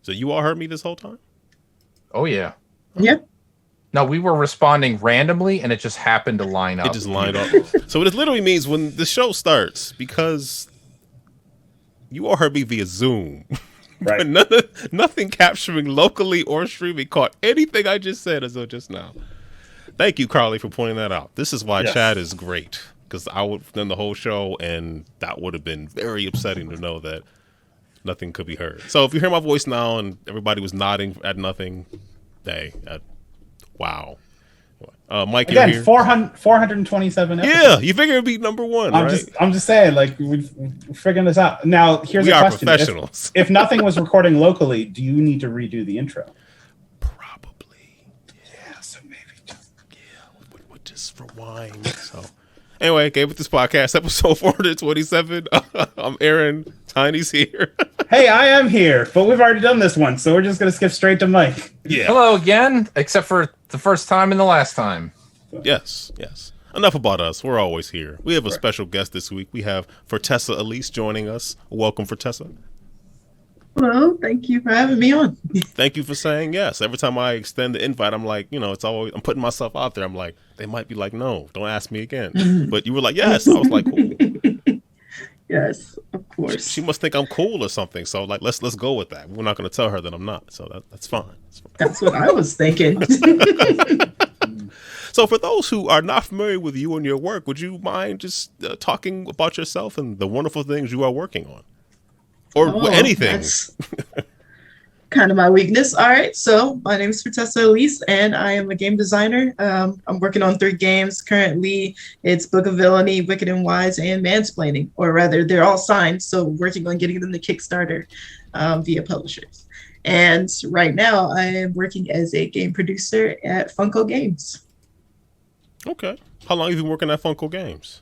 So you all heard me this whole time? Oh, yeah. Yeah. No, we were responding randomly, and it just happened to line up. It just lined up. So it literally means when the show starts, because you all heard me via Zoom. Right. Nothing capturing locally or streaming caught anything I just said as of just now. Thank you, Carly, for pointing that out. This is why chat is great, because I would have done the whole show, and that would have been very upsetting to know that nothing could be heard. So if you hear my voice now and everybody was nodding at nothing, wow. Mike, again, you're here. 427 episodes. Yeah, you figure it'd be number one, right? I'm just saying, like, we're figuring this out. Now, here's a question. Professionals. If nothing was recording locally, do you need to redo the intro? Probably. Yeah, so maybe we'll just rewind. So anyway, GameEnthus podcast, episode 427. I'm Aaron. Tiny's here. Hey, I am here, but we've already done this one, so we're just going to skip straight to Mike. Yeah. Hello again, except for the first time and the last time. Yes. Enough about us. We're always here. We have a special guest this week. We have Fertessa Elise joining us. Welcome, Fertessa. Hello, thank you for having me on. Thank you for saying yes. Every time I extend the invite, I'm like, it's always, I'm putting myself out there. I'm like, they might be like, no, don't ask me again. But you were like, yes. I was like, cool. Yes, of course. She must think I'm cool or something. So like, let's go with that. We're not going to tell her that I'm not. So that's fine. That's what I was thinking. So for those who are not familiar with you and your work, would you mind just talking about yourself and the wonderful things you are working on? Or anything. That's kind of my weakness. All right, so my name is Fertessa Elise, and I am a game designer. I'm working on 3 games currently. It's Book of Villainy, Wicked and Wise, and Mansplaining. Or rather, they're all signed, so working on getting them to Kickstarter via publishers. And right now, I am working as a game producer at Funko Games. Okay. How long have you been working at Funko Games?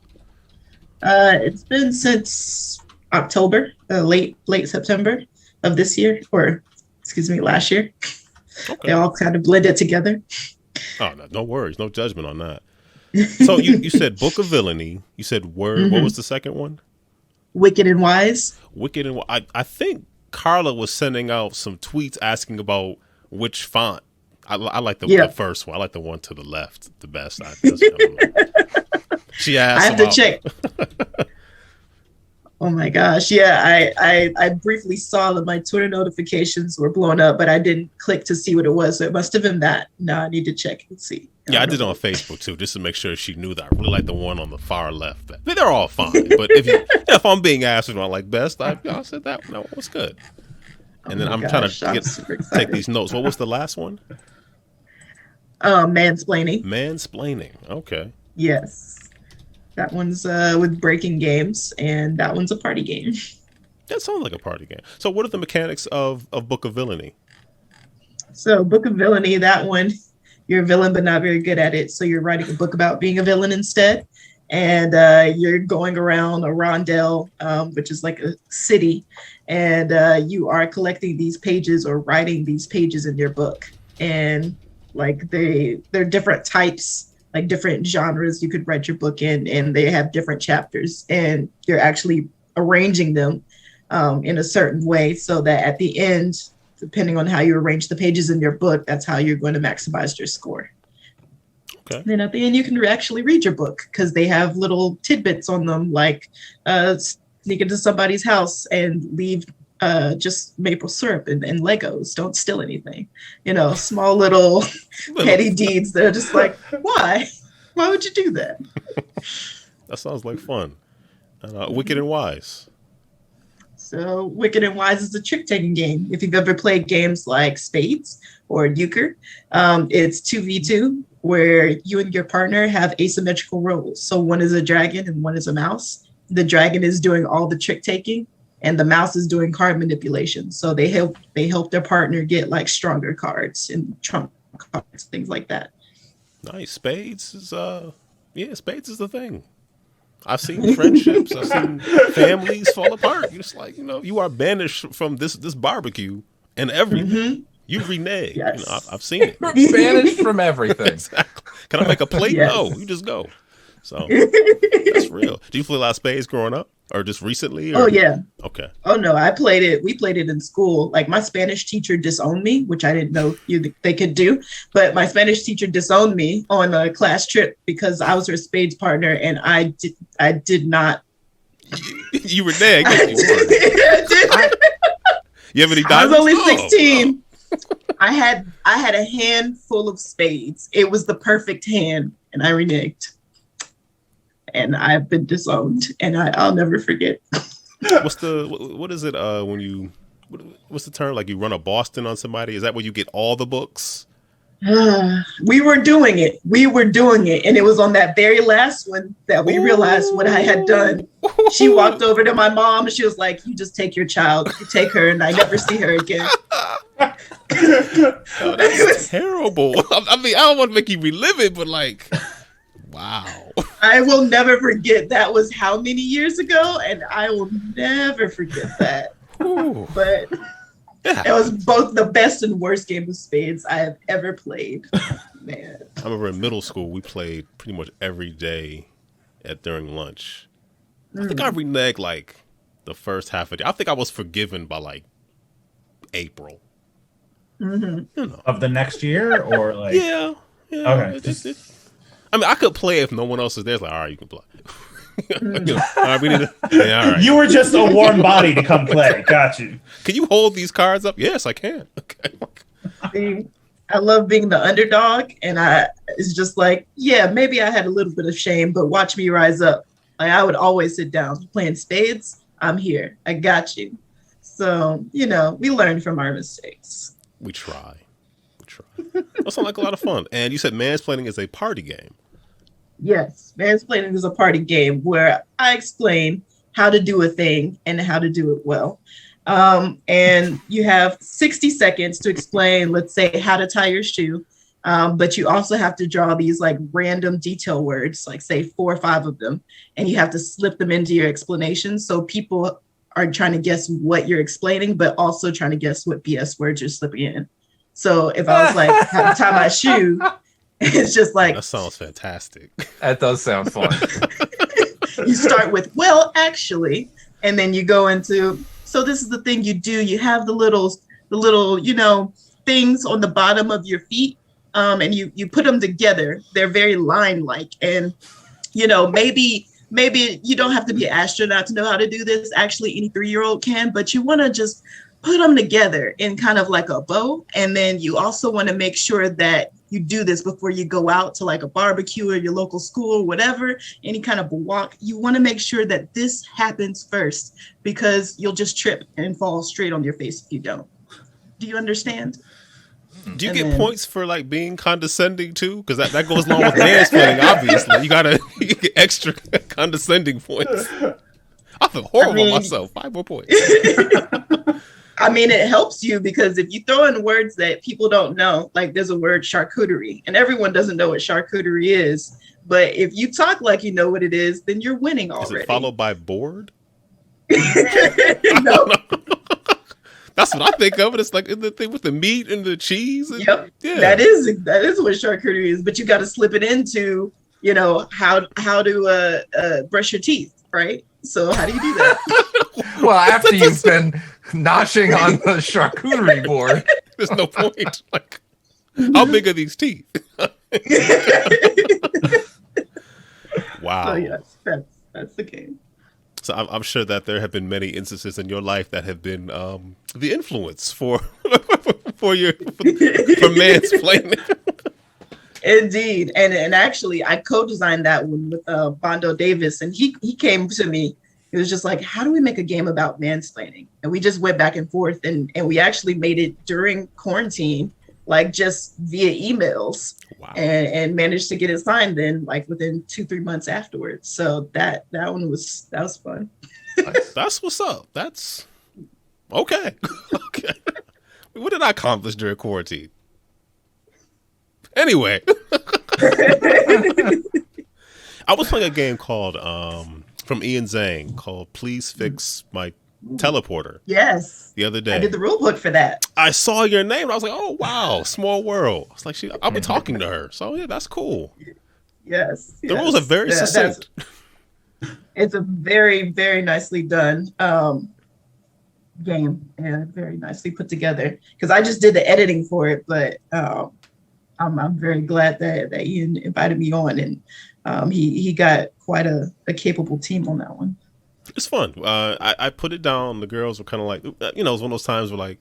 It's been since October, late September of this year, or excuse me, last year. Okay. They all kind of blended together. Oh, no worries. No judgment on that. So you said Book of Villainy. You said Word. What was the second one? Wicked and Wise. Wicked and Wise. I think Carla was sending out some tweets asking about which font. I like the first one. I like the one to the left the best. I don't know. She asked. I have to check. Oh my gosh. Yeah, I briefly saw that my Twitter notifications were blown up, but I didn't click to see what it was. So it must have been that. No, I need to check and see. I did it on Facebook too, just to make sure she knew that. I really like the one on the far left. They're all fine. But if I'm being asked what I like best, I said that one was good. And then I'm trying to take these notes. What was the last one? Mansplaining. Mansplaining. Okay. Yes. That one's with breaking games, and that one's a party game. That sounds like a party game. So what are the mechanics of Book of Villainy? So Book of Villainy, that one, you're a villain but not very good at it. So you're writing a book about being a villain instead. And you're going around a rondel, which is like a city. And you are collecting these pages or writing these pages in your book. And like they're different types, like different genres you could write your book in, and they have different chapters, and you're actually arranging them in a certain way so that at the end, depending on how you arrange the pages in your book, that's how you're going to maximize your score. Okay. Then at the end, you can actually read your book because they have little tidbits on them, like sneak into somebody's house and leave just maple syrup and Legos. Don't steal anything. Small little petty deeds. They're just like, why? Why would you do that? That sounds like fun. Wicked and Wise. So Wicked and Wise is a trick-taking game. If you've ever played games like Spades or Euchre, it's 2v2 where you and your partner have asymmetrical roles. So one is a dragon and one is a mouse. The dragon is doing all the trick-taking, and the mouse is doing card manipulation. So they help their partner get like stronger cards and trump cards, things like that. Nice. Spades is Spades is the thing. I've seen friendships, I've seen families fall apart. You're just like, you are banished from this barbecue and everything. You renege. Yes. I've seen it. Banished from everything. Exactly. Can I make a plate? Yes. No, you just go. So that's real. Do you play a lot of Spades growing up? Or just recently? Oh yeah. Okay. Oh no, I played it. We played it in school. Like my Spanish teacher disowned me, which I didn't know they could do. But my Spanish teacher disowned me on a class trip because I was her Spades partner, and I did not. You were there. You have any diamonds? I was only 16. I had a hand full of spades. It was the perfect hand, and I reneged. And I've been disowned, and I'll never forget. What is it when you what's the term, like you run a Boston on somebody? Is that where you get all the books? We were doing it, and it was on that very last one that we realized what I had done. She walked over to my mom and she was like, "You just take your child, you take her, and I never see her again." Oh, that's terrible. I mean, I don't want to make you relive it, but like, wow. I will never forget. That was how many years ago, and I will never forget that. Ooh. But yeah. It was both the best and worst game of spades I have ever played. Man. I remember in middle school, we played pretty much every day during lunch. I think I reneged like the first half of the day. I think I was forgiven by like April. Mm-hmm. You know. Of the next year, or like Yeah. Okay. I mean, I could play if no one else is there. It's like, all right, you can play. You know, all right, we need to. Yeah, all right. You were just a warm body to come play. Got you. Can you hold these cards up? Yes, I can. Okay. See, I love being the underdog, and it's just like, yeah, maybe I had a little bit of shame, but watch me rise up. Like I would always sit down playing spades. I'm here. I got you. So we learn from our mistakes. We try. That sounds like a lot of fun. And you said Mansplaining is a party game. Yes, Mansplaining is a party game where I explain how to do a thing and how to do it well. And you have 60 seconds to explain, let's say, how to tie your shoe. But you also have to draw these like random detail words, like say 4 or 5 of them, and you have to slip them into your explanation. So people are trying to guess what you're explaining, but also trying to guess what BS words you're slipping in. So if I was like, how to tie my shoe, it's just like... That sounds fantastic. That does sound fun. You start with, well, actually, and then you go into, so this is the thing you do. You have the little, things on the bottom of your feet, and you put them together. They're very line-like, and, maybe you don't have to be an astronaut to know how to do this. Actually, any 3-year-old can, but you want to just put them together in kind of like a bow. And then you also want to make sure that you do this before you go out to like a barbecue or your local school, whatever, any kind of walk. You want to make sure that this happens first, because you'll just trip and fall straight on your face if you don't. Do you understand? Do you get points for like being condescending too? Because that goes along with mansplaining, obviously. You get extra condescending points. I feel horrible myself. 5 more points. I mean, it helps you because if you throw in words that people don't know, like there's a word charcuterie, and everyone doesn't know what charcuterie is. But if you talk like you know what it is, then you're winning already. Is it followed by board? No. That's what I think of it. It's like the thing with the meat and the cheese. And, yep. Yeah. That is what charcuterie is. But you got to slip it into, how to brush your teeth, right? So how do you do that? Well, after you've been noshing on the charcuterie board, there's no point. Like, how big are these teeth? Wow. So yes, that's the game. So I'm sure that there have been many instances in your life that have been the influence for mansplaining. Indeed, and actually, I co-designed that one with Bondo Davis, and he came to me. It was just like, how do we make a game about mansplaining? And we just went back and forth, and we actually made it during quarantine, like just via emails. Wow. And managed to get it signed then, like within 2-3 months afterwards. So that was fun. That's what's up. That's okay. Okay. What did I accomplish during quarantine? Anyway, I was playing a game called from Ian Zhang called "Please Fix My Teleporter." Yes, the other day I did the rule book for that. I saw your name and I was like, "Oh wow, small world." I was like, I'll be talking to her. So yeah, that's cool. Yes, the rules are very succinct. It's a very, very nicely done game, and very nicely put together. Because I just did the editing for it, but I'm very glad that Ian invited me on, and he got quite a capable team on that one. It's fun. I put it down. The girls were kind of like, it was one of those times where like,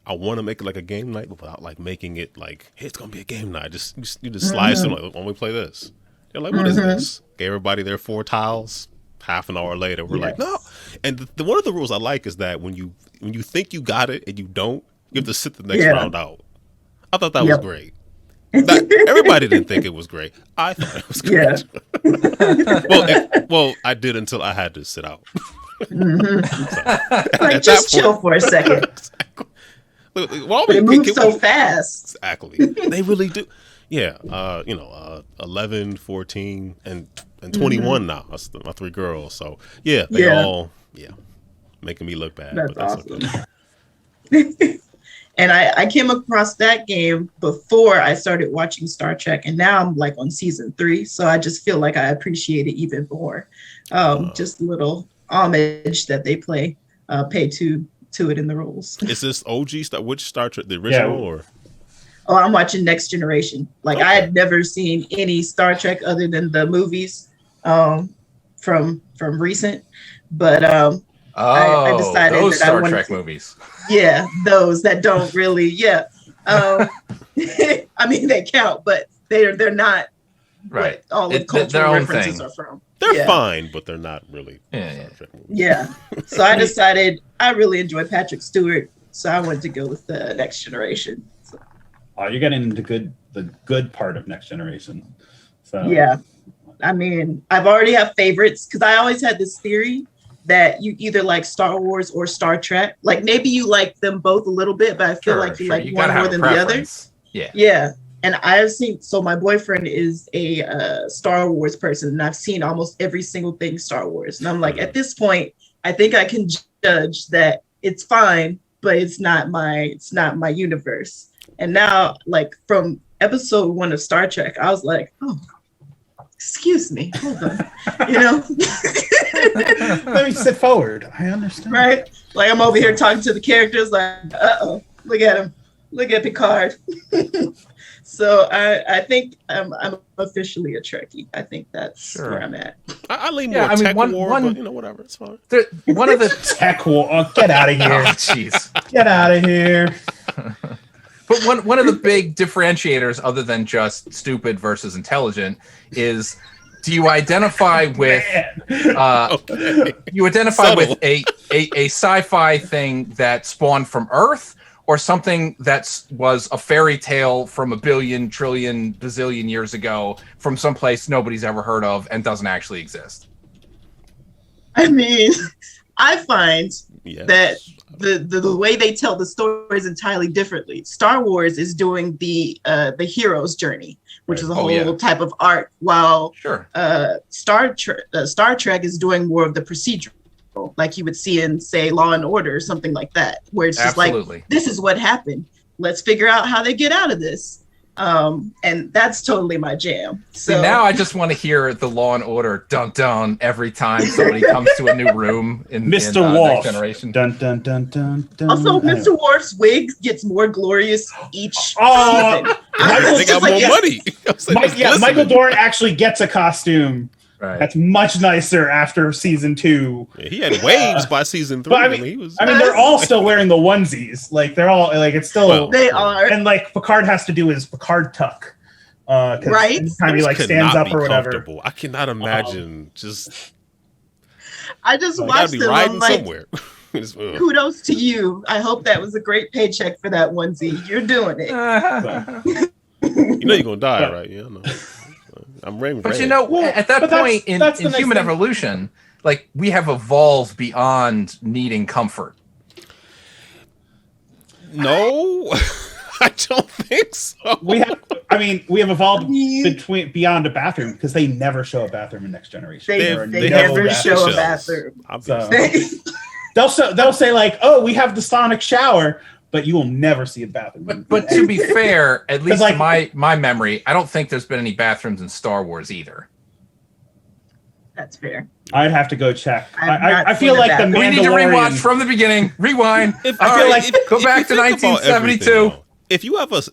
I want to make it like a game night, but without like making it like, hey, it's gonna be a game night. You just slice them like, when we play this. They're like, what is this? Gave everybody their 4 tiles. Half an hour later, we're like, no. And one of the rules I like is that when you think you got it and you don't, you have to sit the next round out. I thought that was great. Everybody didn't think it was great. I thought it was great. Well, I did until I had to sit out. Like, just chill for a second. Exactly. It moves so fast. Exactly. They really do. Yeah. 11, 14, and 21 now. That's my 3 girls. So, yeah, they all, making me look bad. That's awesome. Okay. And I came across that game before I started watching Star Trek, and now I'm like on season 3, so I just feel like I appreciate it even more. Just a little homage that they pay to it in the rules. Is this OG which Star Trek, the original or? Oh, I'm watching Next Generation. Like, I had never seen any Star Trek other than the movies from recent, but I decided those that Star Trek movies. Yeah, those that don't really. I mean, they count, but they're not right. All the cultural references are from. They're fine, but they're not really. Yeah. Star Trek movies. Yeah. So I decided I really enjoy Patrick Stewart, so I wanted to go with the Next Generation. So. Oh, you're getting into the good part of Next Generation. So yeah, I mean, I've already have favorites because I always had this theory that you either like Star Wars or Star Trek. Like, maybe you like them both a little bit, but I feel like you like one more than the other. Yeah. And I've seen, so my boyfriend is a Star Wars person, and I've seen almost every single thing Star Wars. And I'm like, at this point, I think I can judge that it's fine, but it's not my universe. And now, like, from episode 1 of Star Trek, I was like, oh, excuse me, hold on, Let me sit forward. I understand. Right? Like, I'm over here talking to the characters, like, uh-oh, look at him. Look at Picard. So I think I'm officially a Trekkie. I think that's where I'm at. I lean more tech war, but whatever, it's fine. One of the tech war. Oh, get out of here! Jeez, get out of here! But one of the big differentiators, other than just stupid versus intelligent, is do you identify with with a sci-fi thing that spawned from Earth, or something that was a fairy tale from a billion, trillion, bazillion years ago from someplace nobody's ever heard of and doesn't actually exist? I mean, I find that the way they tell the story is entirely differently. Star Wars is doing the hero's journey, which is a whole type of art, while Star Trek is doing more of the procedural, like you would see in, say, Law and Order or something like that, where it's just like, this is what happened. Let's figure out how they get out of this. And that's totally my jam. So see, now I just want to hear the Law and Order dun dun every time somebody comes to a new room in Mr. Wolf. Generation. Dun dun dun dun dun. Also, Mr. Wolf's wig gets more glorious each season. They got more money. Michael Dorn actually gets a costume. Right. That's much nicer after season 2. Yeah, he had waves by season 3. But I mean, they're all still wearing the onesies. Like, they're all like, it's still they are. And like Picard has to do his Picard tuck. Right. Anytime he like stands up or whatever. I cannot imagine I just watched them. I'm like, somewhere. Kudos to you. I hope that was a great paycheck for that onesie. You're doing it. You know you're gonna die, right? Yeah, I know. I'm raving. But at that point in human evolution, like, we have evolved beyond needing comfort. No, I don't think so. We have evolved beyond a bathroom, because they never show a bathroom in Next Generation. They never show a bathroom. So, they'll say like, "Oh, we have the sonic shower," but you will never see a bathroom. But to be fair, at least in my memory, I don't think there's been any bathrooms in Star Wars either. That's fair. I'd have to go check. I've I feel not like the seen We need to Mandalorian. rewatch from the beginning. Rewind. I All feel right, like go back to you think about 1972. everything, though,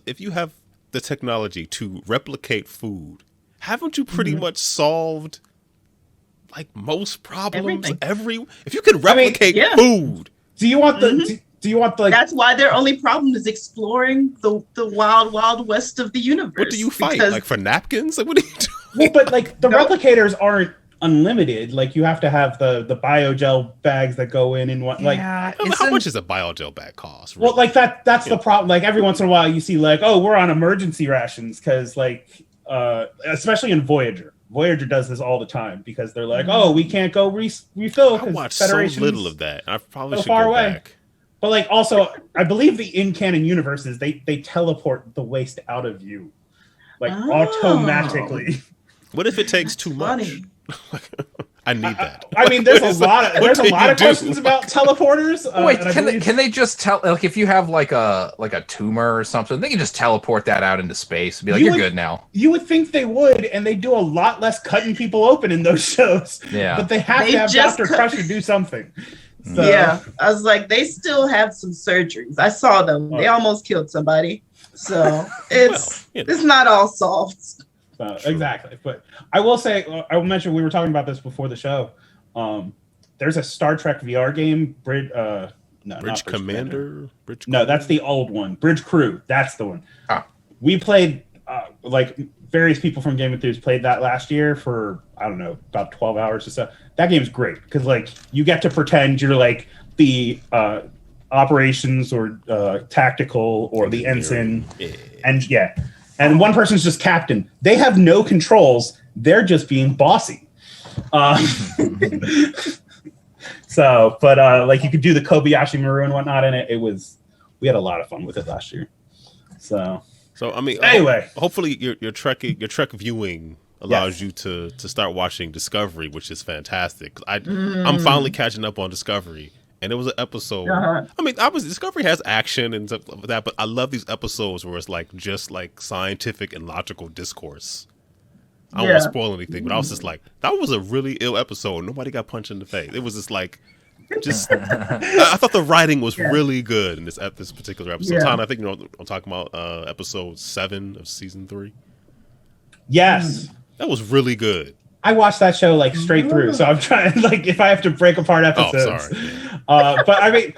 if you have the technology to replicate food, haven't you pretty much solved like most problems? Everything. If you can replicate yeah. food, Do you want the? Do you want the? Like, That's why their only problem is exploring the wild, wild west of the universe. what do you fight? because- Like for napkins? Like what do you do? well, but like the No. replicators aren't unlimited. Like you have to have the biogel bags that go in and what. Like Yeah, How much does a biogel bag cost? well, really? like that's the problem. Like every once in a while, you see like, oh, we're on emergency rations because like, especially in Voyager. Voyager does this all the time because they're like, oh, we can't go refill I because watched so Federation's little of that. I probably so should far go away. back. But like also, I believe the in-canon universes they teleport the waste out of you, like Oh. automatically. What if it takes too much? Funny. I need that. I mean, there's a lot of What can you do? questions about teleporters. Wait, and I can believe- they just tell like if you have like a tumor or something, they can just teleport that out into space and be like, You you're would- good now. You would think they would, and they do a lot less cutting people open in those shows. Yeah. But they have They to have just Dr. cut- Crusher do something. So, Yeah, I was like, they still have some surgeries. I saw them. They almost killed somebody. So it's Well, you know. it's not all solved. exactly. But I will say, I will mention we were talking about this before the show. There's a Star Trek VR game, Bridge not Commander? Bridge No, that's the old one. Bridge Crew. That's the one. Ah. We played, like, various people from GameEnthus played that last year for, I don't know, about 12 hours or so. That game's great because, like, you get to pretend you're, like, the operations or tactical or the ensign. Yeah. And one person's just captain. They have no controls. They're just being bossy. So, but like you could do the Kobayashi Maru and whatnot in it. We had a lot of fun with it last year. So I mean, anyway, hopefully your Trek viewing allows you to start watching Discovery, which is fantastic. I'm finally catching up on Discovery, and it was an episode. Uh-huh. I mean, Discovery has action and stuff like that, but I love these episodes where it's like just like scientific and logical discourse. I don't want to spoil anything, but I was just like, that was a really ill episode. Nobody got punched in the face. It was just like, I thought the writing was really good in this particular episode. Yeah. Tom, I think I'm talking about episode 7 of season 3. yes, That was really good. I watched that show like straight through. So I'm trying, like, if I have to break apart episodes. sorry. But I mean,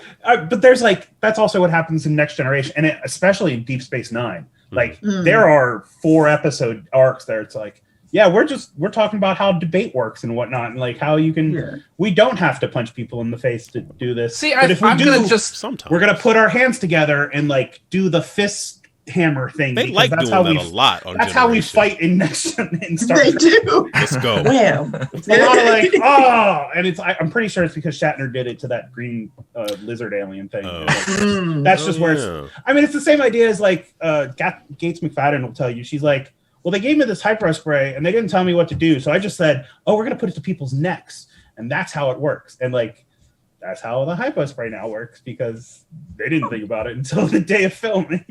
but there's like, that's also what happens in Next Generation, and especially in Deep Space Nine. Like, there are 4 episode arcs there. It's like, yeah, we're talking about how debate works and whatnot, and like how you can. We don't have to punch people in the face to do this. See, but if we I'm do, gonna just Sometimes we're gonna put our hands together and like do the fist hammer thing. They because like that's doing how that we. a lot on That's how we Generation. fight in Next in Star They Trek. do. Let's go. Wham. It's a lot of like, oh, and I'm pretty sure it's because Shatner did it to that green lizard alien thing. Oh. Mm. That's just where yeah. it's. I mean, it's the same idea as like Gates McFadden will tell you. She's like, well, they gave me this hyper spray and they didn't tell me what to do, so I just said, oh, we're gonna put it to people's necks, and that's how it works. And like, that's how the hypo spray now works because they didn't think about it until the day of filming.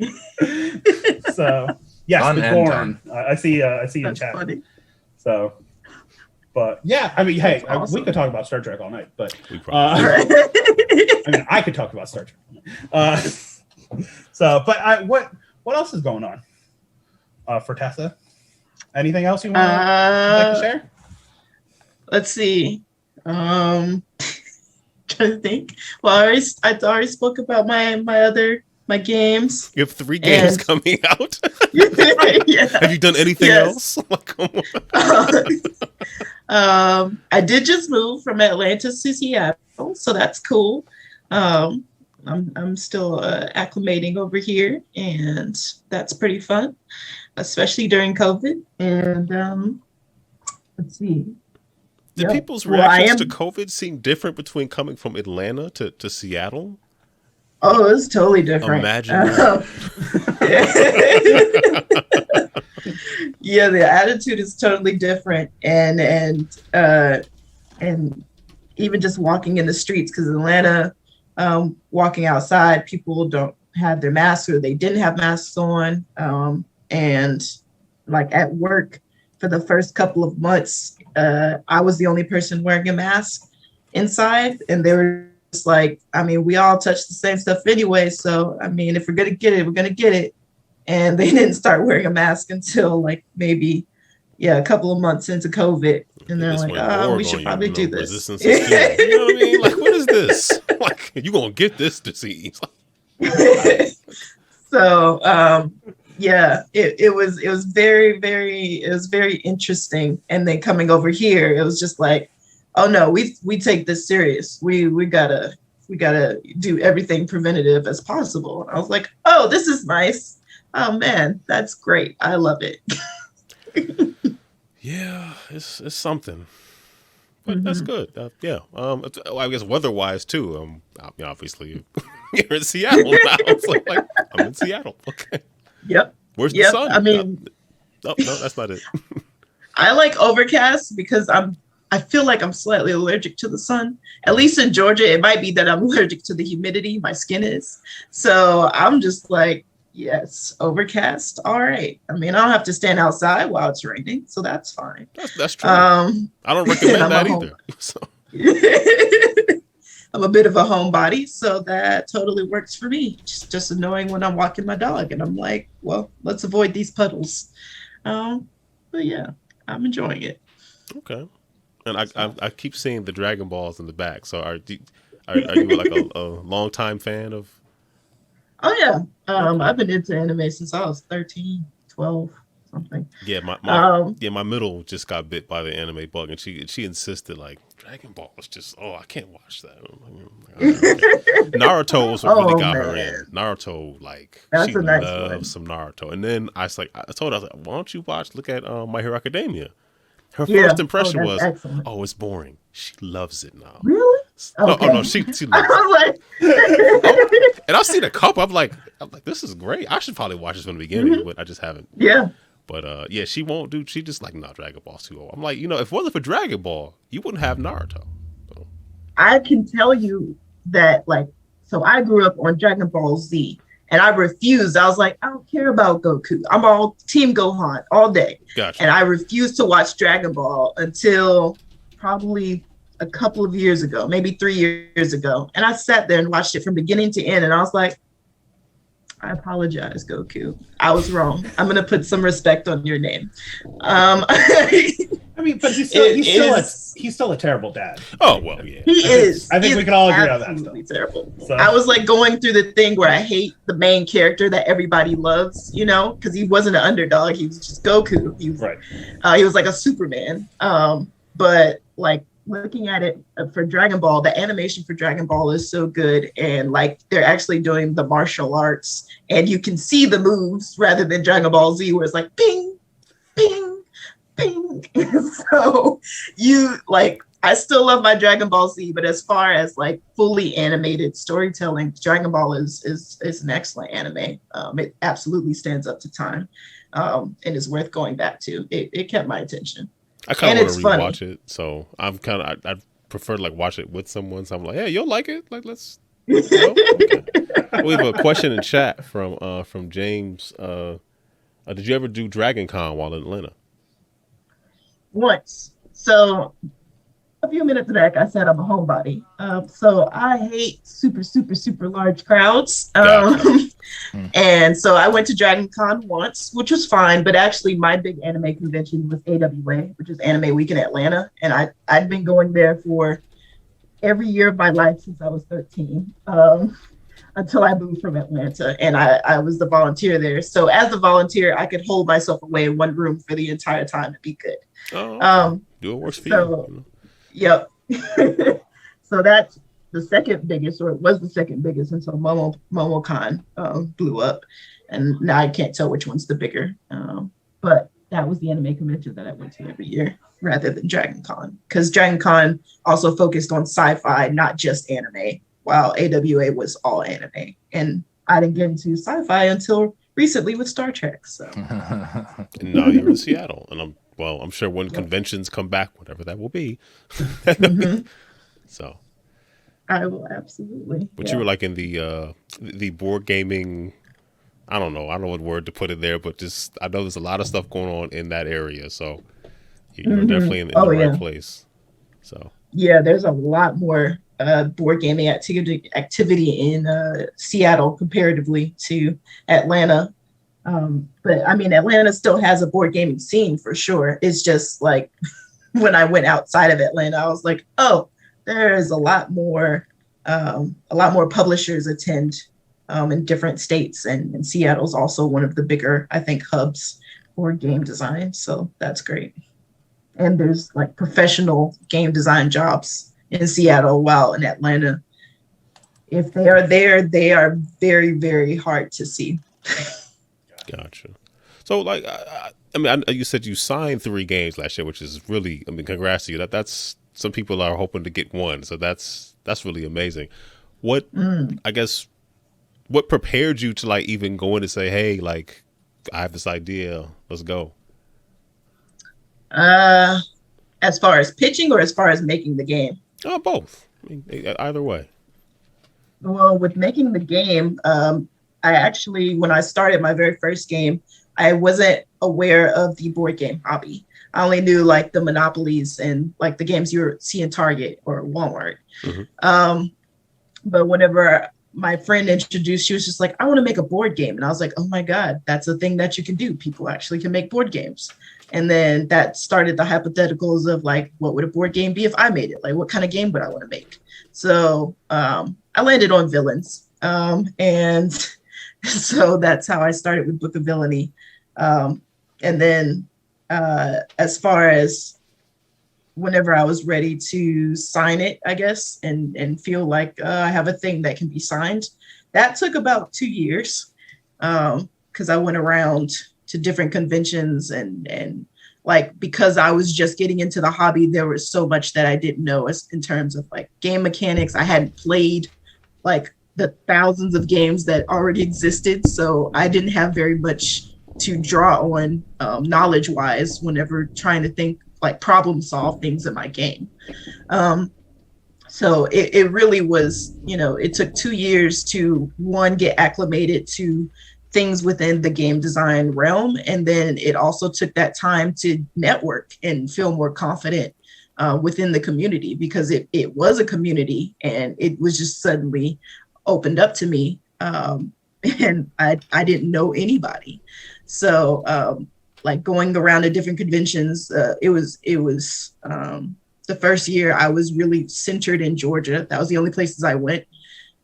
So yes, Done the and Gorn. I see you in That's chat. funny. So, but yeah, I mean, hey, That's awesome. we could talk about Star Trek all night, but We probably I mean, I could talk about Star Trek. So, but what else is going on? Fertessa, anything else you want like to share? Let's see. Trying to think. Well, I already spoke about my games. You have 3 games And- coming out. Yeah. Have you done anything Yes. else? Like, come on. I did just move from Atlanta to Seattle, so that's cool. I'm still acclimating over here, and that's pretty fun, especially during COVID. And let's see. Did Yep. people's Well, I reactions am- to COVID seem different between coming from Atlanta to Seattle? Oh, it's totally different. Imagine. Yeah, the attitude is totally different, and even just walking in the streets, because Atlanta, walking outside, people don't have their masks or they didn't have masks on, and like at work for the first couple of months, I was the only person wearing a mask inside, and they were just like, I mean, we all touch the same stuff anyway, so I mean, if we're gonna get it, we're gonna get it. And they didn't start wearing a mask until like maybe a couple of months into COVID, and they're like, oh, we should probably do this. You know what I mean? Like, what is this? Like, you gonna get this disease? So it was very interesting. And then coming over here, it was just like, oh no, we take this serious. We gotta do everything preventative as possible. And I was like, oh, this is nice. Oh man, that's great. I love it. Yeah, it's something. But that's good. I guess weather-wise too. Obviously you're in Seattle now. It's like I'm in Seattle. Okay. Yep. Where's the sun? I mean, no, that's not it. I like overcast because I feel like I'm slightly allergic to the sun. At least in Georgia, it might be that I'm allergic to the humidity. My skin is. So I'm just like, yes, overcast. All right. I mean, I don't have to stand outside while it's raining, so that's fine. That's true. I don't recommend that either. So. I'm a bit of a homebody, so that totally works for me. Just annoying when I'm walking my dog, and I'm like, well, let's avoid these puddles. But yeah, I'm enjoying it. Okay. And I keep seeing the Dragon Balls in the back. So are you like a long-time fan of? Oh yeah, I've been into anime since I was 13, 12, something. Yeah, my middle just got bit by the anime bug, and she insisted like Dragon Ball was just I can't watch that. Naruto's what really got her in. Naruto, like that's she nice loves some Naruto, and then I told her, I was like, why don't you look at My Hero Academia? Her first impression was, excellent. Oh, it's boring. She loves it now. Really? Okay. No, she loves it. Like... and I've seen a couple. I'm like, this is great. I should probably watch this from the beginning, but I just haven't. Yeah. But she won't do. She just like, no, Dragon Ball's too old. I'm like, if it wasn't for Dragon Ball, you wouldn't have Naruto. So. I can tell you that, so I grew up on Dragon Ball Z. And I refused. I was like, I don't care about Goku. I'm all Team Gohan all day. Gotcha. And I refused to watch Dragon Ball until probably a couple of years ago, maybe 3 years ago. And I sat there and watched it from beginning to end. And I was like, I apologize, Goku. I was wrong. I'm going to put some respect on your name. I mean, but he's still a terrible dad. Oh, well, yeah. He is. I think we can all agree on that. Absolutely terrible. So. I was like going through the thing where I hate the main character that everybody loves, because he wasn't an underdog. He was just Goku. He was, he was like a Superman. But like looking at it for Dragon Ball, the animation for Dragon Ball is so good. And like they're actually doing the martial arts and you can see the moves rather than Dragon Ball Z where it's like ping, ping. So I still love my Dragon Ball Z, but as far as like fully animated storytelling, Dragon Ball is an excellent anime. It absolutely stands up to time, and is worth going back to. It kept my attention. I kind of want to rewatch it, so I prefer to like watch it with someone. So I'm like, hey, you'll like it. Like, let's. Okay. We have a question in chat from James. Did you ever do DragonCon while in Atlanta? Once. So a few minutes back, I said I'm a homebody. So I hate super, super, super large crowds. And so I went to DragonCon once, which was fine. But actually, my big anime convention was AWA, which is Anime Week in Atlanta. And I'd been going there for every year of my life since I was 13. Until I moved from Atlanta, and I was the volunteer there. So as a volunteer, I could hold myself away in one room for the entire time and be good. Oh, do it works for you. Yep. So that's the second biggest, or it was the second biggest until MomoCon blew up, and now I can't tell which one's the bigger. But that was the anime convention that I went to every year, rather than DragonCon, because DragonCon also focused on sci-fi, not just anime. While AWA was all anime. And I didn't get into sci-fi until recently with Star Trek. So and now you're in Seattle. And I'm sure when conventions come back, whatever that will be. So I will absolutely. But you were like in the board gaming, I don't know what word to put in there, but just I know there's a lot of stuff going on in that area. So You're definitely in the right place. So yeah, there's a lot more board gaming activity in Seattle comparatively to Atlanta. But I mean, Atlanta still has a board gaming scene for sure. It's just like when I went outside of Atlanta, I was like, oh, there's a lot more publishers attend in different states, and Seattle's also one of the bigger, I think, hubs for game design. So that's great. And there's like professional game design jobs in Seattle, while in Atlanta, if they are there, they are very, very hard to see. Gotcha. So, like, I mean, you said you signed 3 games last year, which is really, I mean, congrats to you. That's some people are hoping to get one, so that's really amazing. What I guess what prepared you to like even go in and say, hey, like, I have this idea, let's go? As far as pitching or as far as making the game? Both. I mean, either way. Well, with making the game, I actually, when I started my very first game, I wasn't aware of the board game hobby. I only knew like the monopolies and like the games you see in Target or Walmart. But whenever my friend introduced, she was just like, I want to make a board game. And I was like, oh my God, that's a thing that you can do. People actually can make board games. And then that started the hypotheticals of like, what would a board game be if I made it? Like, what kind of game would I want to make? So I landed on villains. And so that's how I started with Book of Villainy. And then as far as whenever I was ready to sign it, I guess, and feel like I have a thing that can be signed, that took about 2 years because I went around to different conventions and like, because I was just getting into the hobby, there was so much that I didn't know as in terms of like game mechanics. I hadn't played like the thousands of games that already existed. So I didn't have very much to draw on knowledge wise whenever trying to think like problem solve things in my game. So it really was, you know, it took 2 years to get acclimated to things within the game design realm. And then it also took that time to network and feel more confident within the community, because it was a community and it was just suddenly opened up to me. And I didn't know anybody. So like going around to different conventions, it was the first year I was really centered in Georgia. That was the only places I went.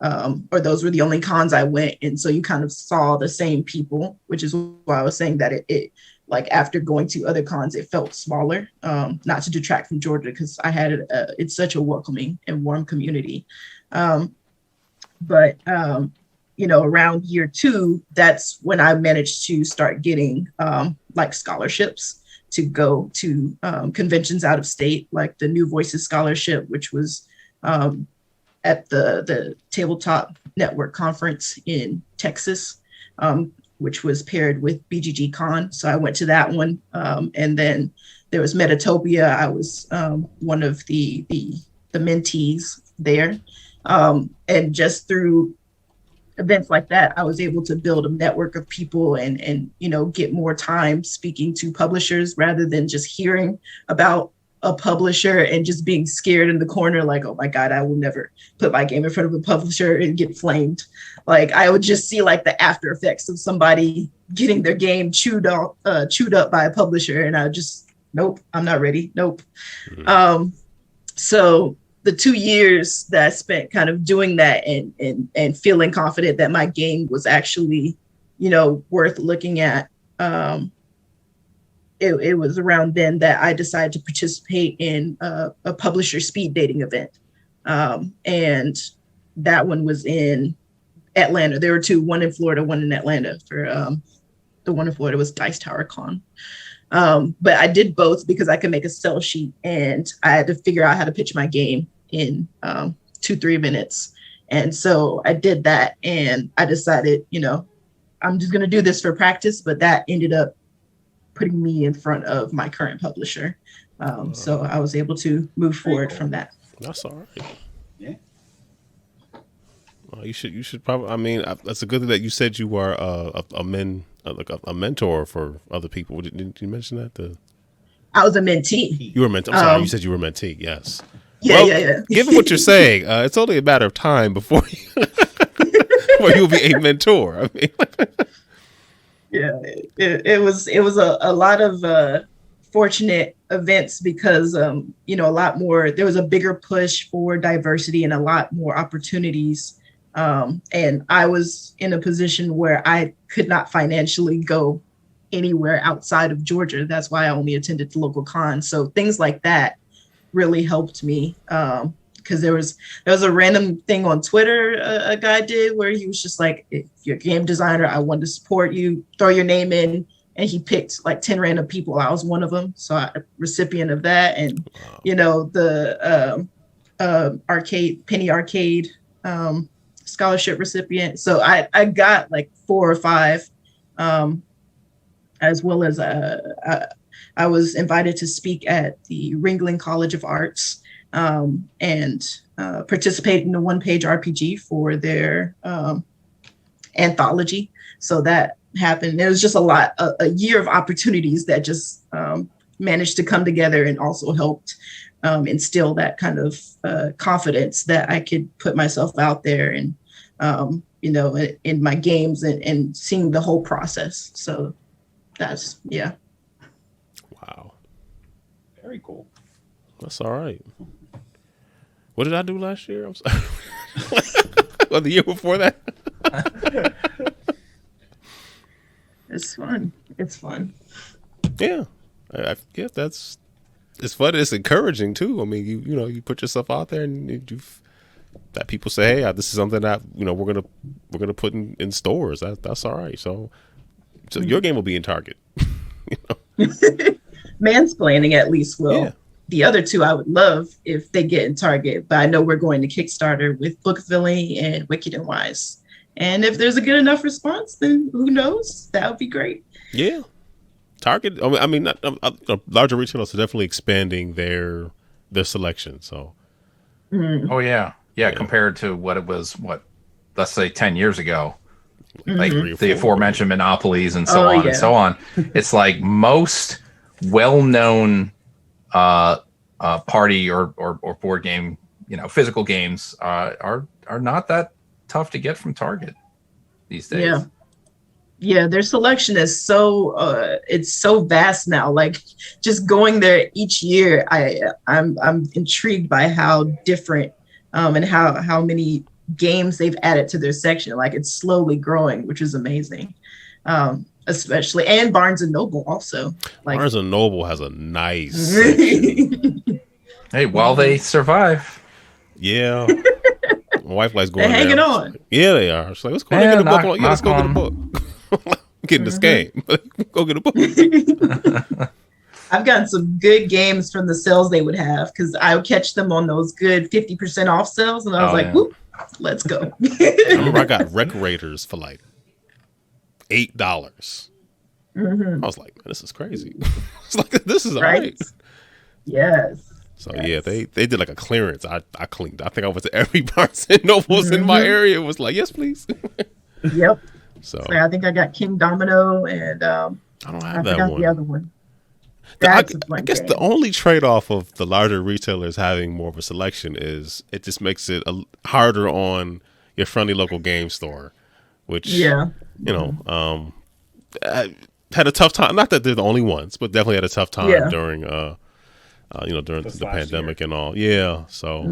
Or those were the only cons I went. And so you kind of saw the same people, which is why I was saying that it like after going to other cons, it felt smaller, not to detract from Georgia, because I had it's such a welcoming and warm community. But you know, around year 2, that's when I managed to start getting like scholarships to go to conventions out of state, like the New Voices Scholarship, which was at the Tabletop Network Conference in Texas, which was paired with BGG Con. So I went to that one. And then there was Metatopia. I was one of the mentees there. And just through events like that, I was able to build a network of people and you know, get more time speaking to publishers rather than just hearing about a publisher and just being scared in the corner, like, oh my God, I will never put my game in front of a publisher and get flamed. Like I would just see like the after effects of somebody getting their game chewed up by a publisher. And I just, nope, I'm not ready. Nope. So the 2 years that I spent kind of doing that and feeling confident that my game was actually, you know, worth looking at. It was around then that I decided to participate in a publisher speed dating event. And that one was in Atlanta. There were 2, one in Florida, one in Atlanta. For the one in Florida was Dice Tower Con. But I did both because I could make a sell sheet and I had to figure out how to pitch my game in 2-3 minutes. And so I did that and I decided, you know, I'm just going to do this for practice, but that ended up putting me in front of my current publisher. So I was able to move forward from that. That's all right. Yeah. You should probably, I mean, that's a good thing that you said you were a mentor for other people. Did you mention that? I was a mentee. You were mentee. I'm sorry, you said you were mentee. Yes. Yeah, yeah. Given what you're saying, it's only a matter of time before you'll be a mentor. I mean, yeah, it was a lot of fortunate events because a lot more. There was a bigger push for diversity and a lot more opportunities. And I was in a position where I could not financially go anywhere outside of Georgia. That's why I only attended the local cons. So things like that really helped me. Because there was a random thing on Twitter a guy did where he was just like, if you're a game designer, I want to support you, throw your name in. And he picked like 10 random people. I was one of them. So I recipient of that. And, the Penny Arcade scholarship recipient. So I got like 4 or 5, as well as I was invited to speak at the Ringling College of Arts and participate in the one-page RPG for their anthology. So that happened. There was just a year of opportunities that just managed to come together and also helped instill that kind of confidence that I could put myself out there and, in my games and seeing the whole process. So that's, yeah. Wow. Very cool. That's all right. What did I do last year? I'm sorry. Or the year before that? It's fun. It's fun. Yeah. I guess it's fun. It's encouraging too. I mean, you put yourself out there and that people say, hey, this is something that, we're going to put in stores. That's all right. So your game will be in Target. Mansplaining at least will. Yeah. The other 2 I would love if they get in Target, but I know we're going to Kickstarter with Book of Villainy and Wicked and Wise. And if there's a good enough response, then who knows? That would be great. Yeah. Target, larger retailers are definitely expanding their selection. So. Oh, yeah. Yeah, compared to what it was, let's say 10 years ago. Like the aforementioned monopolies and so on and so on. It's like most well-known party or board game, physical games are not that tough to get from Target these days. Yeah, their selection is so it's so vast now. Like just going there each year, I'm intrigued by how different and how many games they've added to their section. Like it's slowly growing, which is amazing. Especially, and Barnes and Noble also. Like Barnes and Noble has a nice section. Hey, while they survive. Yeah. My wife likes going They're hanging on. Yeah, they are. She's like, let's go get a book. Yeah, let's go get a book. Get in this game. Go get a book. I've gotten some good games from the sales they would have because I would catch them on those good 50% off sales. And I was like, whoop, let's go. I remember I got Wreck Raiders for like $8. I was like, man, this is crazy. It's like, this is all right. Yes. So yeah, they did like a clearance. I cleaned. I think I went to every Barnes and Nobles in my area. It was like, yes, please. Yep. So I think I got King Domino and I don't have that one. The other one. I guess the only trade-off of the larger retailers having more of a selection is it just makes it harder on your friendly local game store, which I had a tough time. Not that they're the only ones, but definitely had a tough time during during the pandemic and all. Yeah, so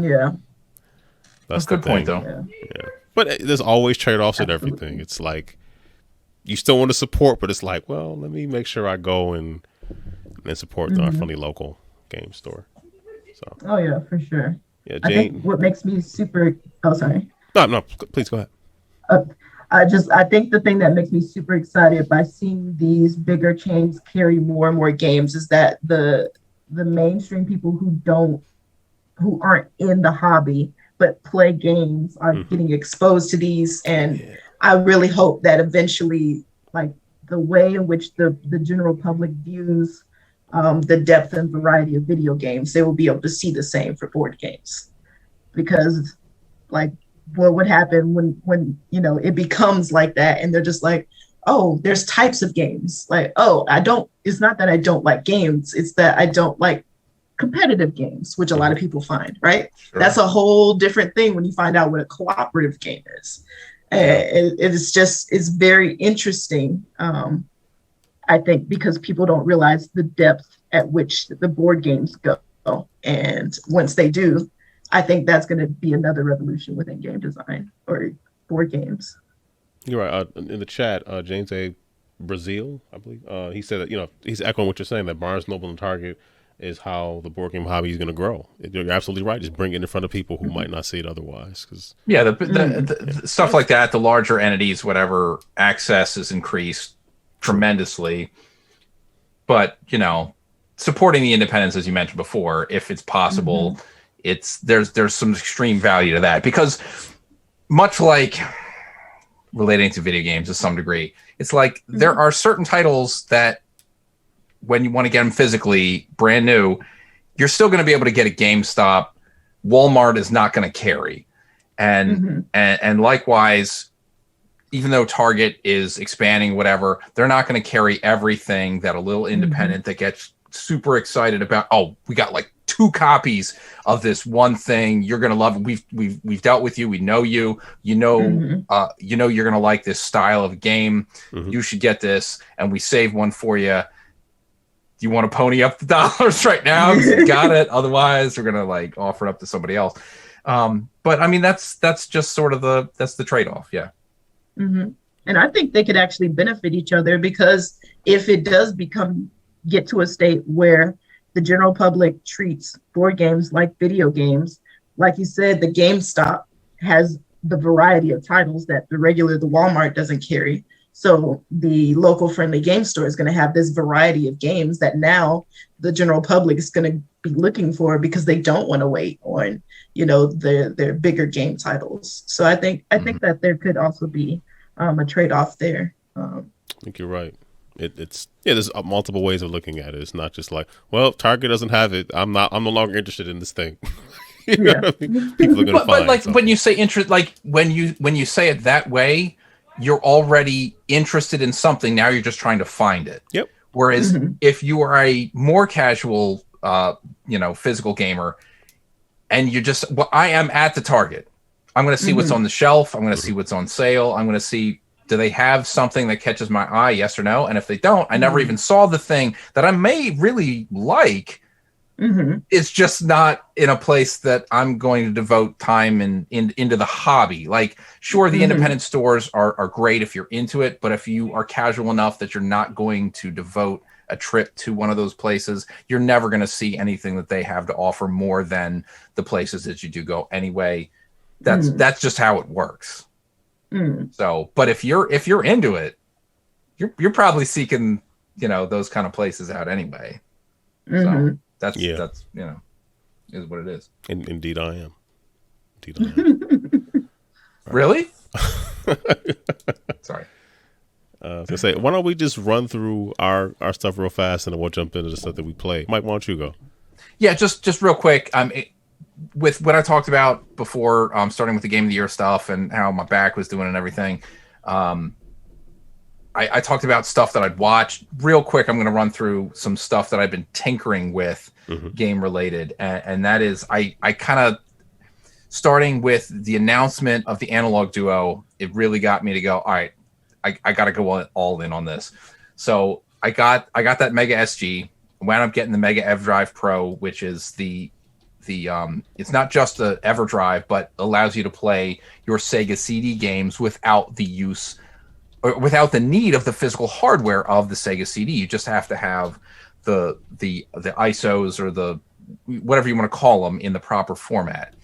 that's a good point though. Yeah. But there's always trade-offs at everything. It's like you still want to support, but it's like, well, let me make sure I go and support our friendly local game store. So. Oh yeah, for sure. Yeah, Jane. I think what makes me super. Oh, sorry. No, please go ahead. I think the thing that makes me super excited by seeing these bigger chains carry more and more games is that the mainstream people who aren't in the hobby but play games are getting exposed to these, and I really hope that eventually, like the way in which the general public views the depth and variety of video games, they will be able to see the same for board games. Because like what would happen when it becomes like that and they're just like, oh, there's types of games. Like, oh, it's not that I don't like games, it's that I don't like competitive games, which a lot of people find, right? Sure. That's a whole different thing when you find out what a cooperative game is. It's very interesting, I think, because people don't realize the depth at which the board games go. And once they do, I think that's going to be another revolution within game design or board games. You're right. In the chat, James A. Brazil, I believe, he said that, you know, he's echoing what you're saying, that Barnes, Noble, and Target is how the board game hobby is going to grow. You're absolutely right. Just bring it in front of people who might not see it otherwise. The stuff like that, the larger entities, whatever, access is increased tremendously. But, you know, supporting the independents, as you mentioned before, if it's possible, there's some extreme value to that. Because much like relating to video games to some degree, it's like there are certain titles that when you want to get them physically brand new, you're still going to be able to get at GameStop. Walmart is not going to carry. And likewise, even though Target is expanding, whatever, they're not going to carry everything that a little independent that gets super excited about. Oh, we got like 2 copies of this one thing. You're going to love it. We've dealt with you. We know you. You know you're going to like this style of game. You should get this, and we save one for you. Do you want to pony up the dollars right now? You got it. Otherwise, we're going to like offer it up to somebody else. But I mean, that's just sort of the trade-off. Yeah. And I think they could actually benefit each other, because if it does get to a state where the general public treats board games like video games, like you said, the GameStop has the variety of titles that the Walmart doesn't carry. So the local friendly game store is going to have this variety of games that now the general public is going to be looking for, because they don't want to wait on, you know, their bigger game titles. So I think that there could also be a trade-off there. I think you're right. There's multiple ways of looking at it. It's not just like, well, Target doesn't have it, I'm no longer interested in this thing. You know what I mean? People are gonna find but like something. when you say interest, like when you say it that way, you're already interested in something. Now you're just trying to find it. Yep. Whereas if you are a more casual, physical gamer, and you just, I am at the Target, I'm going to see what's on the shelf. I'm going to see what's on sale. I'm going to see, do they have something that catches my eye? Yes or no? And if they don't, I never even saw the thing that I may really like. It's just not in a place that I'm going to devote time into the hobby. Like, sure, the independent stores are great if you're into it, but if you are casual enough that you're not going to devote a trip to one of those places, you're never going to see anything that they have to offer more than the places that you do go anyway. That's just how it works. So, but if you're into it, you're probably seeking, those kind of places out anyway. So that's is what it is. Indeed I am. Really? Sorry. I was gonna say, why don't we just run through our stuff real fast, and then we'll jump into the stuff that we play. Mike, why don't you go? Yeah, just real quick. With what I talked about before, starting with the Game of the Year stuff and how my back was doing and everything, I talked about stuff that I'd watched. Real quick, I'm going to run through some stuff that I've been tinkering with, game related, and that is I kind of, starting with the announcement of the Analog Duo, it really got me to go, all right, I got to go all in on this. So I got that Mega SG, wound up getting the Mega Everdrive Pro, which is the it's not just the Everdrive, but allows you to play your Sega CD games without the use or without the need of the physical hardware of the Sega CD. You just have to have the ISOs or the whatever you want to call them in the proper format.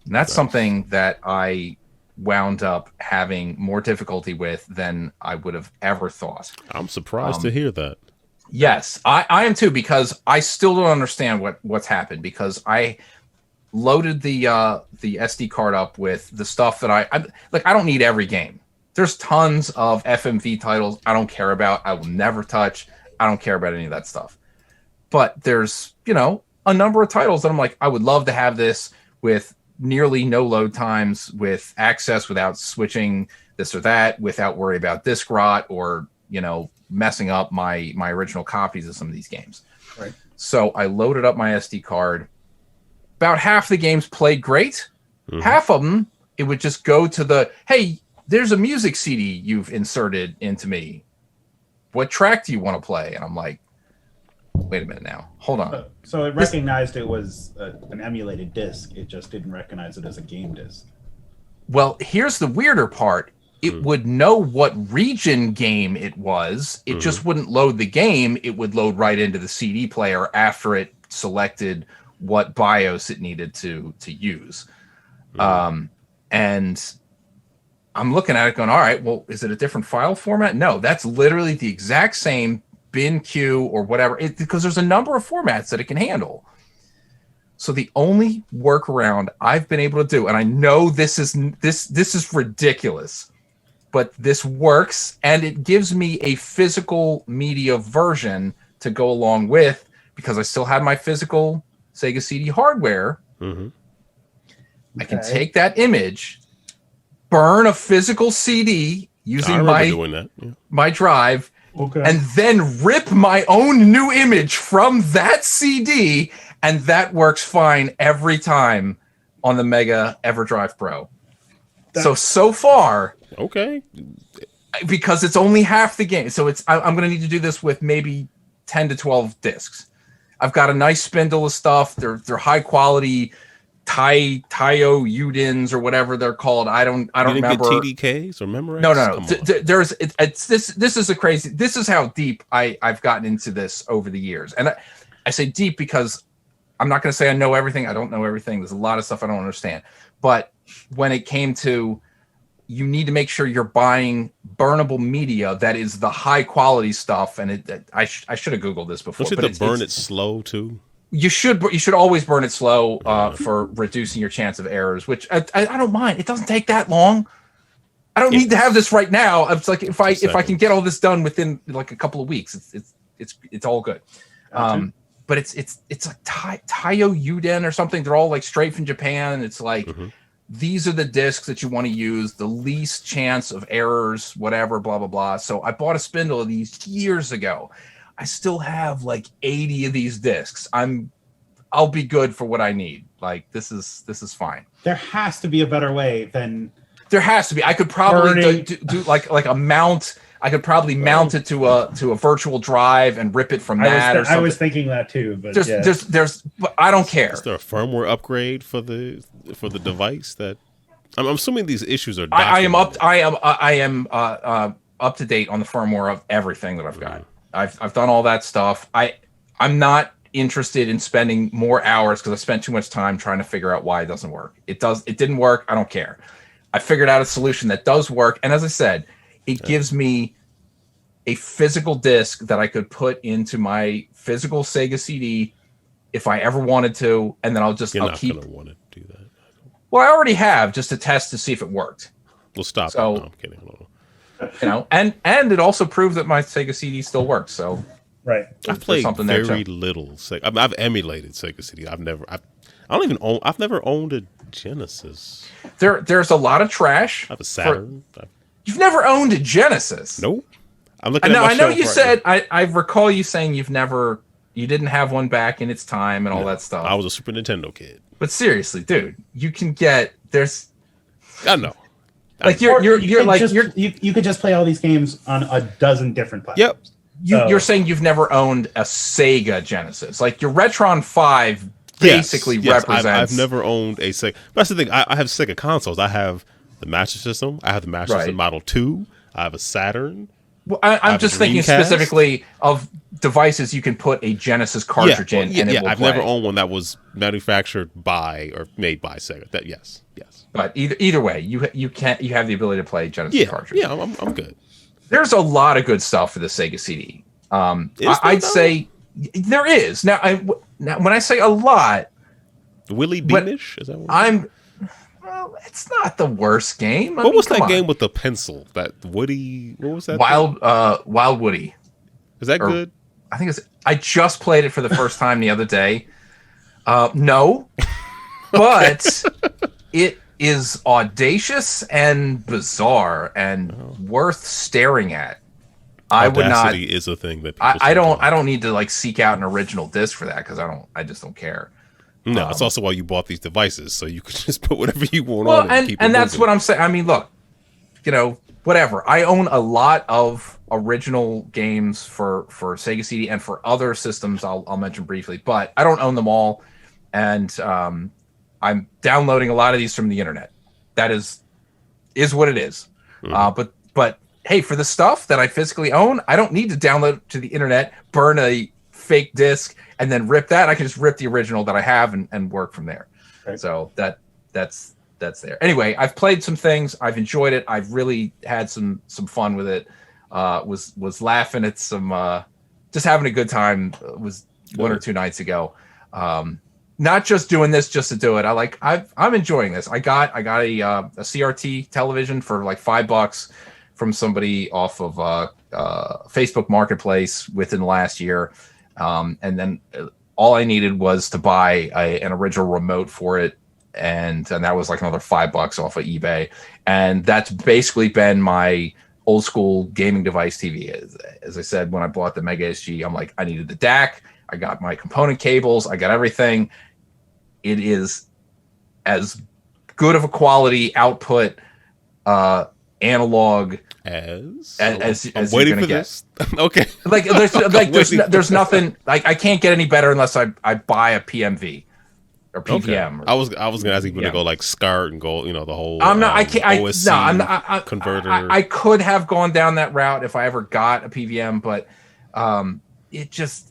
And that's something that I wound up having more difficulty with than I would have ever thought. I'm surprised to hear that. Yes, I am too, because I still don't understand what's happened, because I loaded the SD card up with the stuff that I don't need every game. There's tons of FMV titles I don't care about. I will never touch. I don't care about any of that stuff. But there's, a number of titles that I'm like, I would love to have this with nearly no load times, with access without switching this or that without worry about disk rot or, messing up my original copies of some of these games. Right. So I loaded up my SD card. About half the games played great. Mm-hmm. Half of them, it would just go to hey, there's a music CD you've inserted into me. What track do you want to play? And I'm like, wait a minute now. Hold on. So it recognized it was an emulated disc. It just didn't recognize it as a game disc. Well, here's the weirder part. It would know what region game it was. It just wouldn't load the game. It would load right into the CD player after it selected what BIOS it needed to use. And I'm looking at it going, all right, well, is it a different file format? No, that's literally the exact same bin-q or whatever, because there's a number of formats that it can handle. So the only workaround I've been able to do, and I know this is ridiculous, but this works, and it gives me a physical media version to go along with, because I still have my physical Sega CD hardware. I can take that image, burn a physical CD using my drive, and then rip my own new image from that CD, and that works fine every time on the Mega Everdrive Pro. So far, because it's only half the game. So I'm going to need to do this with maybe 10 to 12 discs. I've got a nice spindle of stuff. They're high quality Taio Udins or whatever they're called. I don't remember. Get TDKs or Memorex? No. This is a crazy. This is how deep I've gotten into this over the years, and I say deep because I'm not going to say I know everything. I don't know everything. There's a lot of stuff I don't understand. But when it came to, you need to make sure you're buying burnable media that is the high quality stuff. And I should have Googled this before. Don't you have to burn it slow too? You should always burn it slow for reducing your chance of errors, which I don't mind. It doesn't take that long. I don't need to have this right now. It's like if I can get all this done within like a couple of weeks, it's all good. But it's like Taio Uden or something. They're all like straight from Japan. It's like these are the discs that you want to use, the least chance of errors, whatever, blah blah blah. So I bought a spindle of these years ago. I still have like 80 of these discs. I'll be good for what I need. Like this is fine. There has to be a better way than. There has to be. I could probably do like a mount. I could probably mount it to a virtual drive and rip it from that. I was thinking that too, but but I don't care. Is there a firmware upgrade for the device that? I'm assuming these issues are. I am up to date on the firmware of everything that I've got. I've done all that stuff. I'm not interested in spending more hours because I spent too much time trying to figure out why it doesn't work. It didn't work. I don't care. I figured out a solution that does work, and as I said, it gives me a physical disc that I could put into my physical Sega CD if I ever wanted to, and then I'll keep. You're not gonna want to do that. Well, I already have, just to test to see if it worked. Well, stop. So, no, I'm kidding. And it also proved that my Sega CD still works. So, right, I've played very little Sega. I've emulated Sega CD. I've never owned a Genesis. There's a lot of trash. I have a Saturn. You've never owned a Genesis? Nope. I'm looking. I know you said. I recall you saying you didn't have one back in its time and all that stuff. I was a Super Nintendo kid. But seriously, dude, you can get I know. Like you could just play all these games on a dozen different platforms. Yep. You're saying you've never owned a Sega Genesis. Like your Retron 5 basically represents. I've never owned a Sega. That's the thing. I have Sega consoles. I have the Master System. I have the Master System Model 2. I have a Saturn. Well, I'm just thinking specifically of devices you can put a Genesis cartridge in, and it will I've play. never owned one that was manufactured by or made by Sega. Yes. But either way, you have the ability to play Genesis cartridge. Yeah, I'm good. There's a lot of good stuff for the Sega CD. I'd say there is. Now, when I say a lot, Willy Beamish? Is that what well, it's not the worst game. What was that game with the pencil? That Woody? What was that? Wild Woody. Is that good? I think I just played it for the first time the other day. No, but is audacious and bizarre and worth staring at. Audacity is a thing that people I don't need to like seek out an original disc for that because I just don't care. No, that's also why you bought these devices, so you could just put whatever you want on it. And that's what I'm saying. I mean, look, whatever. I own a lot of original games for Sega CD and for other systems I'll mention briefly, but I don't own them all. And I'm downloading a lot of these from the internet. That is what it is. But hey, for the stuff that I physically own, I don't need to download to the internet, burn a fake disc, and then rip that. I can just rip the original that I have and work from there. Right. So that's there. Anyway, I've played some things. I've enjoyed it. I've really had some fun with it. Was laughing at some, just having a good time. It was 1 or 2 nights ago. Not just doing this just to do it. I'm enjoying this. I got a CRT television for like $5 from somebody off of Facebook Marketplace within the last year. And then all I needed was to buy an original remote for it. And that was like another $5 off of eBay. And that's basically been my old school gaming device TV. As I said, when I bought the Mega SG, I'm like, I needed the DAC. I got my component cables. I got everything. It is as good of a quality output analog as you're gonna get. Okay. There's nothing like I can't get any better unless I buy a PMV or PVM. Okay. I was gonna ask you to go like SCART and go, the whole OSC converter. I could have gone down that route if I ever got a PVM, but it just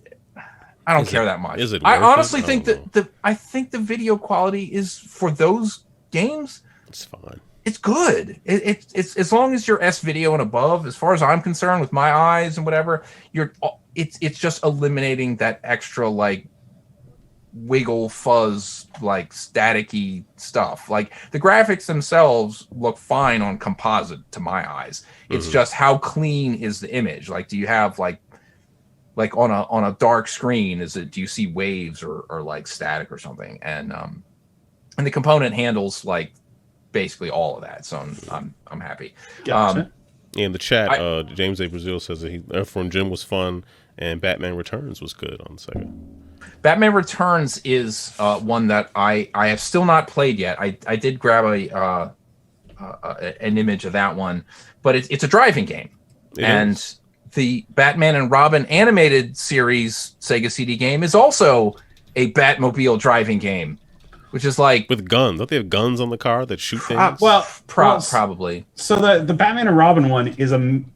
I don't care that much. I honestly think that I think the video quality is for those games. It's fine. It's good. It's as long as you're S video and above, as far as I'm concerned, with my eyes and whatever, it's just eliminating that extra like wiggle fuzz like staticky stuff. Like the graphics themselves look fine on composite to my eyes. It's just how clean is the image? Like do you have like on a dark screen, do you see waves or like static or something? And the component handles like basically all of that, so I'm happy. Gotcha. In the chat, James A. Brazil says that Earthworm Jim was fun and Batman Returns was good on Sega. Batman Returns is one that I have still not played yet. I did grab an image of that one, but it's a driving game. The Batman and Robin animated series Sega CD game is also a Batmobile driving game, which is like with guns. Don't they have guns on the car that shoot things? Probably. So the Batman and Robin one is and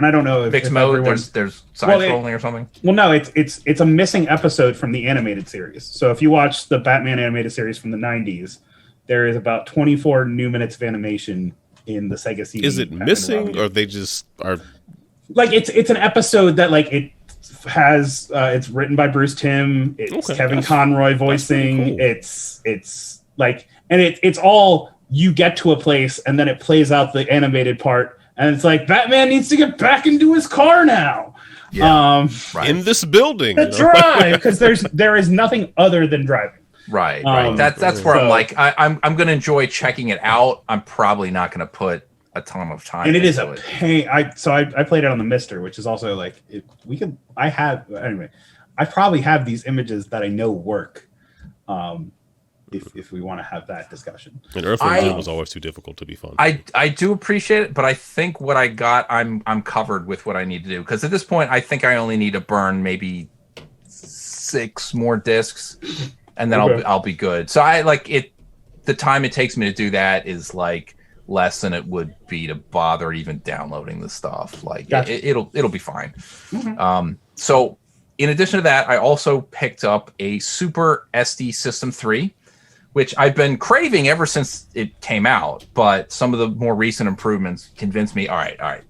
I don't know if mixed mode. There's side scrolling or something. Well, no, it's a missing episode from the animated series. So if you watch the Batman animated series from the 90s, there is about 24 new minutes of animation in the Sega CD. Is it Batman missing, or they just are? Like it's an episode that like it has it's written by Bruce Timm. It's Kevin Conroy voicing. Cool. It's like, and it's all, you get to a place and then it plays out the animated part and it's like Batman needs to get back into his car now. Yeah, in this building to drive, because there is nothing other than driving. Right. That's where I'm like I'm gonna enjoy checking it out. I'm probably not gonna put a ton of time, and it is a pain. I played it on the Mister, which is also like I probably have these images that I know work. If we want to have that discussion, and Earthworm was always too difficult to be fun. I do appreciate it, but I think what I got, I'm covered with what I need to do, because at this point I think I only need to burn maybe 6 more discs, and then I'll be good. So I like it. The time it takes me to do that is like less than it would be to bother even downloading the stuff. Like gotcha. it'll be fine. Mm-hmm. So in addition to that, I also picked up a Super SD System 3, which I've been craving ever since it came out, but some of the more recent improvements convinced me, all right.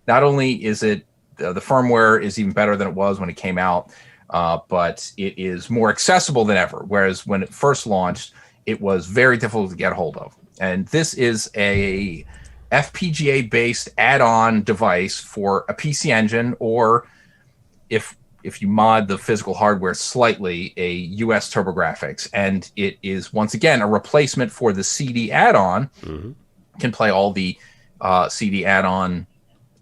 Not only is it, the firmware is even better than it was when it came out, but it is more accessible than ever, whereas when it first launched, it was very difficult to get a hold of. And this is a FPGA-based add-on device for a PC Engine, or if if you mod the physical hardware slightly, a US TurboGrafx, and it is once again a replacement for the CD add-on. Can play all the CD add-on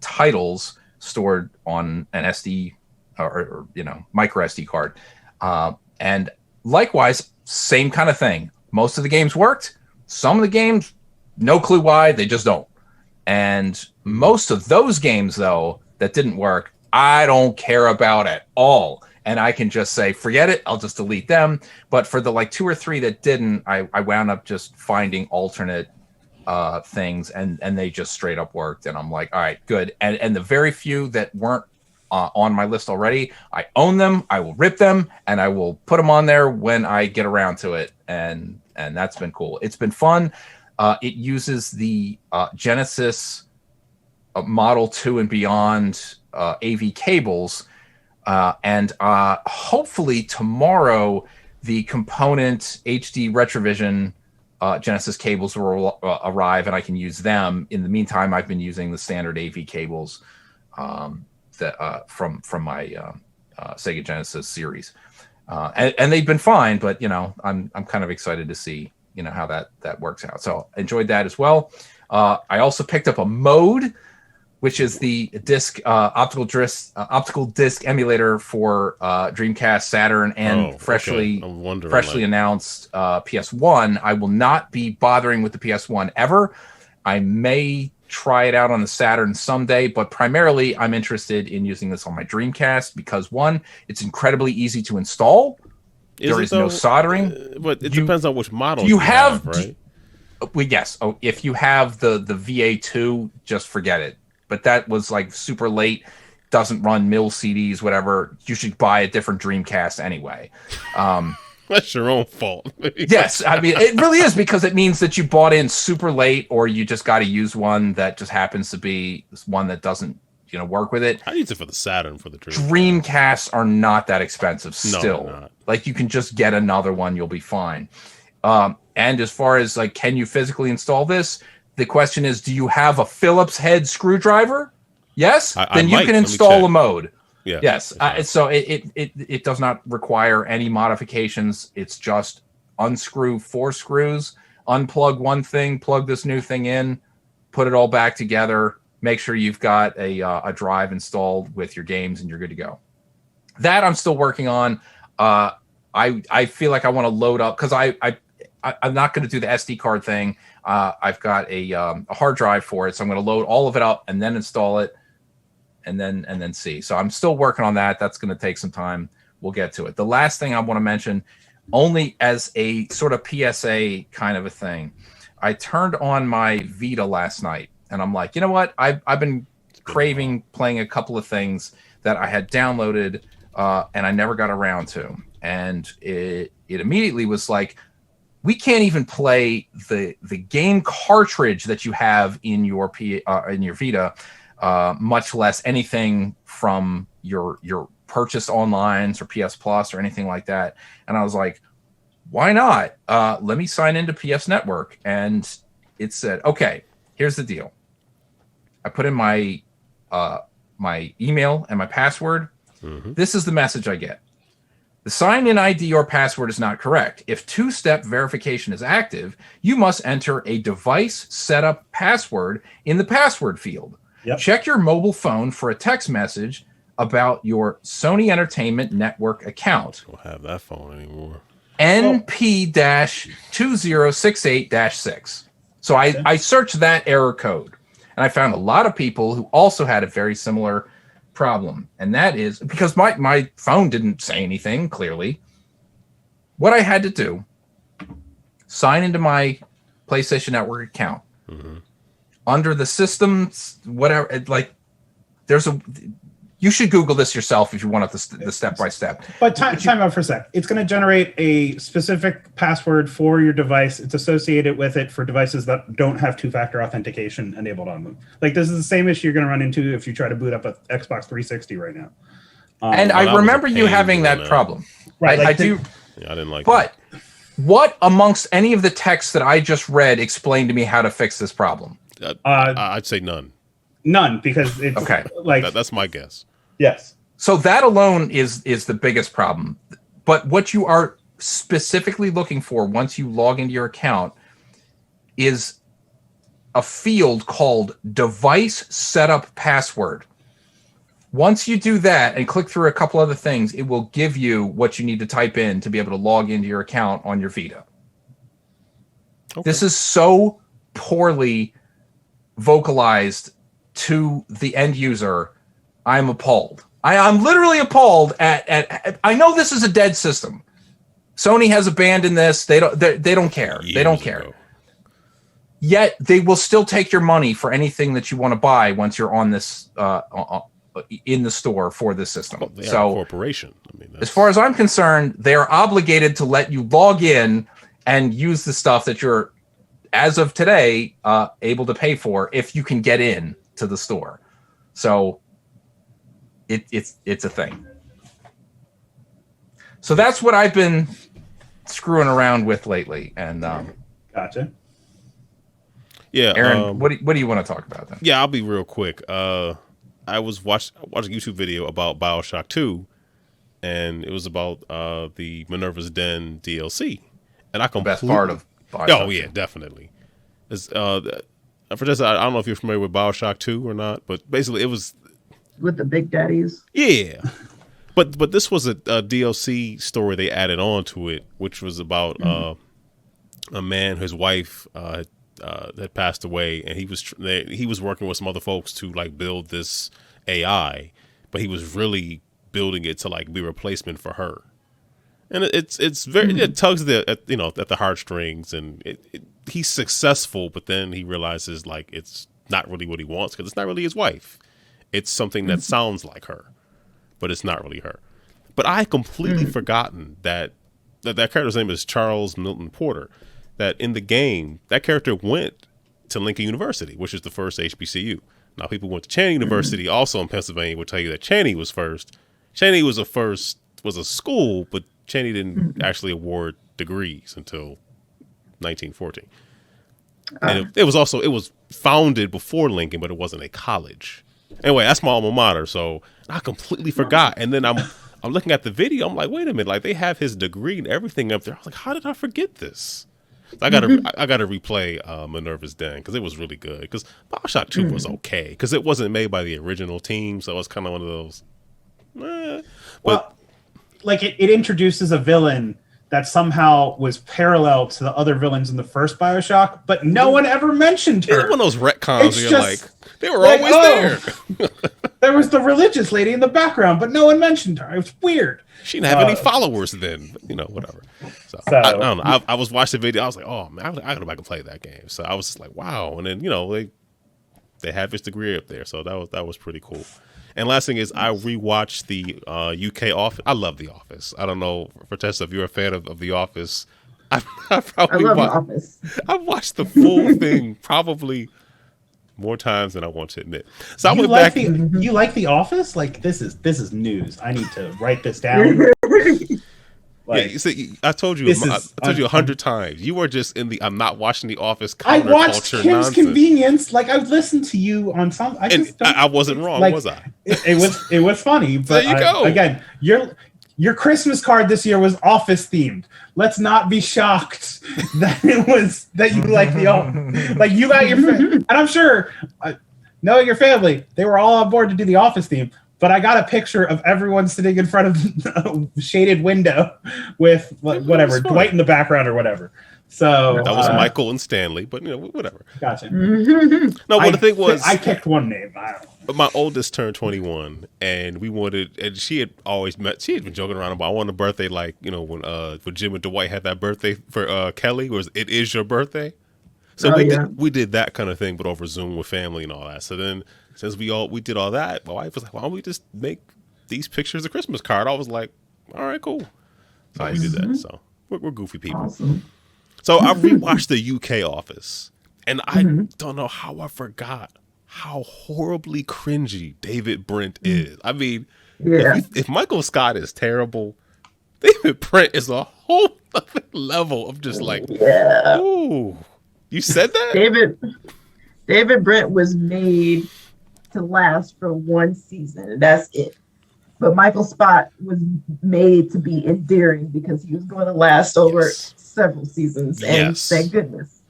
titles stored on an SD or micro SD card, and likewise, same kind of thing. Most of the games worked. Some of the games, no clue why, they just don't. And most of those games, though, that didn't work, I don't care about at all. And I can just say, forget it, I'll just delete them. But for the 2 or 3 that didn't, I wound up just finding alternate things, and they just straight up worked. And I'm like, all right, good. And the very few that weren't on my list already, I own them, I will rip them, and I will put them on there when I get around to it. And that's been cool. It's been fun. It uses the Genesis Model 2 and beyond AV cables, and hopefully tomorrow the component HD Retrovision Genesis cables will arrive, and I can use them. In the meantime, I've been using the standard AV cables that from my Sega Genesis series, and they've been fine. But I'm kind of excited to see how that works out. So enjoyed that as well. I also picked up a Mode, which is the disc optical disc emulator for Dreamcast, Saturn, and freshly announced PS1. I will not be bothering with the PS1 ever. I may try it out on the Saturn someday, but primarily I'm interested in using this on my Dreamcast because, one, it's incredibly easy to install. There is no soldering. But it depends on which model you have, right? Well, yes. Oh, if you have the VA2, just forget it. But that was super late, doesn't run mill CDs, whatever. You should buy a different Dreamcast anyway. That's your own fault. Yes, I mean, it really is, because it means that you bought in super late, or you just got to use one that just happens to be one that doesn't work with it. I use it for the Saturn, for the Dreamcasts are not that expensive still. No, not. You can just get another one, you'll be fine. And as far as can you physically install this? The question is, do you have a Phillips head screwdriver? Yes? Then you can install a Mode. Yeah, yes. So it does not require any modifications. It's just unscrew 4 screws, unplug one thing, plug this new thing in, put it all back together, make sure you've got a drive installed with your games, and you're good to go. That I'm still working on. I feel like I want to load up, because I'm not going to do the SD card thing. I've got a hard drive for it, so I'm going to load all of it up and then install it, and then see. So I'm still working on that. That's going to take some time. We'll get to it. The last thing I want to mention, only as a sort of PSA kind of a thing, I turned on my Vita last night, and I'm like, you know what? I've been craving playing a couple of things that I had downloaded, and I never got around to. And it immediately was like, we can't even play the game cartridge that you have in your Vita, much less anything from your purchased online or PS Plus or anything like that. And I was like, why not? Let me sign into PS Network. And it said, okay, here's the deal. I put in my email and my password. Mm-hmm. This is the message I get. The sign-in ID or password is not correct. If two-step verification is active, you must enter a device setup password in the password field. Yep. Check your mobile phone for a text message about your Sony Entertainment Network account. I don't have that phone anymore. NP-2068-6. So I searched that error code, and I found a lot of people who also had a very similar problem, and that is because my phone didn't say anything clearly. What I had to do, sign into my PlayStation Network account. Mm-hmm. Under the systems, whatever, you should Google this yourself if you want the step by step. But time out for a sec. It's going to generate a specific password for your device. It's associated with it for devices that don't have two-factor authentication enabled on them. This is the same issue you're going to run into if you try to boot up an Xbox 360 right now. And I remember you having that problem. Right. I do. Yeah, I didn't like But what amongst any of the texts that I just read explained to me how to fix this problem? I'd say none. None, because it's okay. That's my guess. Yes. So that alone is the biggest problem. But what you are specifically looking for once you log into your account is a field called device setup password. Once you do that and click through a couple other things, it will give you what you need to type in to be able to log into your account on your Vita. Okay. This is so poorly vocalized to the end user. I'm appalled. I'm literally appalled at I know this is a dead system. Sony has abandoned this. They don't care. They don't care. Yet they will still take your money for anything that you want to buy once you're on this in the store for this system. Well, they are a corporation. I mean, as far as I'm concerned, they are obligated to let you log in and use the stuff that you're, as of today, able to pay for if you can get in to the store. So it's a thing. So that's what I've been screwing around with lately. And gotcha. Yeah, Aaron, what do you want to talk about then? Yeah, I'll be real quick. I was watching a YouTube video about BioShock 2, and it was about the Minerva's Den DLC. And I completely... Best part of BioShock. Oh, yeah, definitely. Fertessa, I don't know if you're familiar with BioShock 2 or not, but basically it was... With the Big Daddies? Yeah. But this was a DLC story they added on to it, which was about a man, his wife had passed away, and he was working with some other folks to like build this AI, but he was really building it to like be a replacement for her. And it's very it tugs at the heartstrings, and he's successful, but then he realizes like it's not really what he wants because it's not really his wife. It's something that sounds like her, but it's not really her. But I had completely forgotten that character's name is Charles Milton Porter. That in the game, that character went to Lincoln University, which is the first HBCU. Now, people went to Channing University, also in Pennsylvania, would tell you that Channing was first. Channing was a school, but Channing didn't actually award degrees until 1914. And it was founded before Lincoln, but it wasn't a college. Anyway, that's my alma mater, so I completely forgot. And then I'm looking at the video, I'm like, wait a minute, like they have his degree and everything up there. I was like, how did I forget this? I gotta replay Minerva's Den because it was really good. Because BioShock 2 was okay because it wasn't made by the original team, so it was kind of one of those. Well, like it introduces a villain that somehow was parallel to the other villains in the first BioShock, but no one ever mentioned her. It's one of those retcons where you're like, they were always there. There was the religious lady in the background, but no one mentioned her. It was weird. She didn't have any followers then, whatever. So I don't know. I was watching the video. I was like, oh man, I gotta go back and play that game. So I was just like, wow. And then they have his degree up there, so that was pretty cool. And last thing is, I rewatched the UK Office. I love The Office. I don't know, Fertessa, if you're a fan of The Office. I love The Office. I've watched the full thing probably more times than I want to admit. So I went back. You like The Office? Like this is news. I need to write this down. Like, yeah, see, I told you 100 times. You were just in the I'm not watching The Office I watched Kim's nonsense. Convenience. Like I listened to you on some. I wasn't wrong, was I? It was funny. But there you go. Again, your Christmas card this year was Office themed. Let's not be shocked that you like The Office. Like you got your and I'm sure knowing your family, they were all on board to do the Office theme. But I got a picture of everyone sitting in front of a shaded window with whatever, Dwight in the background or whatever. So that was Michael and Stanley, but whatever. Gotcha. No, but the thing was, I picked one name. My oldest turned 21, and she had been joking around about I wanted a birthday like when Jim and Dwight had that birthday for Kelly, was it is your birthday. So we did that kind of thing, but over Zoom with family and all that. So then, since we did all that, my wife was like, "Why don't we just make these pictures a Christmas card?" I was like, "All right, cool." So we did that. So we're goofy people. Awesome. So I rewatched the UK Office, and I don't know how I forgot how horribly cringy David Brent is. I mean, if Michael Scott is terrible, David Brent is a whole other level of just like, ooh. You said that? David Brent was made to last for one season. That's it. But Michael Spot was made to be endearing because he was going to last over several seasons, and thank goodness,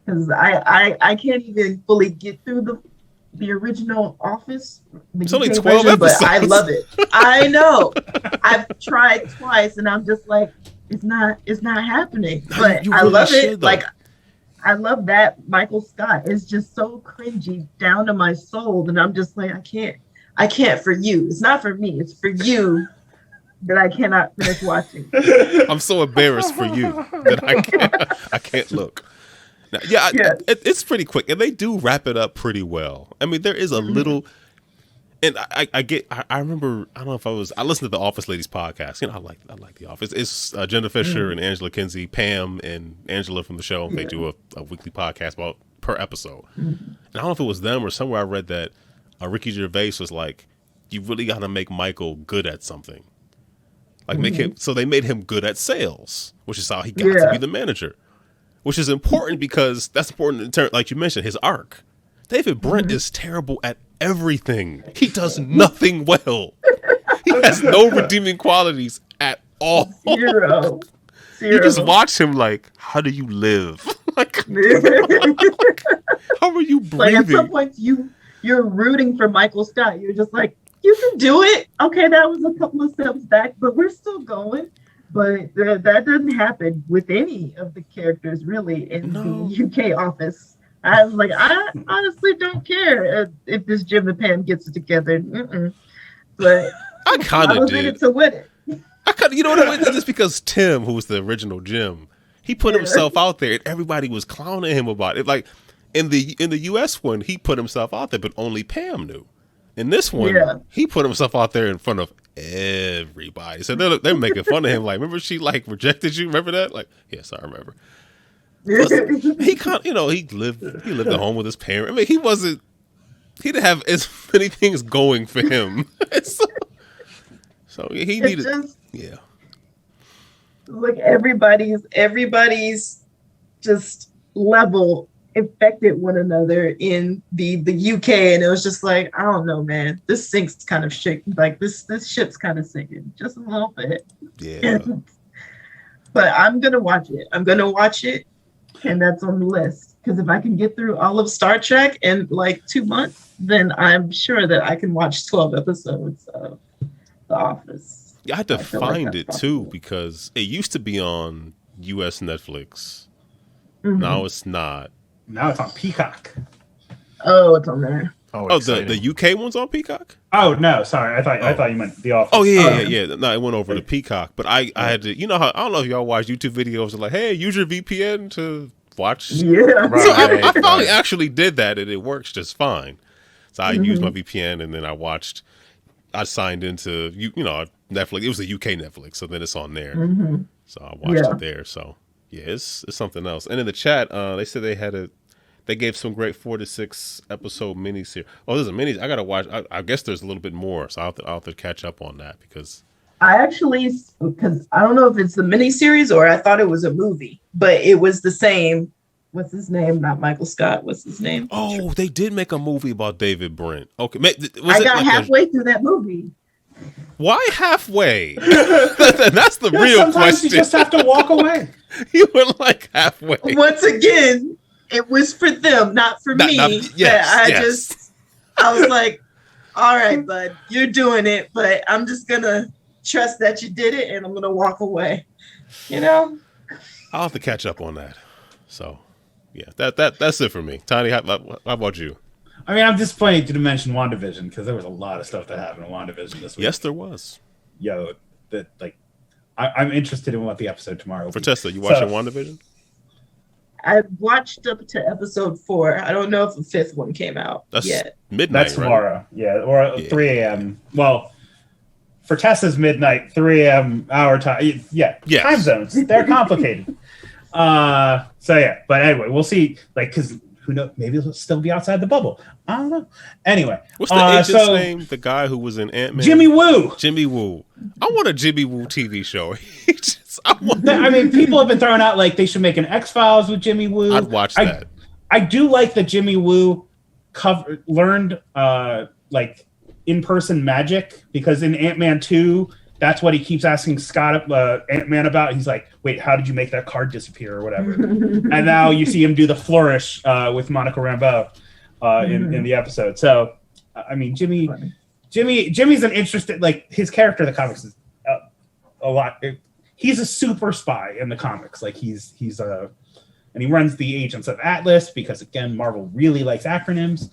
because I can't even fully get through the original Office. It's only 12 episodes, but I love it. I know. I've tried twice, and I'm just like, it's not happening. But I love it. Though. Like, I love that Michael Scott is just so cringy down to my soul, and I'm just like, I can't for you. It's not for me. It's for you that I cannot finish watching. I'm so embarrassed for you that I can't look. Now, it's pretty quick, and they do wrap it up pretty well. I mean, there is a little, and I remember, I don't know if I listened to the Office Ladies podcast. You know, I like the Office. It's Jenna Fisher and Angela Kinsey, Pam and Angela from the show. They do a weekly podcast about per episode. And I don't know if it was them or somewhere I read that Ricky Gervais was like, you really got to make Michael good at something. Like make him, so they made him good at sales, which is how he got to be the manager. Which is important because that's important in terms, like you mentioned, his arc. David Brent is terrible at everything. He does nothing well. He has no redeeming qualities at all. Zero. You just watch him like, how do you live? Like, how are you breathing? Like at some point, you're rooting for Michael Scott. You're just like, you can do it. Okay, that was a couple of steps back, but we're still going. But that doesn't happen with any of the characters really in the UK Office. I was like, I honestly don't care if this Jim and Pam gets it together. But I kind of did. To win it. You know what I mean? It's because Tim, who was the original Jim, he put himself out there, and everybody was clowning him about it. Like in the US one, he put himself out there, but only Pam knew. In this one, he put himself out there in front of everybody. So they're making fun of him. Like, remember she like rejected you? Remember that? Like, yes, I remember. Plus, he lived at home with his parents. I mean, he didn't have as many things going for him. so he needed, like everybody's just level infected one another in the UK, and it was just like, I don't know, man, this sink's kind of shaking, like this ship's kind of sinking just a little bit. But I'm gonna watch it, and that's on the list, because if I can get through all of Star Trek in like 2 months, then I'm sure that I can watch 12 episodes of The Office. I had to find it too, because it used to be on US Netflix. Now it's not. Now it's on Peacock. Oh, it's on there. The UK one's on Peacock? Oh no, sorry. I thought you meant The Office. Oh yeah. No, it went over to Peacock. But I had to, you know how, I don't know if y'all watch YouTube videos like, hey, use your VPN to watch. Yeah. So I finally actually did that, and it works just fine. So I used my VPN, and then I signed into Netflix. It was a UK Netflix, so then it's on there. So I watched it there. So yeah, it's something else. And in the chat, they said they gave some great 4 to 6 episode miniseries. Oh, there's a mini. I gotta watch. I guess there's a little bit more, so I'll have to catch up on that, because because I don't know if it's the miniseries or I thought it was a movie, but it was the same. What's his name? Not Michael Scott. What's his name? Oh, they did make a movie about David Brent. Okay, I got halfway through that movie. Why halfway? That's the real sometimes question. You just have to walk away. You were like halfway. Once again, it was for them, not for me. I was like, all right, bud, you're doing it, but I'm just gonna trust that you did it, and I'm gonna walk away. I'll have to catch up on that. So, yeah, that's it for me. Tiny, how about you? I mean, I'm disappointed you didn't mention WandaVision, because there was a lot of stuff that happened in WandaVision this week. Yes, there was. I'm interested in what the episode tomorrow will be. Fertessa, you watching WandaVision? I watched up to episode 4. I don't know if the 5th one came out yet. Midnight. That's tomorrow. Right? Or 3 a.m. Well, for Tessa's midnight, 3 a.m. our time. Yeah. Yes. Time zones. They're complicated. But anyway, we'll see. Because who knows? Maybe it'll still be outside the bubble. I don't know. Anyway, what's the agent's name? The guy who was in Ant-Man. Jimmy Woo. Jimmy Woo. I want a Jimmy Woo TV show. I mean, people have been throwing out like they should make an X-Files with Jimmy Woo. I'd watch that. I do like that Jimmy Woo learned in-person magic, because in Ant-Man 2, that's what he keeps asking Scott Ant-Man about. He's like, wait, how did you make that card disappear or whatever? And now you see him do the flourish with Monica Rambeau in the episode. So, I mean, Jimmy's an interesting, like, his character in the comics is a lot. He's a super spy in the comics. Like, he's and he runs the Agents of Atlas because, again, Marvel really likes acronyms.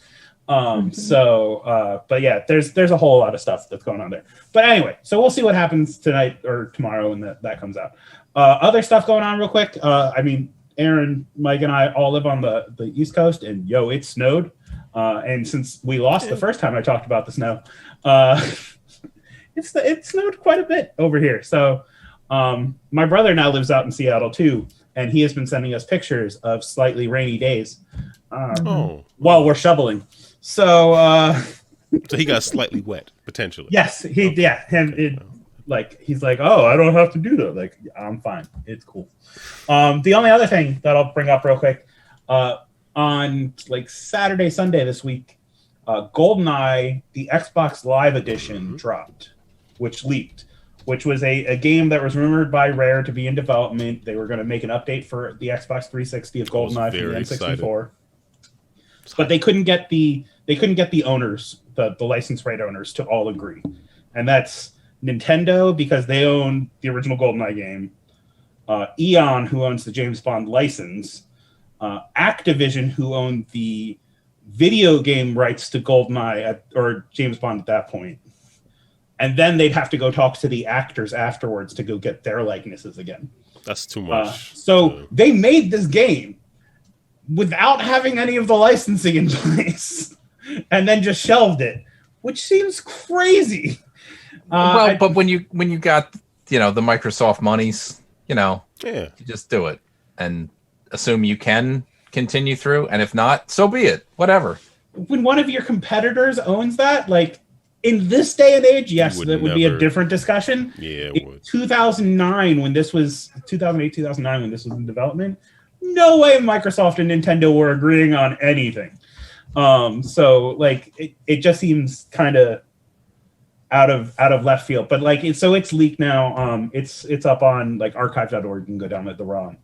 But yeah, there's a whole lot of stuff that's going on there. But anyway, so we'll see what happens tonight or tomorrow when that comes out. Other stuff going on real quick. I mean, Aaron, Mike, and I all live on the East Coast, and it snowed. And since we lost the first time I talked about the snow, it snowed quite a bit over here. So my brother now lives out in Seattle too, and he has been sending us pictures of slightly rainy days while we're shoveling. So he got slightly wet potentially. Yes, he's like, oh, I don't have to do that. Like, I'm fine. It's cool. The only other thing that I'll bring up real quick, on like Saturday, Sunday this week, GoldenEye, the Xbox Live Edition dropped, which leaked, which was a game that was rumored by Rare to be in development. They were going to make an update for the Xbox 360 of GoldenEye for the N64. But they couldn't get the owners, the license right owners, to all agree. And that's Nintendo, because they own the original GoldenEye game, Eon, who owns the James Bond license, Activision, who owned the video game rights to GoldenEye or James Bond at that point. And then they'd have to go talk to the actors afterwards to go get their likenesses again. That's too much. So they made this game without having any of the licensing in place, and then just shelved it, which seems crazy. But when you got the Microsoft monies, you just do it and assume you can continue through, and if not, so be it. Whatever. When one of your competitors owns that, like, in this day and age, yes, that would be a different discussion. Yeah, it would. 2009, when this was 2008, 2009, when this was in development, no way Microsoft and Nintendo were agreeing on anything. So like it just seems kind of out of left field. But like so it's leaked now. It's up on like archive.org. You can go down at the ROM.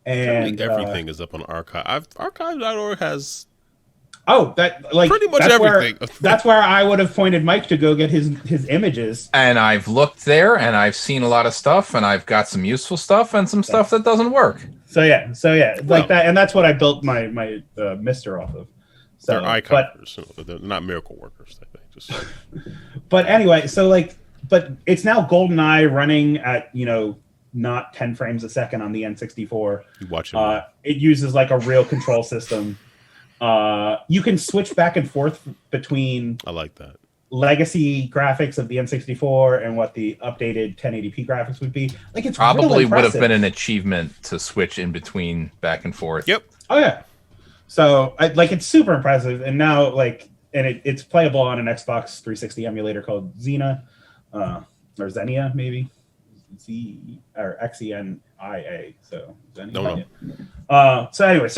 And everything is up on archive. Archive.org has pretty much everything. That's where I would have pointed Mike to go get his images. And I've looked there, and I've seen a lot of stuff, and I've got some useful stuff and some stuff that doesn't work. So yeah, like that, and that's what I built my Mister off of. So, they're icons, they're not miracle workers. I think. Just. But anyway, but it's now GoldenEye running at not 10 frames a second on the N64. You watch it. It uses like a real control system. You can switch back and forth between. I like that. Legacy graphics of the N64 and what the updated 1080p graphics would be. Like, it's probably really would have been an achievement to switch in between back and forth. Yep. Oh yeah. So it's super impressive, and now it's playable on an Xbox 360 emulator called Xena, or Xenia maybe, Z or XENIA. So Xenia. No. So anyway,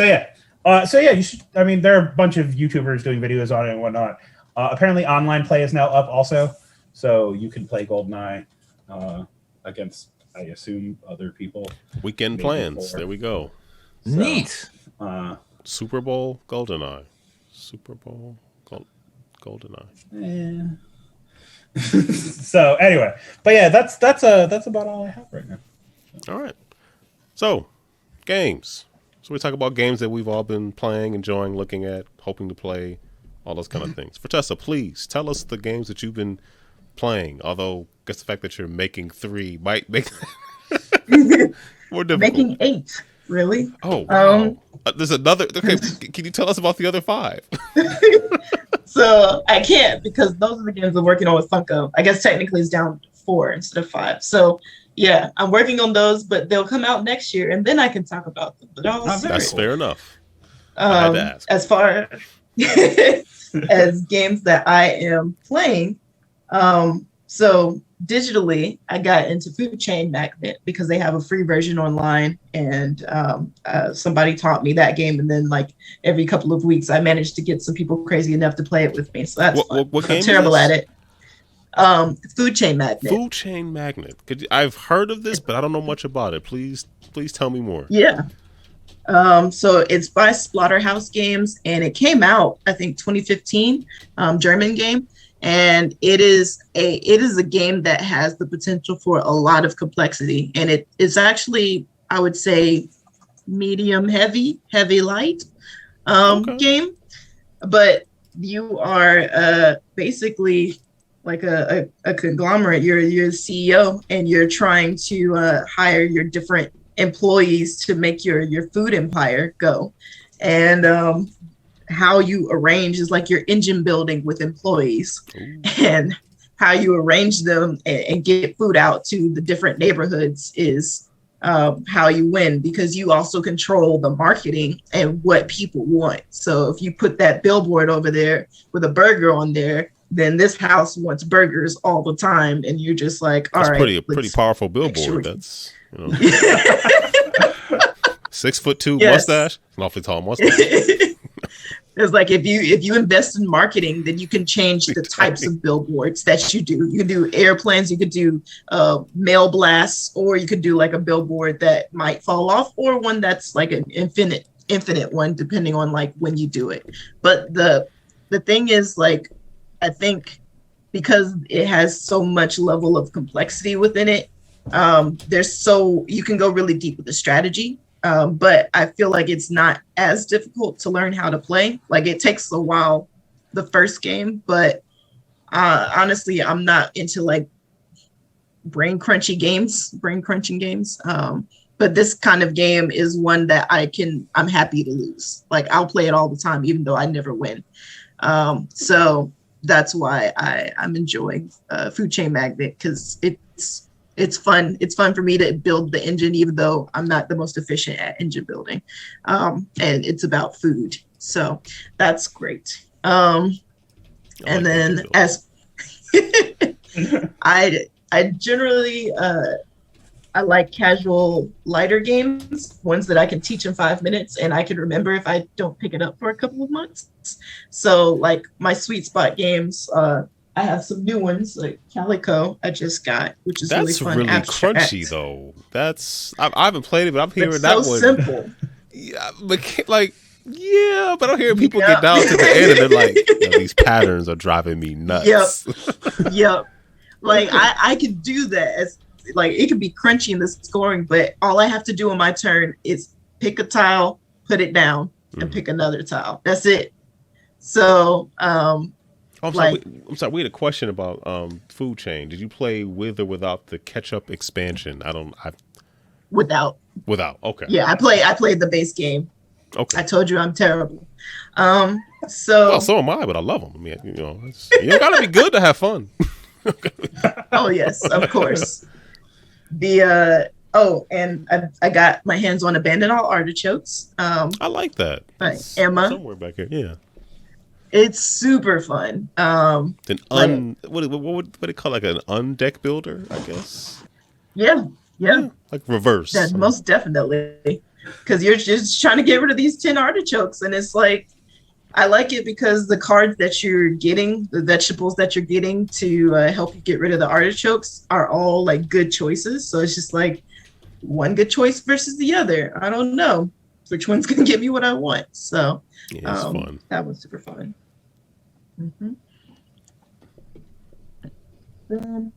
you should. I mean, there are a bunch of YouTubers doing videos on it and whatnot. Apparently, online play is now up also, so you can play GoldenEye against, I assume, other people. Weekend plans. There we go. So, neat. Super Bowl GoldenEye. Super Bowl GoldenEye. So anyway, but yeah, that's about all I have right now. All right. So, games. So we talk about games that we've all been playing, enjoying, looking at, hoping to play. All those kind of things. Fertessa, please tell us the games that you've been playing. Although, I guess the fact that you're making 3 might make more difficult. Making 8, really? Oh, wow. There's another. Okay, can you tell us about the other 5? So I can't, because those are the games I'm working on with Funko. I guess technically it's down to 4 instead of 5. So yeah, I'm working on those, but they'll come out next year, and then I can talk about them. But that's fair enough. I had to ask. As far as games that I am playing, so digitally, I got into Food Chain Magnate because they have a free version online, and somebody taught me that game, and then like every couple of weeks, I managed to get some people crazy enough to play it with me. So that's fun. What game I'm terrible at it. Food Chain Magnate. Food Chain Magnate. I've heard of this, but I don't know much about it. Please tell me more. Yeah. So it's by Splatterhouse Games, and it came out, I think, 2015, German game. And it is a game that has the potential for a lot of complexity. And it is actually, I would say, medium heavy light game. But you are basically like a conglomerate. You're a CEO, and you're trying to hire your different employees to make your food empire go. And how you arrange is like your engine building with employees. Ooh. And how you arrange them and get food out to the different neighborhoods is how you win, because you also control the marketing and what people want. So if you put that billboard over there with a burger on there, then this house wants burgers all the time, and you're just like, all right. That's pretty powerful billboard. Sure. That's 6'2" yes. mustache, an awfully tall mustache. It's like if you invest in marketing, then you can change the types of billboards that you do. You can do airplanes, you could do mail blasts, or you could do like a billboard that might fall off, or one that's like an infinite one, depending on like when you do it. But the thing is, like, I think because it has so much level of complexity within it, you can go really deep with the strategy. But I feel like it's not as difficult to learn how to play. Like, it takes a while, the first game, but honestly, I'm not into like brain crunching games. But this kind of game is one that I'm happy to lose. Like, I'll play it all the time, even though I never win. So that's why I'm enjoying Food Chain Magnate, because it's fun. It's fun for me to build the engine, even though I'm not the most efficient at engine building. And it's about food. So that's great. And then as I generally, I like casual lighter games, ones that I can teach in 5 minutes and I can remember if I don't pick it up for a couple of months. So like my sweet spot games, I have some new ones like Calico I just got, which is really fun. That's really crunchy though. I haven't played it, but I'm hearing that one. It's so simple. Yeah, but like, yeah, but I'm hearing people get down to the end and they're like, these patterns are driving me nuts. Yep. Like I could do that. Like it could be crunchy in the scoring, but all I have to do on my turn is pick a tile, put it down, and pick another tile. That's it. So, I'm sorry. We had a question about Food Chain. Did you play with or without the catch-up expansion? Without. Okay. Yeah, I played the base game. Okay. I told you I'm terrible. So am I, but I love them. I mean, you don't gotta be good to have fun. Oh yes, of course. And I got my hands on Abandon All Artichokes. I like that. Emma. Somewhere back here, yeah. It's super fun. What do you call it, like an undeck builder, I guess? Yeah. Like reverse. That's most definitely. Because you're just trying to get rid of these 10 artichokes. And it's like, I like it because the cards that you're getting, the vegetables that you're getting to help you get rid of the artichokes are all like good choices. So it's just like one good choice versus the other. I don't know which one's going to give me what I want. So yeah, it's fun. That was super fun. Mm-hmm. Then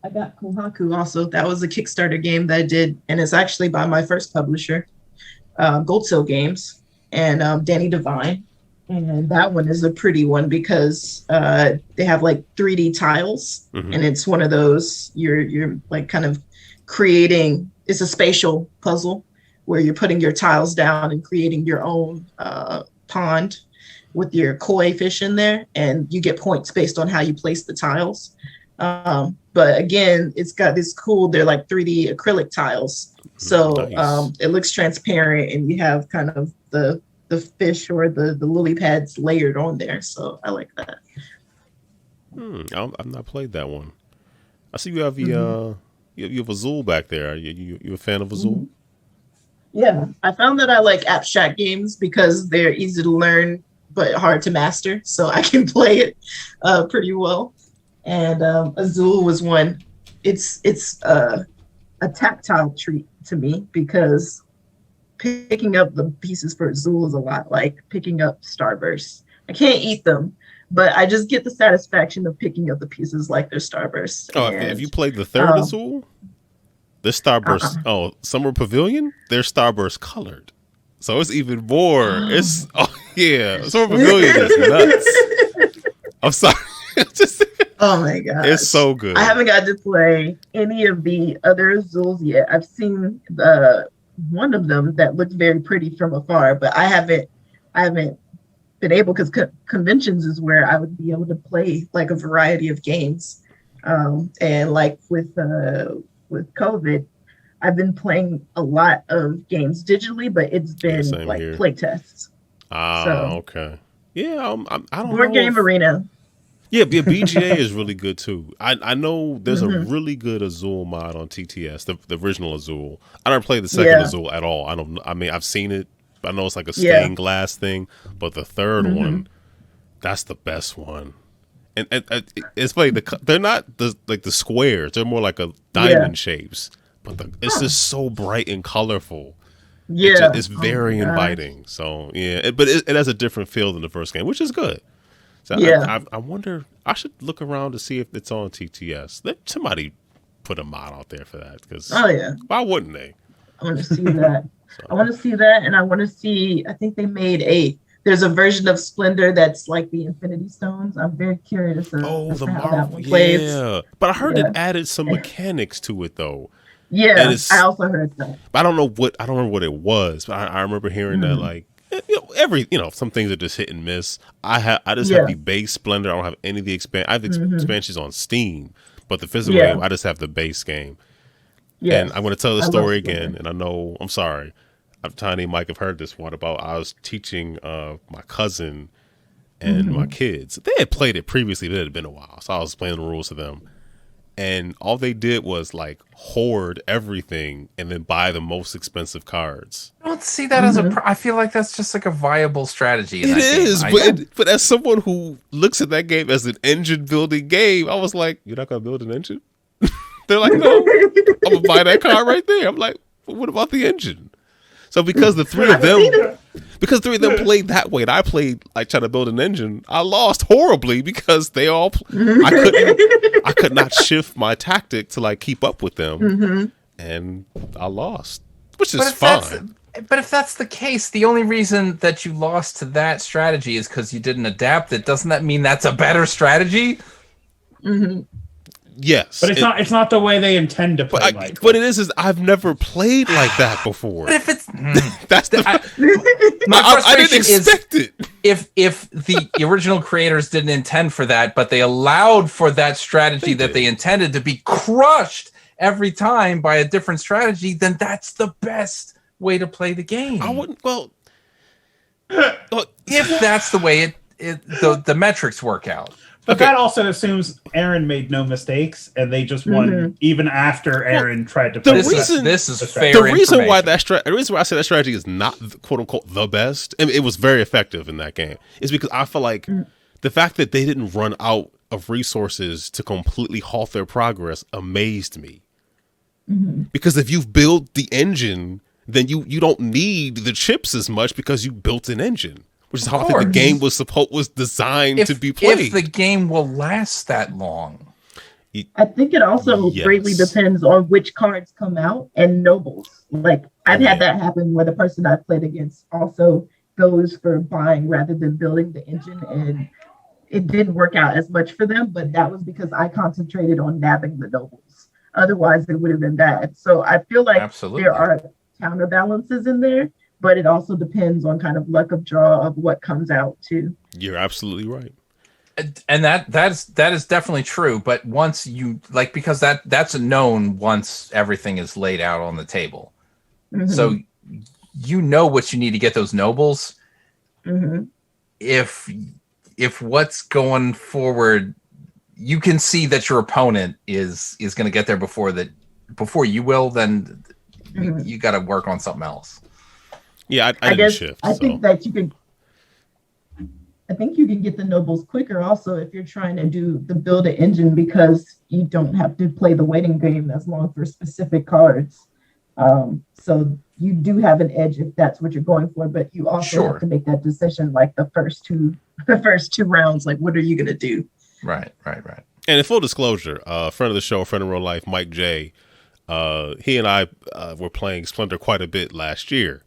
I got Kohaku also. That was a Kickstarter game that I did, and it's actually by my first publisher, Gold Seal Games, and Danny Devine. And that one is a pretty one because they have like 3D tiles, and it's one of those you're like kind of creating. It's a spatial puzzle where you're putting your tiles down and creating your own pond with your koi fish in there, and you get points based on how you place the tiles. But again, it's got this cool, they're like 3D acrylic tiles. So nice. It looks transparent and you have kind of the fish or the lily pads layered on there. So I like that. I've not played that one. I see you have the you have AZUL back there. You a fan of AZUL? Yeah, I found that I like abstract games because they're easy to learn but hard to master. So I can play it pretty well. and AZUL was one. It's a tactile treat to me because picking up the pieces for AZUL is a lot like picking up Starbursts. I can't eat them, but I just get the satisfaction of picking up the pieces like they're Starbursts. Oh, have you played the third AZUL? The Starburst, Summer Pavilion, they're Starburst colored. So it's even more. Summer Pavilion is nuts. I'm sorry. Oh my god, it's so good. I haven't got to play any of the other AZULs yet. I've seen one of them that looked very pretty from afar, but I haven't been able, because conventions is where I would be able to play like a variety of games. And like with COVID, I've been playing a lot of games digitally, but it's been like here. Play tests. Okay. Yeah, I don't know. Board Game Arena. Yeah, BGA is really good too. I know there's a really good AZUL mod on TTS, the original AZUL. I don't play the second AZUL at all. I mean, I've seen it. I know it's like a stained glass thing, but the third one, that's the best one. And it's funny, they're not the squares; they're more like a diamond shapes. But it's just so bright and colorful. Yeah, it's very inviting. So yeah, but it has a different feel than the first game, which is good. So I wonder. I should look around to see if it's on TTS. Let somebody put a mod out there for that. Because why wouldn't they? I want to see that. I want to see that, and I want to see. I think they made there's a version of Splendor that's like the Infinity Stones. I'm very curious. The Marvel, but I heard it added some mechanics to it though. Yeah, I also heard that. I don't know what it was, but I remember hearing that like. Some things are just hit and miss. I just have the base Splendor. I don't have any of the I have expansions on Steam, but the physical game, I just have the base game. Yes. And I'm going to tell the story again. And I know, I'm sorry, Tiny Mike have heard this one about I was teaching my cousin and my kids. They had played it previously, but it had been a while, so I was playing the rules to them. And all they did was like hoard everything and then buy the most expensive cards. I don't see that as I feel like that's just like a viable strategy. It is, but as someone who looks at that game as an engine building game, I was like, "You're not gonna build an engine?" They're like, "No, I'm gonna buy that card right there." I'm like, well, "What about the engine?" So because the three of them played that way, and I played like trying to build an engine, I lost horribly because they all I could not shift my tactic to like keep up with them, and I lost, which is fine. But if that's the case, the only reason that you lost to that strategy is because you didn't adapt it. Doesn't that mean that's a better strategy? Yes, but it's not the way they intend to play. But it is I've never played like that before. But if it's that's my I didn't expect it. If the original creators didn't intend for that, but they allowed for that strategy they intended to be crushed every time by a different strategy, then that's the best way to play the game. I wouldn't. Well, if that's the way the metrics work out. But that also assumes Aaron made no mistakes, and they just won even after Aaron tried to play. This is fair. The reason why I say that strategy is not quote unquote the best, I mean, it was very effective in that game, is because I feel like the fact that they didn't run out of resources to completely halt their progress amazed me. Because if you've built the engine, then you don't need the chips as much because you built an engine. Which is how I think the game was designed to be played. If the game will last that long. I think it also greatly depends on which cards come out and nobles. Like I've had that happen where the person I played against also goes for buying rather than building the engine, and it didn't work out as much for them, but that was because I concentrated on nabbing the nobles. Otherwise it would have been bad. So I feel like there are counterbalances in there. But it also depends on kind of luck of draw of what comes out too. You're absolutely right. And that is definitely true. But once you because that's a known once everything is laid out on the table. So you know what you need to get those nobles. If what's going forward, you can see that your opponent is going to get there before you will, then you got to work on something else. Yeah, I didn't shift. I think that you can. I think you can get the nobles quicker also if you're trying to do the build a engine, because you don't have to play the waiting game as long for specific cards. So you do have an edge if that's what you're going for, but you also have to make that decision like the first two rounds, like what are you gonna do? Right. And in full disclosure, friend of the show, friend of real life, Mike J, he and I were playing Splendor quite a bit last year.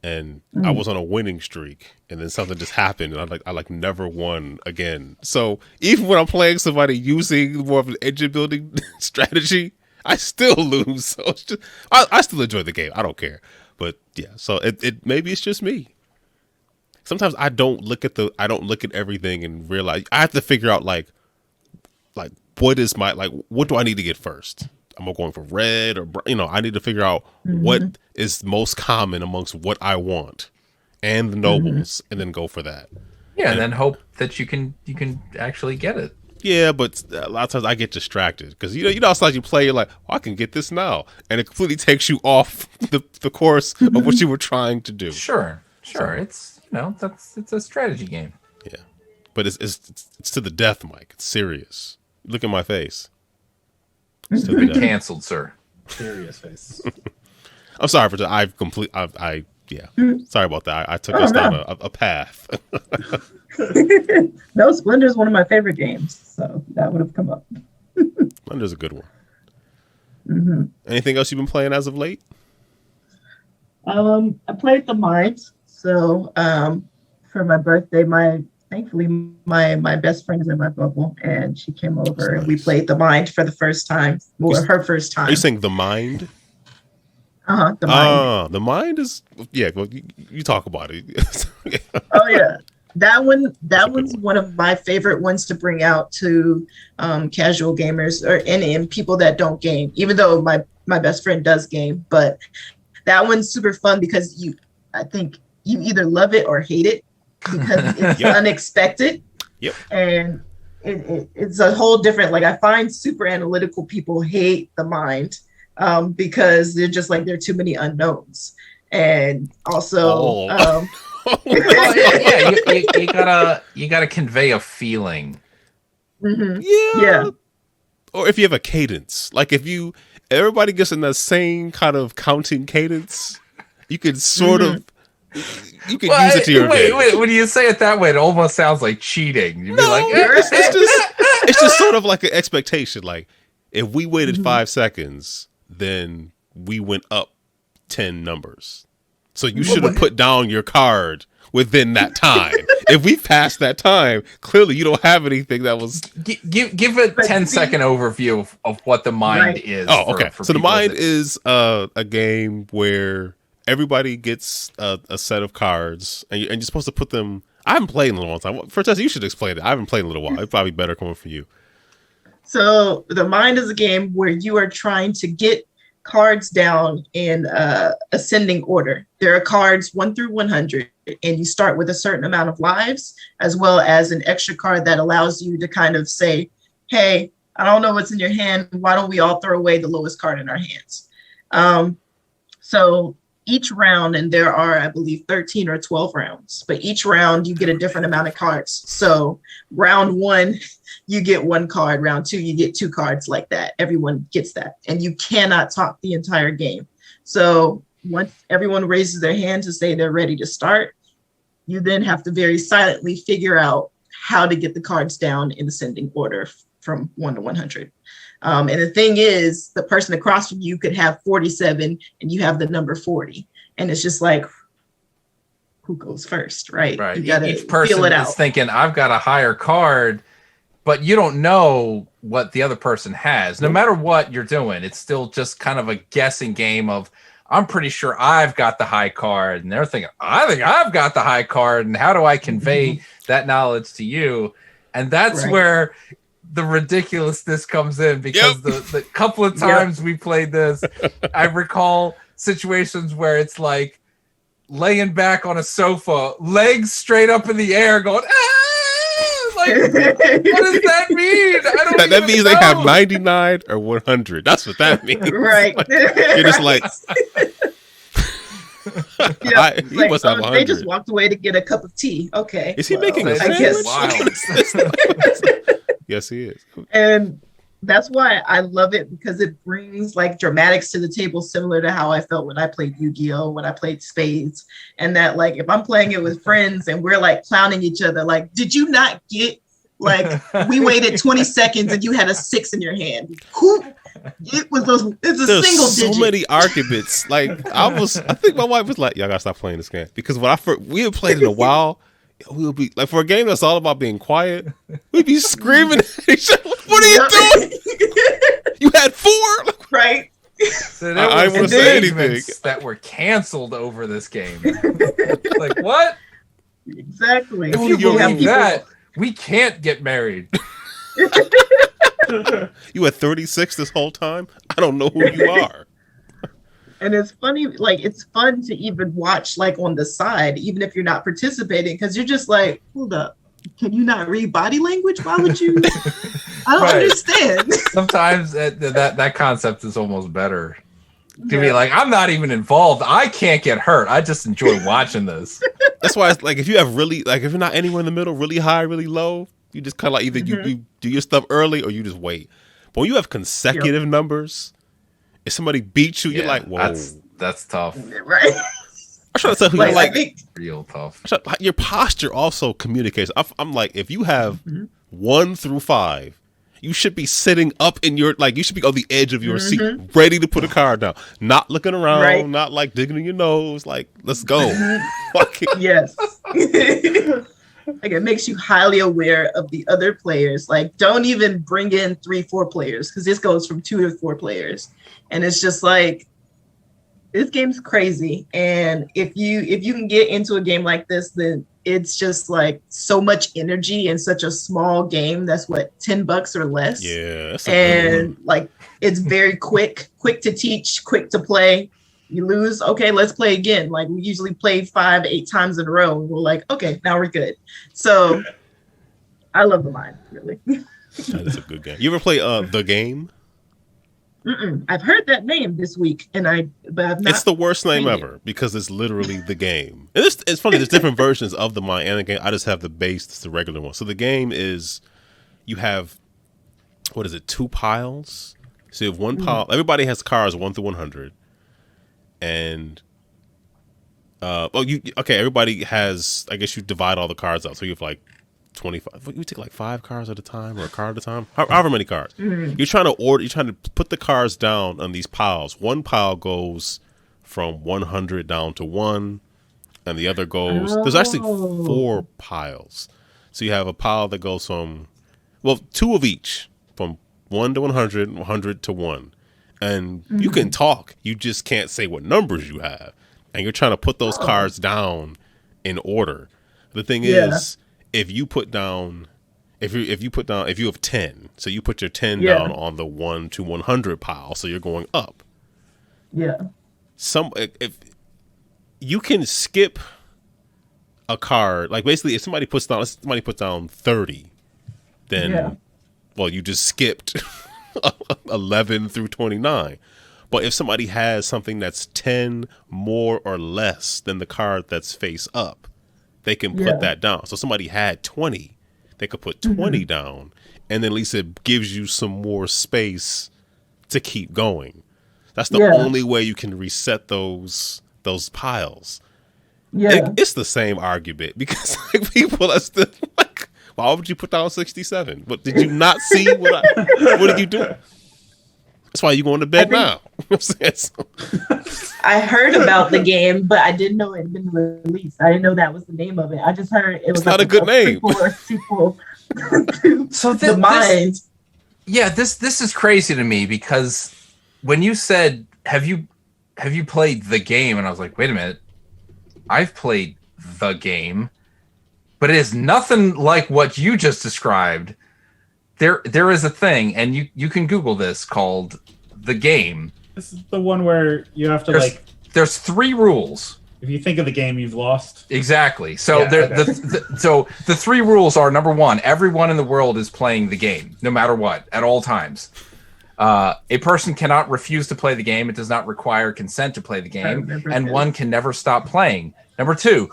And I was on a winning streak, and then something just happened, and I never won again. So even when I'm playing somebody using more of an engine building strategy, I still lose. So it's just I still enjoy the game. I don't care. But yeah, so it maybe it's just me. Sometimes I don't look at everything and realize I have to figure out like what is my what do I need to get first? Am I going for red or I need to figure out what is most common amongst what I want and the nobles, and then go for that. Yeah, and then hope that you can actually get it. Yeah, but a lot of times I get distracted because you know it's like you play, you're like, oh, I can get this now, and it completely takes you off the course of what you were trying to do. Sure. So, it's it's a strategy game. Yeah, but it's to the death, Mike. It's serious. Look at my face. Been canceled, sir. Serious face. I'm sorry for that. Sorry about that. I took us down a path. No, Splendor is one of my favorite games, so that would have come up. Splendor's a good one. Anything else you've been playing as of late? I played The Mind. So for my birthday, thankfully my best friend is in my bubble, and she came over and we played The Mind for the first time. Well, her first time. Are you saying The Mind? The Mind. The Mind is well, you talk about it. Oh yeah. That one's one of my favorite ones to bring out to casual gamers and people that don't game, even though my best friend does game. But that one's super fun because I think you either love it or hate it because it's unexpected. Yep. And it's a whole different, I find super analytical people hate The Mind because they're just there are too many unknowns. And also you gotta convey a feeling. Yeah. Or if you have a cadence, if everybody gets in that same kind of counting cadence, you could sort of use it to your advantage. Wait, when you say it that way, it almost sounds like cheating. You'd be it's just sort of like an expectation. Like if we waited 5 seconds, then we went up 10 numbers. So you should have put down your card within that time. If we passed that time, clearly you don't have anything that was... Give a 10-second overview of what The Mind is. Oh, okay. So The Mind is a game where everybody gets a set of cards, and you're supposed to put them... I haven't played in a long time. Fertessa, you should explain it. I haven't played in a little while. It's probably better coming from you. So The Mind is a game where you are trying to get cards down in ascending order. There are cards 1 through 100, and you start with a certain amount of lives, as well as an extra card that allows you to kind of say, hey, I don't know what's in your hand. Why don't we all throw away the lowest card in our hands? So each round, and there are, I believe, 13 or 12 rounds, but each round you get a different amount of cards. So round 1, you get 1 card. Round 2, you get 2 cards, like that. Everyone gets that. And you cannot talk the entire game. So once everyone raises their hand to say they're ready to start, you then have to very silently figure out how to get the cards down in ascending order from 1 to 100. And the thing is, the person across from you could have 47 and you have the number 40. And it's just who goes first, right? Right. You gotta each person feel it is out. Thinking, I've got a higher card, but you don't know what the other person has. No matter what you're doing, it's still just kind of a guessing game of, I'm pretty sure I've got the high card. And they're thinking, I think I've got the high card. And how do I convey that knowledge to you? And that's where the ridiculousness comes in, because the couple of times we played this, I recall situations where it's like laying back on a sofa, legs straight up in the air, going, what does that mean? That means they have 99 or 100. That's what that means. Right. You're just like, Yeah, He like, must have they 100. just walked away to get a cup of tea. Okay. Is he making a I sandwich? guess. Yes, he is. And that's why I love it, because it brings like dramatics to the table, similar to how I felt when I played Yu-Gi-Oh, when I played Spades. And that, like, if I'm playing it with friends and we're like clowning each other, like, did you not get, like, we waited 20 seconds and you had a 6 in your hand? Who? It's a There's single so digit. many arguments. Like, I think my wife was like, "Y'all gotta stop playing this game," because when we had played in a while, we would be like, for a game that's all about being quiet, we'd be screaming at each other. What are you doing? You had 4, Right? So there I was wouldn't say engagements anything. that were canceled over this game. Like, what? Exactly. If you you're believe right. that, we can't get married. You had 36 this whole time. I don't know who you are. And it's funny, like, it's fun to even watch, like, on the side, even if you're not participating, because you're just like, hold up, can you not read body language? Why would you? I don't Right. understand. Sometimes that concept is almost better. To be like, I'm not even involved. I can't get hurt. I just enjoy watching this. That's why it's like, if you have really, like, if you're not anywhere in the middle, really high, really low, you just kind of like either you do your stuff early or you just wait. But when you have consecutive numbers, if somebody beats you, you're like, whoa. That's tough. Right? I'm trying to tell who Like, you're like. I think, Real tough. Your posture also communicates. I'm like, if you have 1 through 5, you should be sitting up in your, like, you should be on the edge of your seat, ready to put a card down, not looking around, Right. not like digging in your nose, like, let's go. yes. Like, it makes you highly aware of the other players. Like, don't even bring in 3-4 players, because this goes from 2 to 4 players, and it's just like, this game's crazy. And if you can get into a game like this, then it's just like so much energy in such a small game. That's what, $10 or less. Yeah, that's a good And like, it's very quick to teach, quick to play. You lose, okay, let's play again. Like, we usually play 5-8 times in a row. We're like, okay, now we're good. So I love the line, really. That is a good game. You ever play The Game? I've heard that name this week, but I've not. It's the worst name seen ever because it's literally The Game. And it's funny, there's different versions of the Miami game. I just have the base, it's the regular one. So The Game is, you have, 2 piles? So you have one pile, everybody has cards 1 through 100. And, everybody has, I guess you divide all the cards out. So you have like 25, you take like 5 cards at a time or a card at a time, however many cards. You're trying to put the cards down on these piles. One pile goes from 100 down to 1, and the other goes, there's actually 4 piles. So you have a pile that goes from, 2 of each, from 1 to 100, 100 to 1. And you can talk, you just can't say what numbers you have. And you're trying to put those cards down in order. The thing is, if you have 10, so you put your 10 down on the 1 to 100 pile, so you're going up. Yeah. If you can skip a card, like basically if somebody puts down 30, then you just skipped 11 through 29. But if somebody has something that's 10 more or less than the card that's face up, they can put that down. So somebody had 20, they could put 20 down, and then at least it gives you some more space to keep going. That's the only way you can reset those piles. Yeah, it's the same argument because like, people are still like, why would you put down 67? But did you not see what did you do? That's why you going to bed now. I heard about the game, but I didn't know it had been released. I didn't know that was the name of it. I just heard it was it's not a good name. Or sequel. So the mind. This is crazy to me because when you said, have you played the game? And I was like, wait a minute. I've played the game, but it is nothing like what you just described. There is a thing, and you can Google this, called The Game. This is the one where you have to There's 3 rules. If you think of the game, you've lost. Exactly. So the 3 rules are: number 1, everyone in the world is playing the game, no matter what, at all times. A person cannot refuse to play the game. It does not require consent to play the game, and one can never stop playing. Number 2,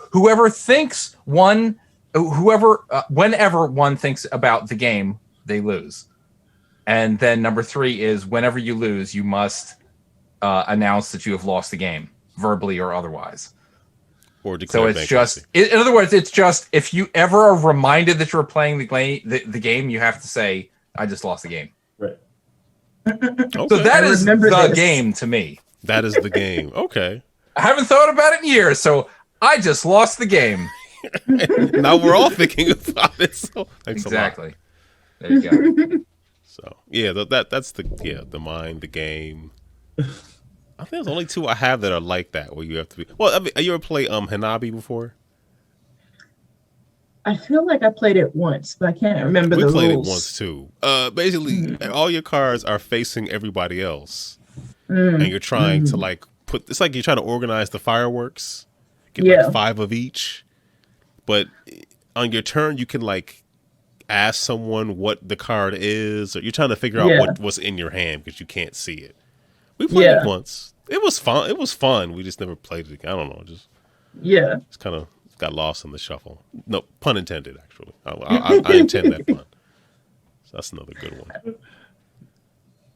whenever one thinks about the game, they lose. And then number 3 is whenever you lose, you must announce that you have lost the game, verbally or otherwise. Or declare so it's just, in other words, it's just if you ever are reminded that you're playing the game, you have to say, "I just lost the game." Right. Okay. So that is the game to me. That is the game. Okay. I haven't thought about it in years, so I just lost the game. Now we're all thinking about it. So thanks exactly. a There lot. you go. So yeah, that's the mind, the game. I think there's only 2 I have that are like that, where you have to be. Well, I mean, you ever play Hanabi before? I feel like I played it once, but I can't remember the rules. We played it once too. Basically, all your cards are facing everybody else, and you're trying to like put. It's like you're trying to organize the fireworks. Get like 5 of each, but on your turn you can like ask someone what the card is, or you're trying to figure out what's in your hand because you can't see it. We played it once. It was fun. It was fun. We just never played it again. I don't know. It's kind of got lost in the shuffle. No pun intended. Actually, I intend that pun. So that's another good one.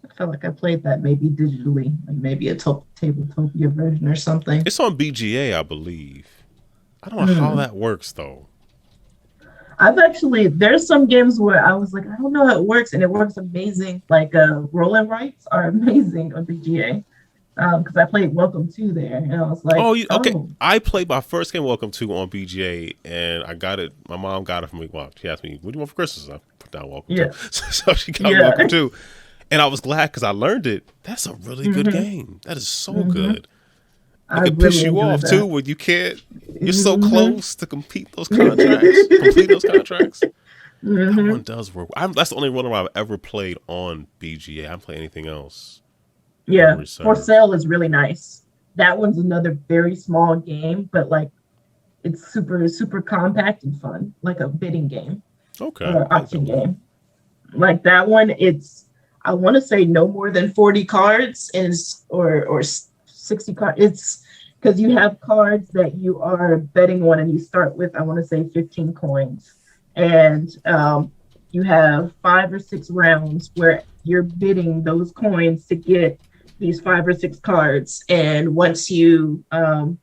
I felt like I played that maybe digitally, like maybe a Tabletopia version or something. It's on BGA, I believe. I don't know how that works though. There's some games where I was like, I don't know how it works, and it works amazing. Like roll and writes are amazing on BGA. Because I played Welcome 2 there, and I was like, okay. I played my first game, Welcome 2, on BGA, and I got it. My mom got it for me. Well, she asked me, "What do you want for Christmas?" I put down Welcome 2. So she got Welcome 2, and I was glad because I learned it. That's a really good game. That is so good. It can piss you off too when you can't. You're so close to complete those contracts. That one does work. That's the only one I've ever played on BGA. I don't play anything else. Yeah, For Sale is really nice. That one's another very small game, but like it's super, super compact and fun, like a bidding game. Okay. Or auction game. Like that one, I want to say no more than 40 cards or 60 cards. It's because you have cards that you are betting on, and you start with, I want to say 15 coins. And you have 5 or 6 rounds where you're bidding those coins to get these 5 or 6 cards, and once you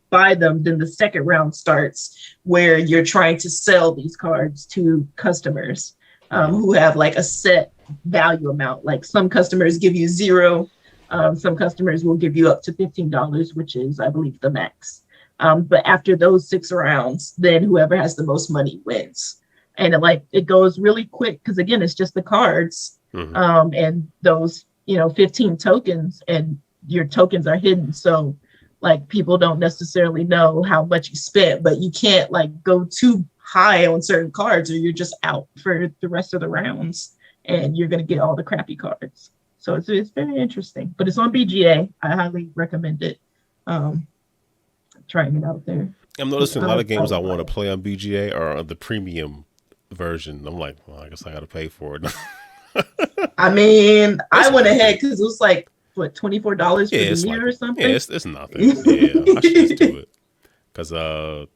buy them, then the second round starts where you're trying to sell these cards to customers who have like a set value amount. Like some customers give you 0, some customers will give you up to $15, which is, I believe, the max. But after those 6 rounds, then whoever has the most money wins, and it goes really quick because again, it's just the cards, and those 15 tokens, and your tokens are hidden. So like people don't necessarily know how much you spent, but you can't like go too high on certain cards or you're just out for the rest of the rounds and you're going to get all the crappy cards. So it's very interesting, but it's on BGA. I highly recommend it. Trying it out there. I'm noticing a lot of games I want to play on BGA are on the premium version. I'm like, well, I guess I got to pay for it. I mean, I went ahead because it was like, what, $24 for the year or something? Yeah, it's nothing. Yeah, I should just do it. Because I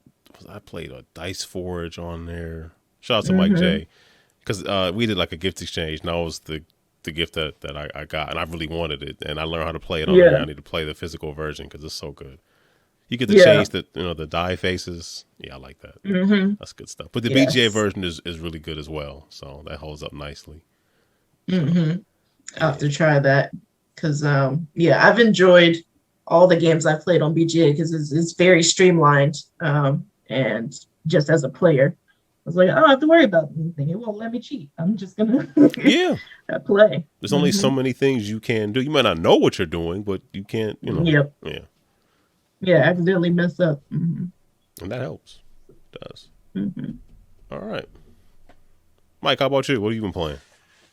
played a Dice Forge on there. Shout out to Mike J. Because we did like a gift exchange, and that was the gift that I got, and I really wanted it, and I learned how to play it on there. I need to play the physical version because it's so good. You get to change the die faces. Yeah, I like that. That's good stuff. But the BGA version is really good as well, so that holds up nicely. I'll have to try that because I've enjoyed all the games I've played on BGA because it's very streamlined, and just as a player I was like, I don't have to worry about anything. It won't let me cheat. I'm just gonna play. There's only so many things you can do. You might not know what you're doing, but you can't, accidentally mess up. And that helps. It does. All right, Mike, how about you? What have you been playing?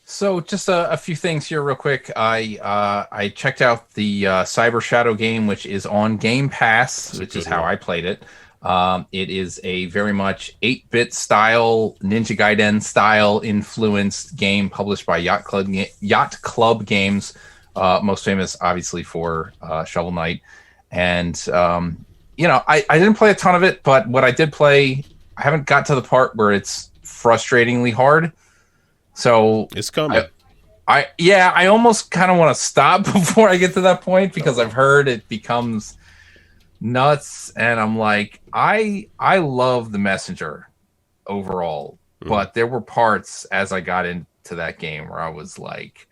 So just a few things here real quick. I checked out the Cyber Shadow game, which is on Game Pass, which is how I played it. It is a very much 8-bit style, Ninja Gaiden style influenced game published by Yacht Club Games, most famous obviously for Shovel Knight. And I didn't play a ton of it, but what I did play, I haven't got to the part where it's frustratingly hard. So it's coming. I almost kind of want to stop before I get to that point, because I've heard it becomes nuts, and I'm like, I love The Messenger overall, but there were parts as I got into that game where I was like,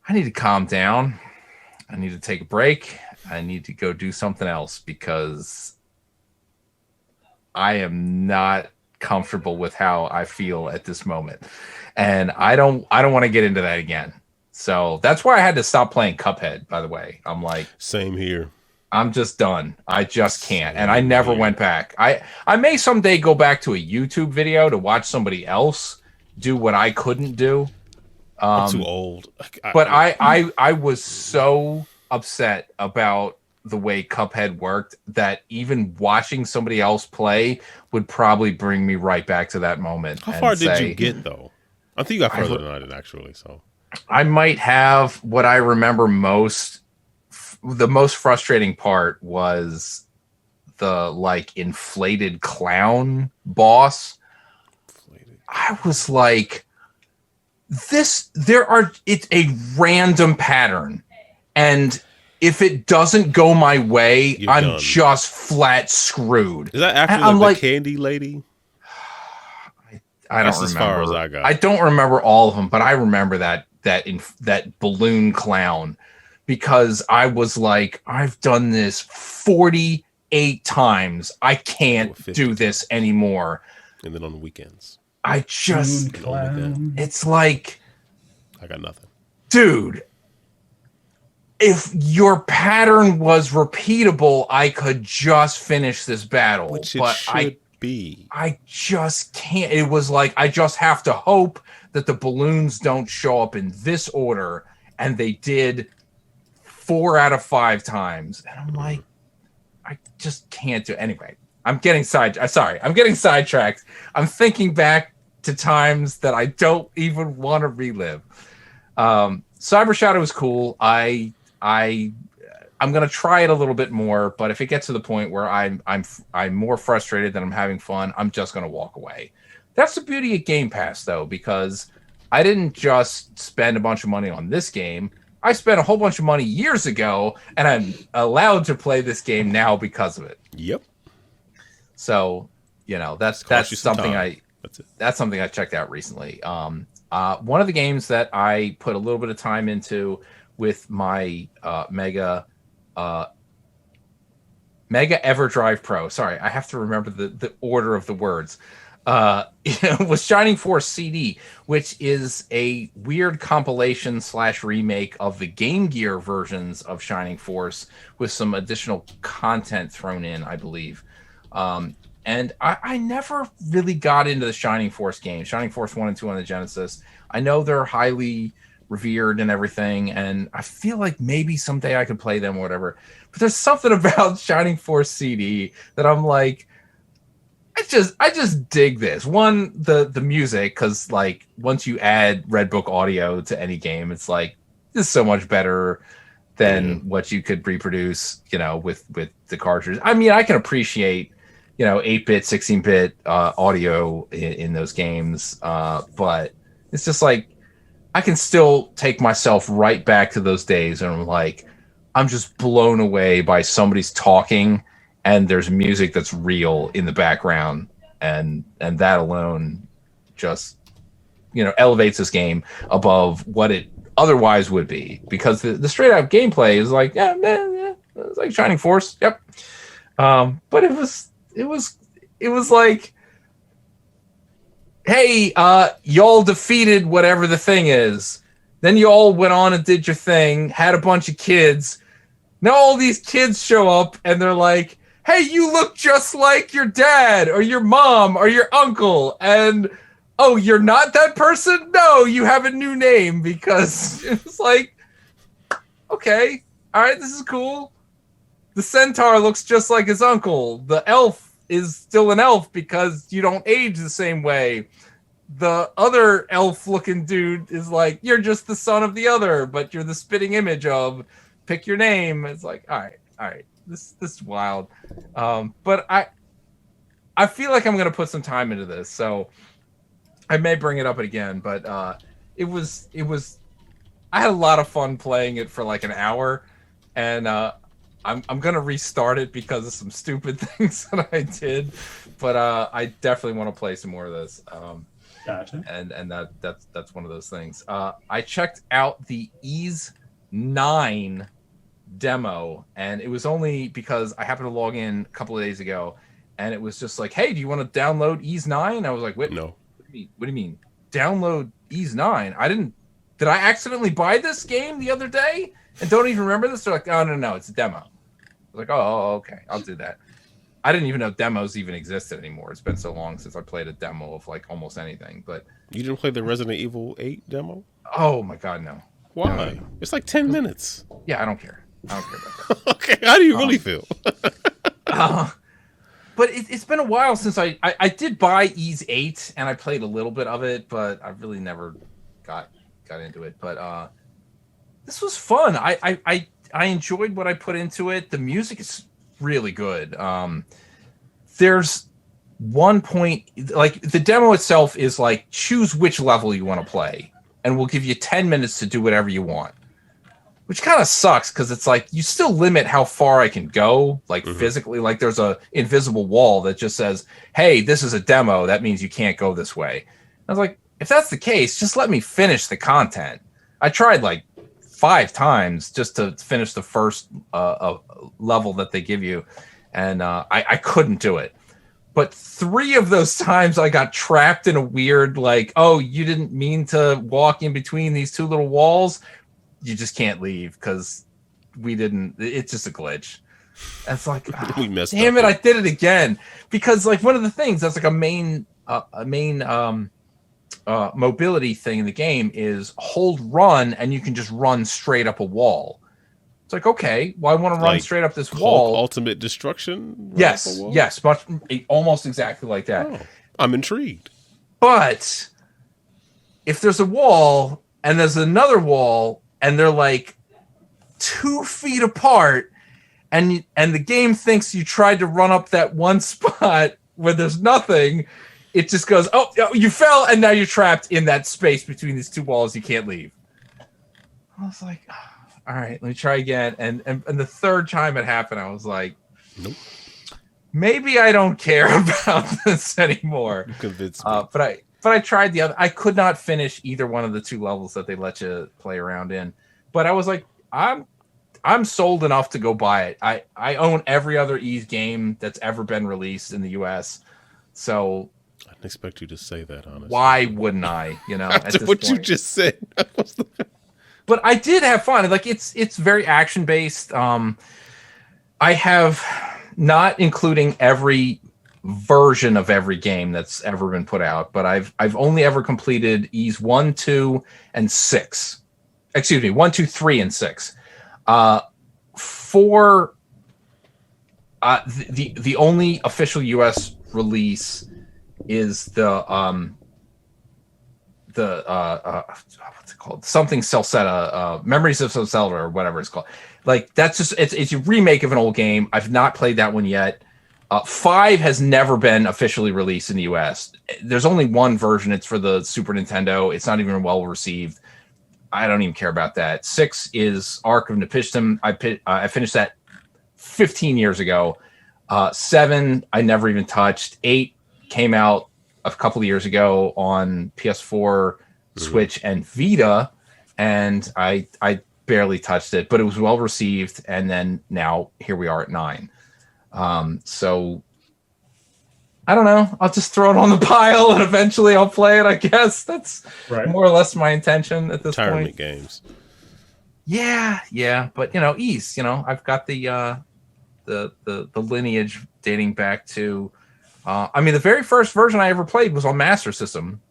I need to calm down. I need to take a break. I need to go do something else, because I am not comfortable with how I feel at this moment. And I don't want to get into that again. So that's why I had to stop playing Cuphead, by the way. I'm like, same here. I'm just done. I just can't. And I never went back. I may someday go back to a YouTube video to watch somebody else do what I couldn't do. I'm too old. But I was so upset about the way Cuphead worked that even watching somebody else play would probably bring me right back to that moment. How far did you get, though? I think you got further than I did, actually. So I might have what I remember most. The most frustrating part was the inflated clown boss. I was like, it's a random pattern, and if it doesn't go my way, I'm done. Just flat screwed. Is that after the candy lady? I don't remember. As far as I got. I don't remember all of them, but I remember that balloon clown, because I was like, I've done this 48 times. I can't do this anymore. And then on the weekends. It's like, I got nothing. Dude, if your pattern was repeatable, I could just finish this battle. Which it should be. I just can't. It was like, I just have to hope that the balloons don't show up in this order. And they did 4 out of 5 times. And I'm like, I just can't do it. Anyway, I'm getting sidetracked. I'm thinking back to times that I don't even want to relive. Cyber Shadow was cool. I'm gonna try it a little bit more, but if it gets to the point where I'm more frustrated than I'm having fun, I'm just gonna walk away. That's the beauty of Game Pass, though, because I didn't just spend a bunch of money on this game. I spent a whole bunch of money years ago, and I'm allowed to play this game now because of it. Yep. So, that's something that's something I checked out recently. One of the games that I put a little bit of time into with my Mega Everdrive Pro. Sorry, I have to remember the order of the words. Was Shining Force CD, which is a weird compilation / remake of the Game Gear versions of Shining Force with some additional content thrown in, I believe. And I never really got into the Shining Force games, Shining Force 1 and 2 on the Genesis. I know they're highly revered and everything, and I feel like maybe someday I could play them or whatever. But there's something about Shining Force CD that I'm like, I just dig this. One, the music, because once you add Red Book audio to any game, it's like, this is so much better than what you could reproduce, with the cartridge. I mean, I can appreciate 8-bit, 16-bit audio in those games, but it's just like, I can still take myself right back to those days, and I'm just blown away by somebody's talking and there's music that's real in the background, and that alone just elevates this game above what it otherwise would be, because the straight up gameplay is like, yeah, it's like Shining Force, yep. But it was like, hey, y'all defeated whatever the thing is. Then you all went on and did your thing, had a bunch of kids. Now all these kids show up and they're like, hey, you look just like your dad or your mom or your uncle. And, oh, you're not that person? No, you have a new name, because it's like, okay, all right, this is cool. The centaur looks just like his uncle. The elf is still an elf because you don't age the same way. The other elf-looking dude is like, you're just the son of the other, but you're the spitting image of. Pick your name. It's like, all right. This is wild. But I feel like I'm gonna put some time into this, so I may bring it up again. But it was. I had a lot of fun playing it for like an hour, and I'm gonna restart it because of some stupid things that I did. But I definitely want to play some more of this. Gotcha. And that's one of those things. I checked out the Ease 9 demo, and it was only because I happened to log in a couple of days ago, and it was just like, hey, do you want to download Ease 9? I was like, wait, no. What do you mean? Download Ease 9? Did I accidentally buy this game the other day and don't even remember this? They're like, oh, no, it's a demo. I was like, oh, okay, I'll do that. I didn't even know demos even existed anymore. It's been so long since I played a demo of like almost anything. But you didn't play the Resident Evil 8 demo? Oh my God, no. Why? No. It's like 10 minutes. Yeah, I don't care. About that. Okay, how do you really feel? But it's been a while since I did buy Ease 8 and I played a little bit of it, but I really never got into it. But this was fun. I enjoyed what I put into it. The music is really good. There's one point, like the demo itself is like, choose which level you want to play, and we'll give you 10 minutes to do whatever you want, which kind of sucks because it's like you still limit how far I can go, like physically. Like there's a invisible wall that just says, hey, this is a demo. That means you can't go this way. I was like, if that's the case, just let me finish the content. I tried like 5 times just to finish the first level that they give you, and I couldn't do it. But 3 of those times I got trapped in a weird, like, oh, you didn't mean to walk in between these 2 little walls. You just can't leave because we didn't. It's just a glitch. And it's like, we messed damn up. it, I did it again. Because like one of the things that's like a main mobility thing in the game is hold run, and you can just run straight up a wall. It's like, okay, well, I want to run straight up this wall. Ultimate Destruction? Yes, almost exactly like that. Oh, I'm intrigued. But if there's a wall and there's another wall and they're like 2 feet apart, and the game thinks you tried to run up that one spot where there's nothing, it just goes, oh, you fell, and now you're trapped in that space between these 2 walls. You can't leave. I was like, all right, let me try again. And the 3rd time it happened, I was like, nope. Maybe I don't care about this anymore. You convinced me. But I tried the other. I could not finish either one of the 2 levels that they let you play around in. But I was like, I'm sold enough to go buy it. I own every other Ys game that's ever been released in the US. So I didn't expect you to say that, honestly. Why wouldn't I? You know, after at this what point. You just said. But I did have fun. Like it's very action based. I have, not including every version of every game that's ever been put out, but I've only ever completed Ys 1, 2, and 6. Excuse me, 1, 2, 3, and 6. For the only official US release is the what's it called? Something Celceta, Memories of Celceta, or whatever it's called. Like that's just it's a remake of an old game. I've not played that one yet. 5 has never been officially released in the US. There's only one version. It's for the Super Nintendo. It's not even well received. I don't even care about that. 6 is Ark of Nepishtim. I finished that 15 years ago. 7 I never even touched. 8 came out a couple of years ago on PS4, Switch, and Vita, and I barely touched it, but it was well received. And then now here we are at 9. So I don't know. I'll just throw it on the pile and eventually I'll play it. I guess that's more or less my intention at this point. Games. Yeah. But Ys. I've got the lineage dating back to. The very first version I ever played was on Master System.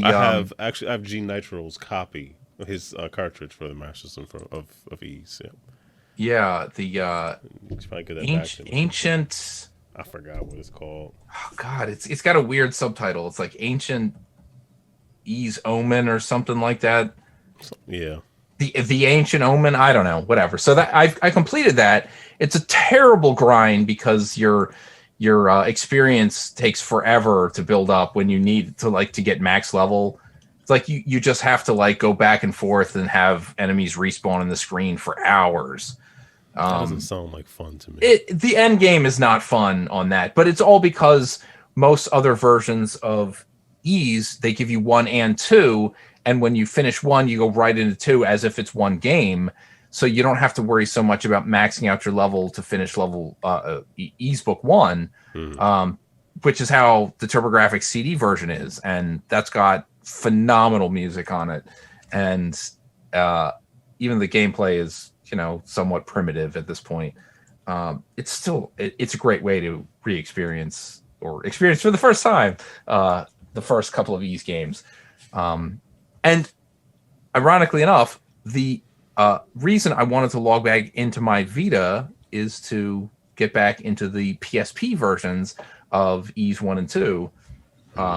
I have G Nitro's copy, his cartridge for the Master System of Ys. Yeah. Yeah, the ancient. I forgot what it's called. Oh God, it's got a weird subtitle. It's like Ancient Ease Omen or something like that. Yeah. The Ancient Omen. I don't know. Whatever. So that I completed that. It's a terrible grind because your experience takes forever to build up when you need to get max level. It's like you just have to go back and forth and have enemies respawn on the screen for hours. That doesn't sound like fun to me. The end game is not fun on that, but it's all because most other versions of Ease, they give you 1 and 2, and when you finish 1, you go right into 2 as if it's one game. So you don't have to worry so much about maxing out your level to finish level Ease Book 1, which is how the TurboGrafx CD version is, and that's got phenomenal music on it, and even the gameplay is somewhat primitive at this point. It's a great way to experience for the first time the first couple of Ease games. And ironically enough, the reason I wanted to log back into my Vita is to get back into the PSP versions of Ease 1 and 2,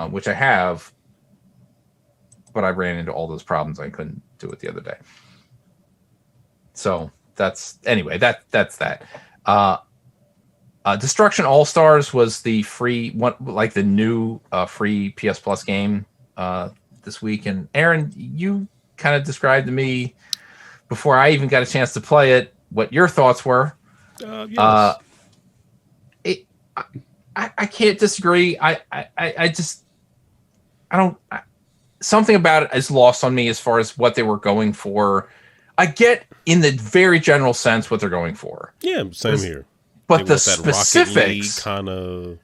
which I have, but I ran into all those problems. I couldn't do it the other day. So that's that. Destruction All Stars was the free one, the new free PS Plus game this week. And Aaron, you kind of described to me before I even got a chance to play it what your thoughts were. Yes. I can't disagree. Something about it is lost on me as far as what they were going for. I get in the very general sense what they're going for. Yeah, same here. But the specifics, kind of,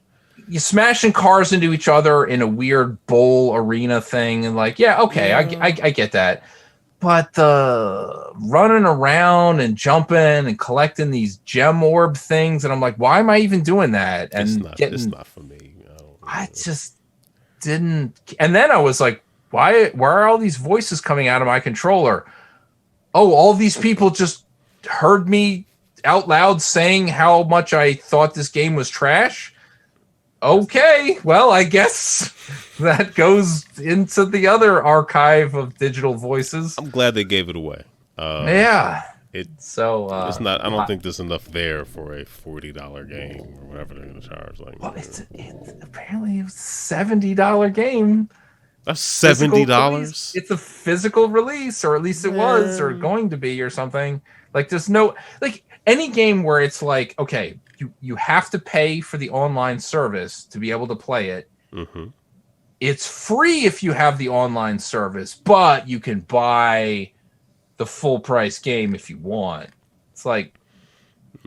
you smashing cars into each other in a weird bowl arena thing, and I get that. But the running around and jumping and collecting these gem orb things, and I'm like, why am I even doing that? And it's not for me. I just didn't. And then I was like, why are all these voices coming out of my controller? Oh, all these people just heard me out loud saying how much I thought this game was trash. Okay, well, I guess that goes into the other archive of digital voices. I'm glad they gave it away. Yeah. It's not. I don't think there's enough there for a $40 game or whatever they're going to charge. It's apparently a $70 game. That's $70. It's a physical release, or at least it was, or going to be, or something. There's no any game where it's okay, you have to pay for the online service to be able to play it. Mm-hmm. It's free if you have the online service, but you can buy the full price game if you want. It's no,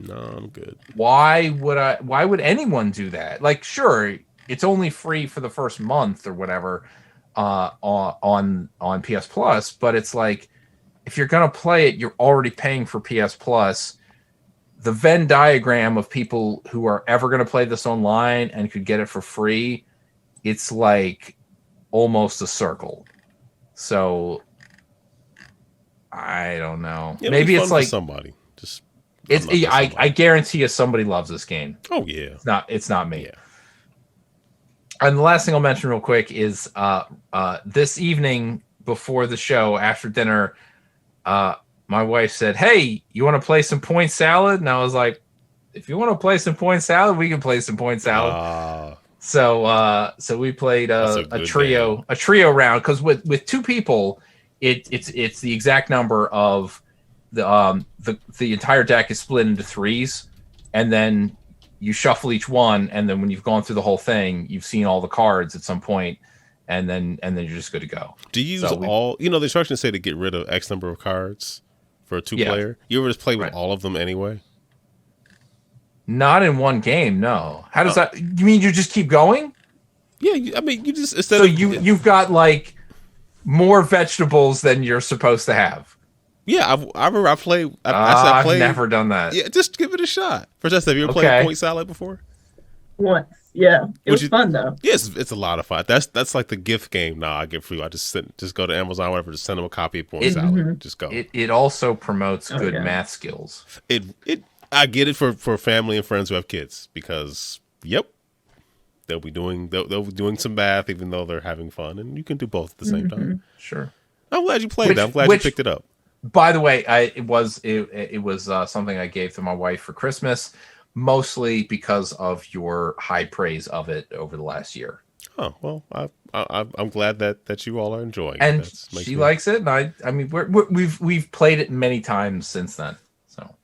I'm good. Why would anyone do that? Sure, it's only free for the first month or whatever. On PS Plus, but it's if you're gonna play it, you're already paying for PS Plus. The Venn diagram of people who are ever gonna play this online and could get it for free, it's almost a circle. So I don't know. Maybe it's somebody. Just I guarantee you somebody loves this game. Oh yeah. It's not me. Yeah. And the last thing I'll mention real quick is this evening before the show, after dinner, my wife said, "Hey, you want to play some point salad?" And I was like, "If you want to play some point salad, we can play some point salad." So we played a trio round, because with two people, it's the exact number of the entire deck is split into threes, and then you shuffle each one, and then when you've gone through the whole thing, you've seen all the cards at some point, and then you're just good to go. Do you use all? The instructions say to get rid of X number of cards for a two-player. You ever just play with all of them anyway? Not in one game, no. How does that? You mean you just keep going? Yeah, you just you've got more vegetables than you're supposed to have. Yeah, I played. I've never done that. Yeah, just give it a shot. Fertessa, have you ever played point salad before? Once. Yeah, it was fun though. Yes, it's a lot of fun. That's like the gift game now I get for you. I just go to Amazon, whatever, just send them a copy of Point Salad. Just go. It also promotes good math skills. I get it for family and friends who have kids because they'll be doing some math even though they're having fun, and you can do both at the same time. Sure. I'm glad you played that. I'm glad you picked it up. By the way, it was something I gave to my wife for Christmas, mostly because of your high praise of it over the last year. Oh well, I'm glad that you all are enjoying it. And she likes it, and I mean we've played it many times since then, so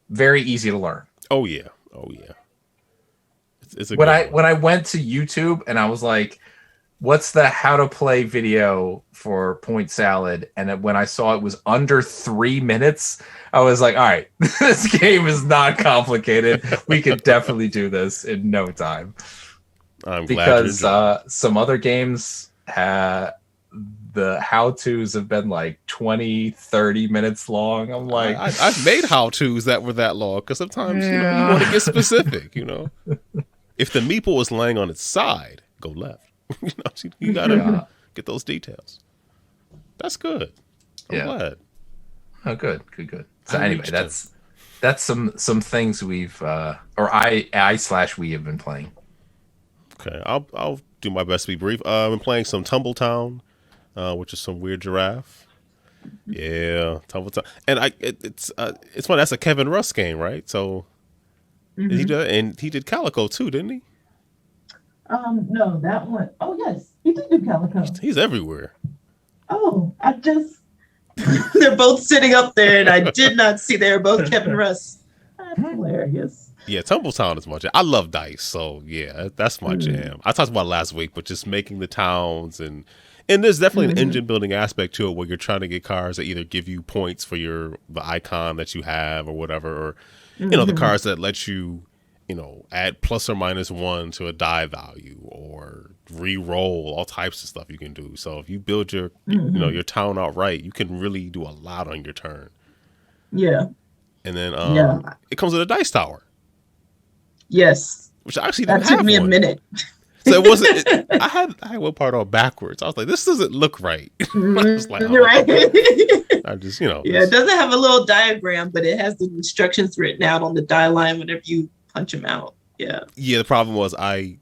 very easy to learn. Oh yeah. It's a when I went to YouTube and I was like, what's the how to play video for Point Salad? And when I saw it was under 3 minutes, I was like, all right, this game is not complicated. We could definitely do this in no time. I'm glad because some other games the how-tos have been like 20, 30 minutes long. I'm like, I've made how-tos that were that long because sometimes you want to get specific. If the meeple is laying on its side, go left. You gotta get those details. That's good. I'm glad. Oh, good. So anyway, that's some things we've or we have been playing. Okay, I'll do my best to be brief. I've been playing some Tumbletown, which is some weird giraffe. Yeah, Tumbletown, and it's fun. That's a Kevin Russ game, right? So he did Calico too, didn't he? No, that one. Oh yes, he did do Calico. He's everywhere. Oh, they're both sitting up there, and I did not see they were both Kevin Russ. That's hilarious. Yeah, Tumbletown is my jam. I love dice, so yeah, that's my jam. I talked about it last week, but just making the towns and there's definitely an engine building aspect to it where you're trying to get cards that either give you points for the icon that you have or whatever, or the cards that let you add plus or minus 1 to a die value or re-roll, all types of stuff you can do. So if you build your your town outright, you can really do a lot on your turn. Yeah. And then it comes with a dice tower. Yes. Which I actually didn't have. That took me a minute. So it wasn't. I had one part all backwards. I was like, this doesn't look right. I was like, right. I just Yeah, it doesn't have a little diagram, but it has the instructions written out on the die line whenever you punch them out. Yeah. Yeah. The problem was I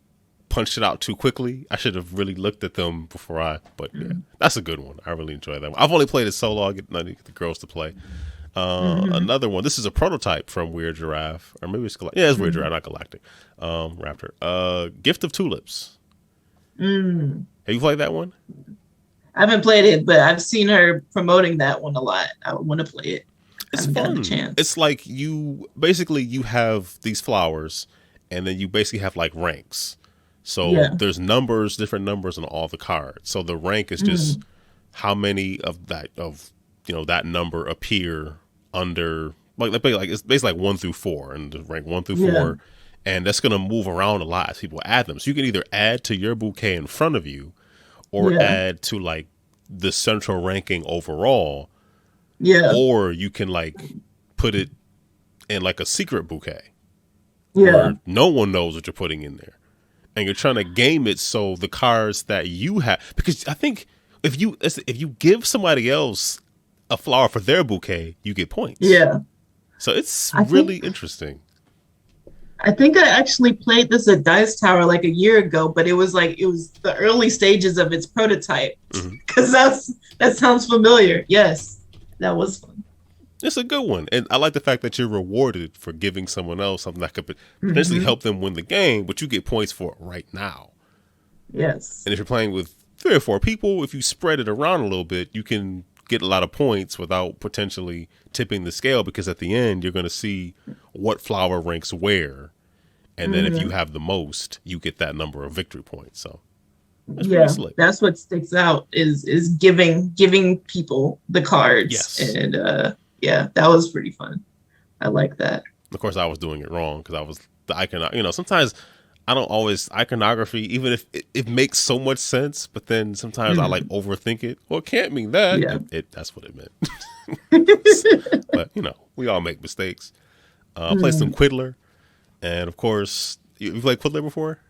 punched it out too quickly. I should have really looked at them before But yeah, that's a good one. I really enjoy that one. I've only played it solo. I get the girls to play. Another one. This is a prototype from Weird Giraffe, or maybe it's Galactic. Yeah, it's Weird Giraffe, not Galactic. Raptor. Gift of Tulips. Have you played that one? I haven't played it, but I've seen her promoting that one a lot. I want to play it. It's fun. It's like you have these flowers, and then you basically have like ranks. So there's different numbers on all the cards. So the rank is just how many of that that number appear under like it's basically like 1 through 4 and the rank 1 through 4, and that's gonna move around a lot as people add them. So you can either add to your bouquet in front of you, or add to like the central ranking overall. Yeah. Or you can like put it in like a secret bouquet. Yeah. Where no one knows what you're putting in there, and you're trying to game it so the cards that you have, because I think if you give somebody else a flower for their bouquet, you get points. Yeah. So it's really interesting. I think I actually played this at Dice Tower like a year ago, but it was the early stages of its prototype. Because that sounds familiar. Yes, that was fun. It's a good one. And I like the fact that you're rewarded for giving someone else something that could potentially help them win the game, but you get points for it right now. Yes. And if you're playing with 3 or 4 people, if you spread it around a little bit, you can get a lot of points without potentially tipping the scale, because at the end you're going to see what flower ranks where, and then if you have the most, you get that number of victory points. So that's what sticks out is giving people the cards. Yes. And that was pretty fun. I like that. Of course I was doing it wrong because I was the icon. Sometimes I don't always iconography, even if it makes so much sense, but then sometimes I like overthink it. Well, it can't mean that. Yeah. That's what it meant. But we all make mistakes. Played some Quiddler, and of course, you played Quiddler before?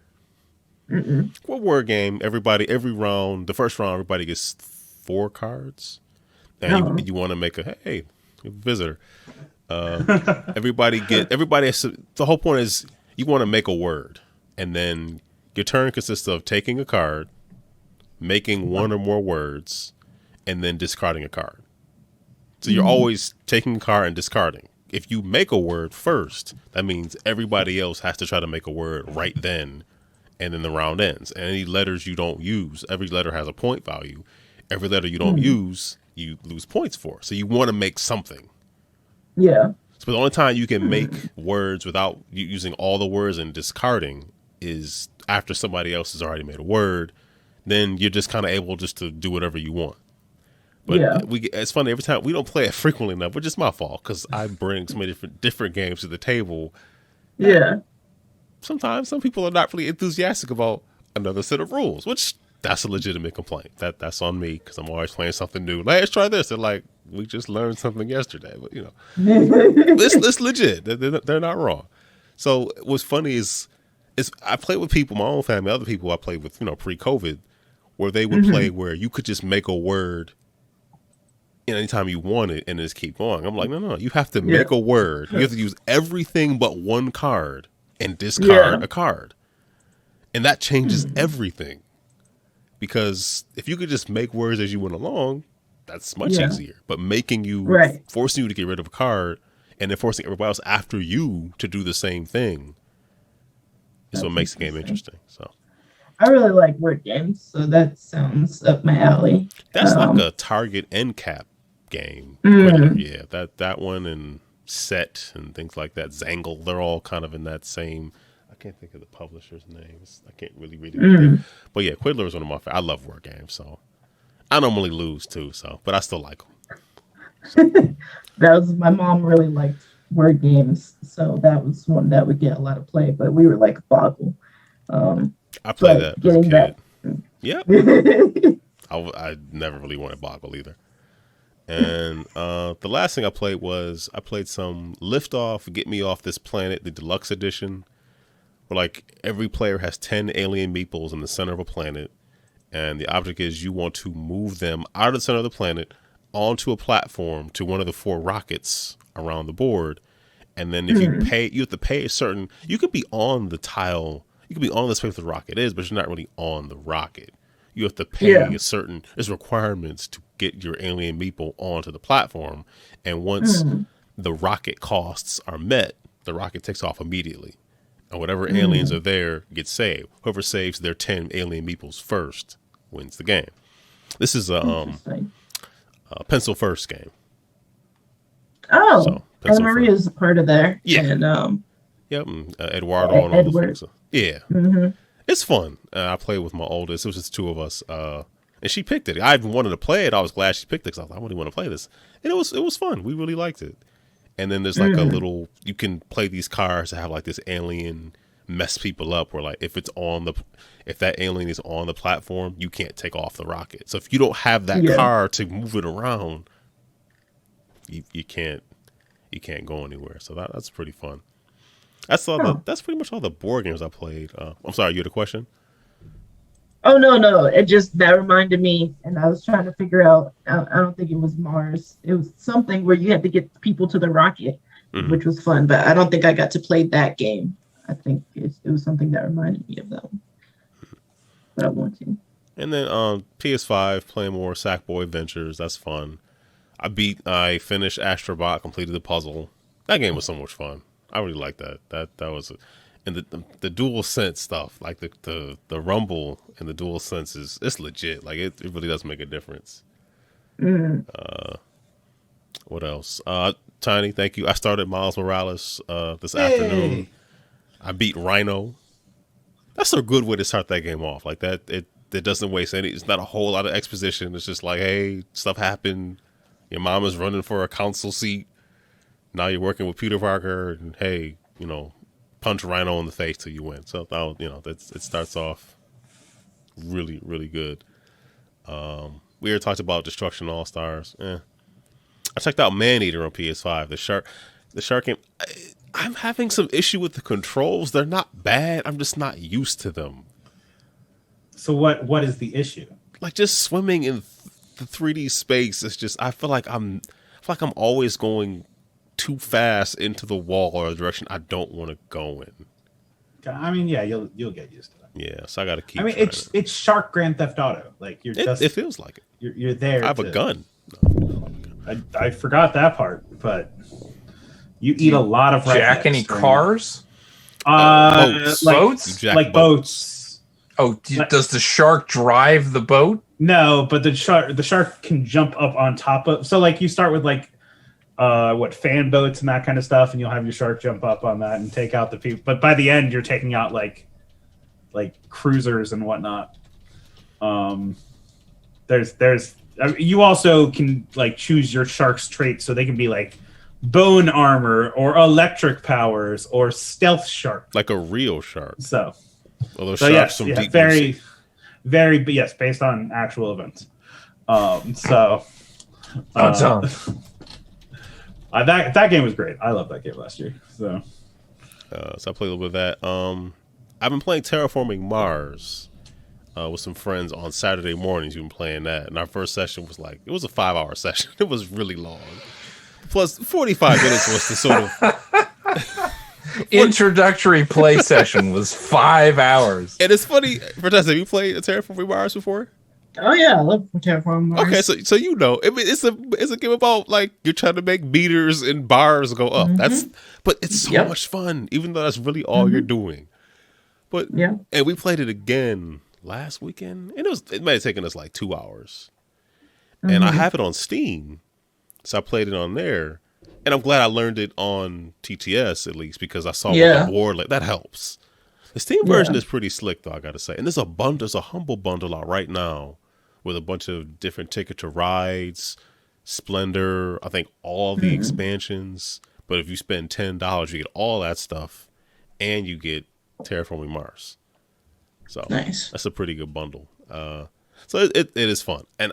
What word game? Everybody, every round, the first round, everybody gets 4 cards, and you want to make a visitor. Everybody has to, the whole point is you want to make a word, and then your turn consists of taking a card, making one or more words, and then discarding a card. So you're always taking a card and discarding. If you make a word first, that means everybody else has to try to make a word right then, and then the round ends. And any letters you don't use, every letter has a point value. Every letter you don't use, you lose points for. So you want to make something. Yeah. So the only time you can make words without using all the words and discarding is after somebody else has already made a word. Then you're just kind of able just to do whatever you want. But it's funny, every time we don't play it frequently enough, which is my fault because I bring so many different games to the table. Yeah. Sometimes some people are not really enthusiastic about another set of rules, which that's a legitimate complaint. That's on me because I'm always playing something new. Let's try this. They're like, we just learned something yesterday, but it's legit. They're not wrong. So what's funny is I play with people, my own family, other people I played with, pre-COVID, where they would play where you could just make a word anytime you want it and just keep going. I'm like, no, you have to make a word. You have to use everything but one card and discard a card. And that changes everything. Because if you could just make words as you went along, that's much easier. But making you, forcing you to get rid of a card and then forcing everybody else after you to do the same thing is what makes the game interesting. So I really like word games, so that sounds up my alley. That's like a target end cap game. Yeah, that one and Set and things like that. Zangle, they're all kind of in that same. I can't think of the publisher's names. I can't really read it. But yeah, Quiddler is one of my favorites. I love word games, so I normally lose too. But I still like them. My mom really liked word games, so that was one that would get a lot of play. But we were like Boggle. I played that as a kid. Yeah. I never really wanted Boggle either. And the last thing I played some Liftoff, Get Me Off This Planet, the deluxe edition, where like every player has 10 alien meeples in the center of a planet, and the object is you want to move them out of the center of the planet onto a platform to one of the 4 rockets around the board, and then if you pay, you have to pay a certain. You could be on the tile, you could be on the space the rocket is, but you're not really on the rocket. You have to pay there's requirements to get your alien meeple onto the platform. And once the rocket costs are met, the rocket takes off immediately. And whatever aliens are there gets saved. Whoever saves their 10 alien meeples first wins the game. This is a pencil first game. Oh, so, Maria is a part of there. Yeah. And, Eduardo and all those things. Yeah. It's fun. I played with my oldest. It was just 2 of us. And she picked it. I even wanted to play it. I was glad she picked it because I was like, I really want to play this. And it was fun. We really liked it. And then there's like a little, you can play these cards that have like this alien mess people up where like if that alien is on the platform, you can't take off the rocket. So if you don't have that card to move it around, you can't go anywhere. So that's pretty fun. That's pretty much all the board games I played. I'm sorry, you had a question? Oh, no. That reminded me, and I was trying to figure out, I don't think it was Mars. It was something where you had to get people to the rocket, which was fun, but I don't think I got to play that game. I think it was something that reminded me of that one. But I want to. And then PS5, playing more Sackboy Adventures. That's fun. I finished Astrobot, completed the puzzle. That game was so much fun. I really like that. That was, and the dual sense stuff, like the rumble and the dual sense it's legit. Like it really does make a difference. What else? Tiny, thank you. I started Miles Morales this afternoon. I beat Rhino. That's a good way to start that game off. Like that, it doesn't waste any. It's not a whole lot of exposition. It's just like, hey, stuff happened. Your mom is running for a council seat. Now you're working with Peter Parker, and hey, punch Rhino in the face till you win. So it starts off really, really good. We already talked about Destruction All Stars. I checked out Maneater on PS5. The shark game. I'm having some issue with the controls. They're not bad. I'm just not used to them. So what is the issue? Like just swimming in the 3D space is just. I feel like I'm always going too fast into the wall or a direction I don't want to go in. I mean, yeah, you'll get used to that. Yeah, so I got to keep. I mean, it's Shark Grand Theft Auto. Like it feels like it. You're there. I have a gun. I forgot that part, but you eat a lot of jack any cars? Boats. Boats? Like boats. Oh, does the shark drive the boat? No, but the shark can jump up on top of. So like you start with like fan boats and that kind of stuff, and you'll have your shark jump up on that and take out the people. But by the end, you're taking out like cruisers and whatnot. You also can like choose your shark's traits, so they can be like bone armor or electric powers or stealth shark, like a real shark. So those sharks yes, from deep very, very, but yes, based on actual events. That game was great. I loved that game last year. So I played a little bit of that. I've been playing Terraforming Mars with some friends on Saturday mornings. We've been playing that, and our first session was it was a 5-hour session. It was really long. Plus, 45 minutes was the sort of introductory play session was 5 hours. And it's funny, Fertessa, have you played a Terraforming Mars before? Oh yeah, I love Terraforming Mars. Okay, so you know, it's a game about like you're trying to make meters and bars go up. But it's so much fun, even though that's really all you're doing. But and we played it again last weekend, and it might have taken us like 2 hours. And I have it on Steam, so I played it on there, and I'm glad I learned it on TTS at least because I saw what the board that helps. The Steam version is pretty slick though, I gotta say, and there's a humble bundle out right now with a bunch of different Ticket to Rides, Splendor, I think all the expansions. But if you spend $10, you get all that stuff, and you get Terraforming Mars. So nice. That's a pretty good bundle. So it is fun. And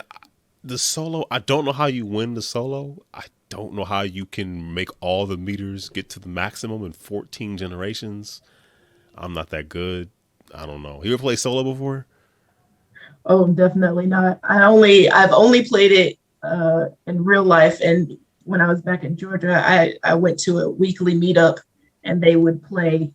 the solo, I don't know how you win the solo. I don't know how you can make all the meters get to the maximum in 14 generations. I'm not that good. I don't know. You ever played solo before? Oh, definitely not. I've only played it in real life, and when I was back in Georgia, I went to a weekly meetup, and they would play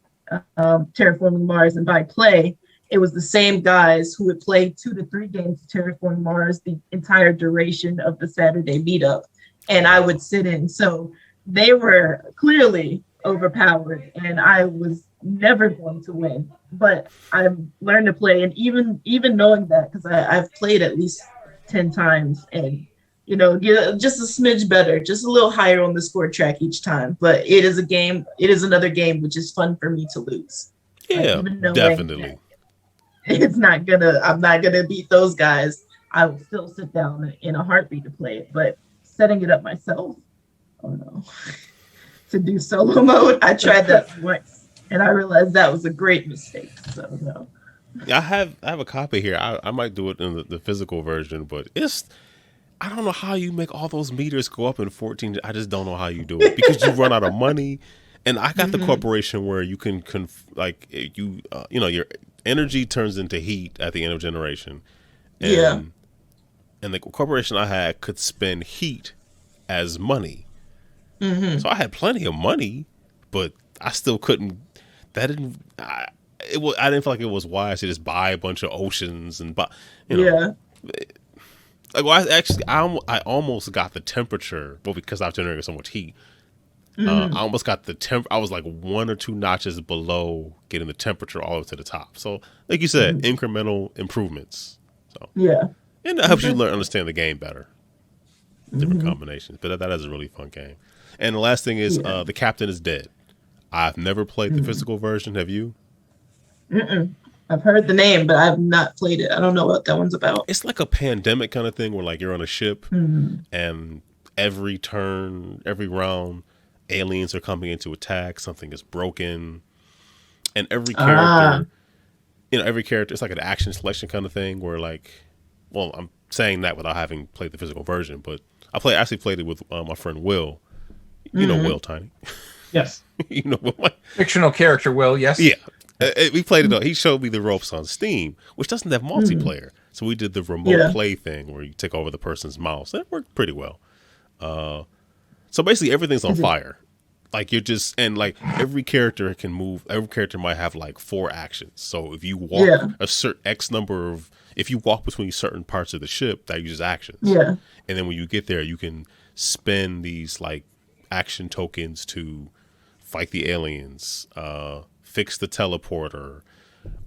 Terraforming Mars, and by play, it was the same guys who would play 2 to 3 games of Terraforming Mars the entire duration of the Saturday meetup, and I would sit in. So they were clearly overpowered, and I was never going to win. But I've learned to play, and even knowing that, because I've played at least 10 times, and get just a smidge better, just a little higher on the score track each time. But it is a game. It is another game which is fun for me to lose. Yeah, definitely. I'm not gonna beat those guys. I will still sit down in a heartbeat to play it. But setting it up myself, oh no. To do solo mode, I tried that once, and I realized that was a great mistake. So no. I have a copy here. I might do it in the physical version, but I don't know how you make all those meters go up in 14. I just don't know how you do it because you run out of money. And I got the corporation where you can your energy turns into heat at the end of generation. And, and the corporation I had could spend heat as money. So I had plenty of money, but I still couldn't. I didn't feel like it was wise to just buy a bunch of oceans and buy. I almost got the temperature, because I've generated so much heat. I almost got the I was like 1 or 2 notches below getting the temperature all the way to the top. So, like you said, incremental improvements. So and it helps you understand the game better, different combinations. But that is a really fun game. And the last thing is, the captain is dead. I've never played the physical version. Have you? I've heard the name, but I've not played it. I don't know what that one's about. It's like a pandemic kind of thing where like you're on a ship and every turn, every round, aliens are coming in to attack. Something is broken. And every character, it's like an action selection kind of thing where like, well, I'm saying that without having played the physical version, but I actually played it with my friend Will. You know Will, Tiny. Yes. Will. Fictional character Will, yes. Yeah. We played it. He showed me the ropes on Steam, which doesn't have multiplayer. So we did the remote play thing where you take over the person's mouse. That worked pretty well. So basically, everything's on fire. Like you're just like every character can move. Every character might have like 4 actions. So if you walk a certain X number of, if you walk between certain parts of the ship, that uses actions. Yeah. And then when you get there, you can spend these like action tokens to fight the aliens, fix the teleporter,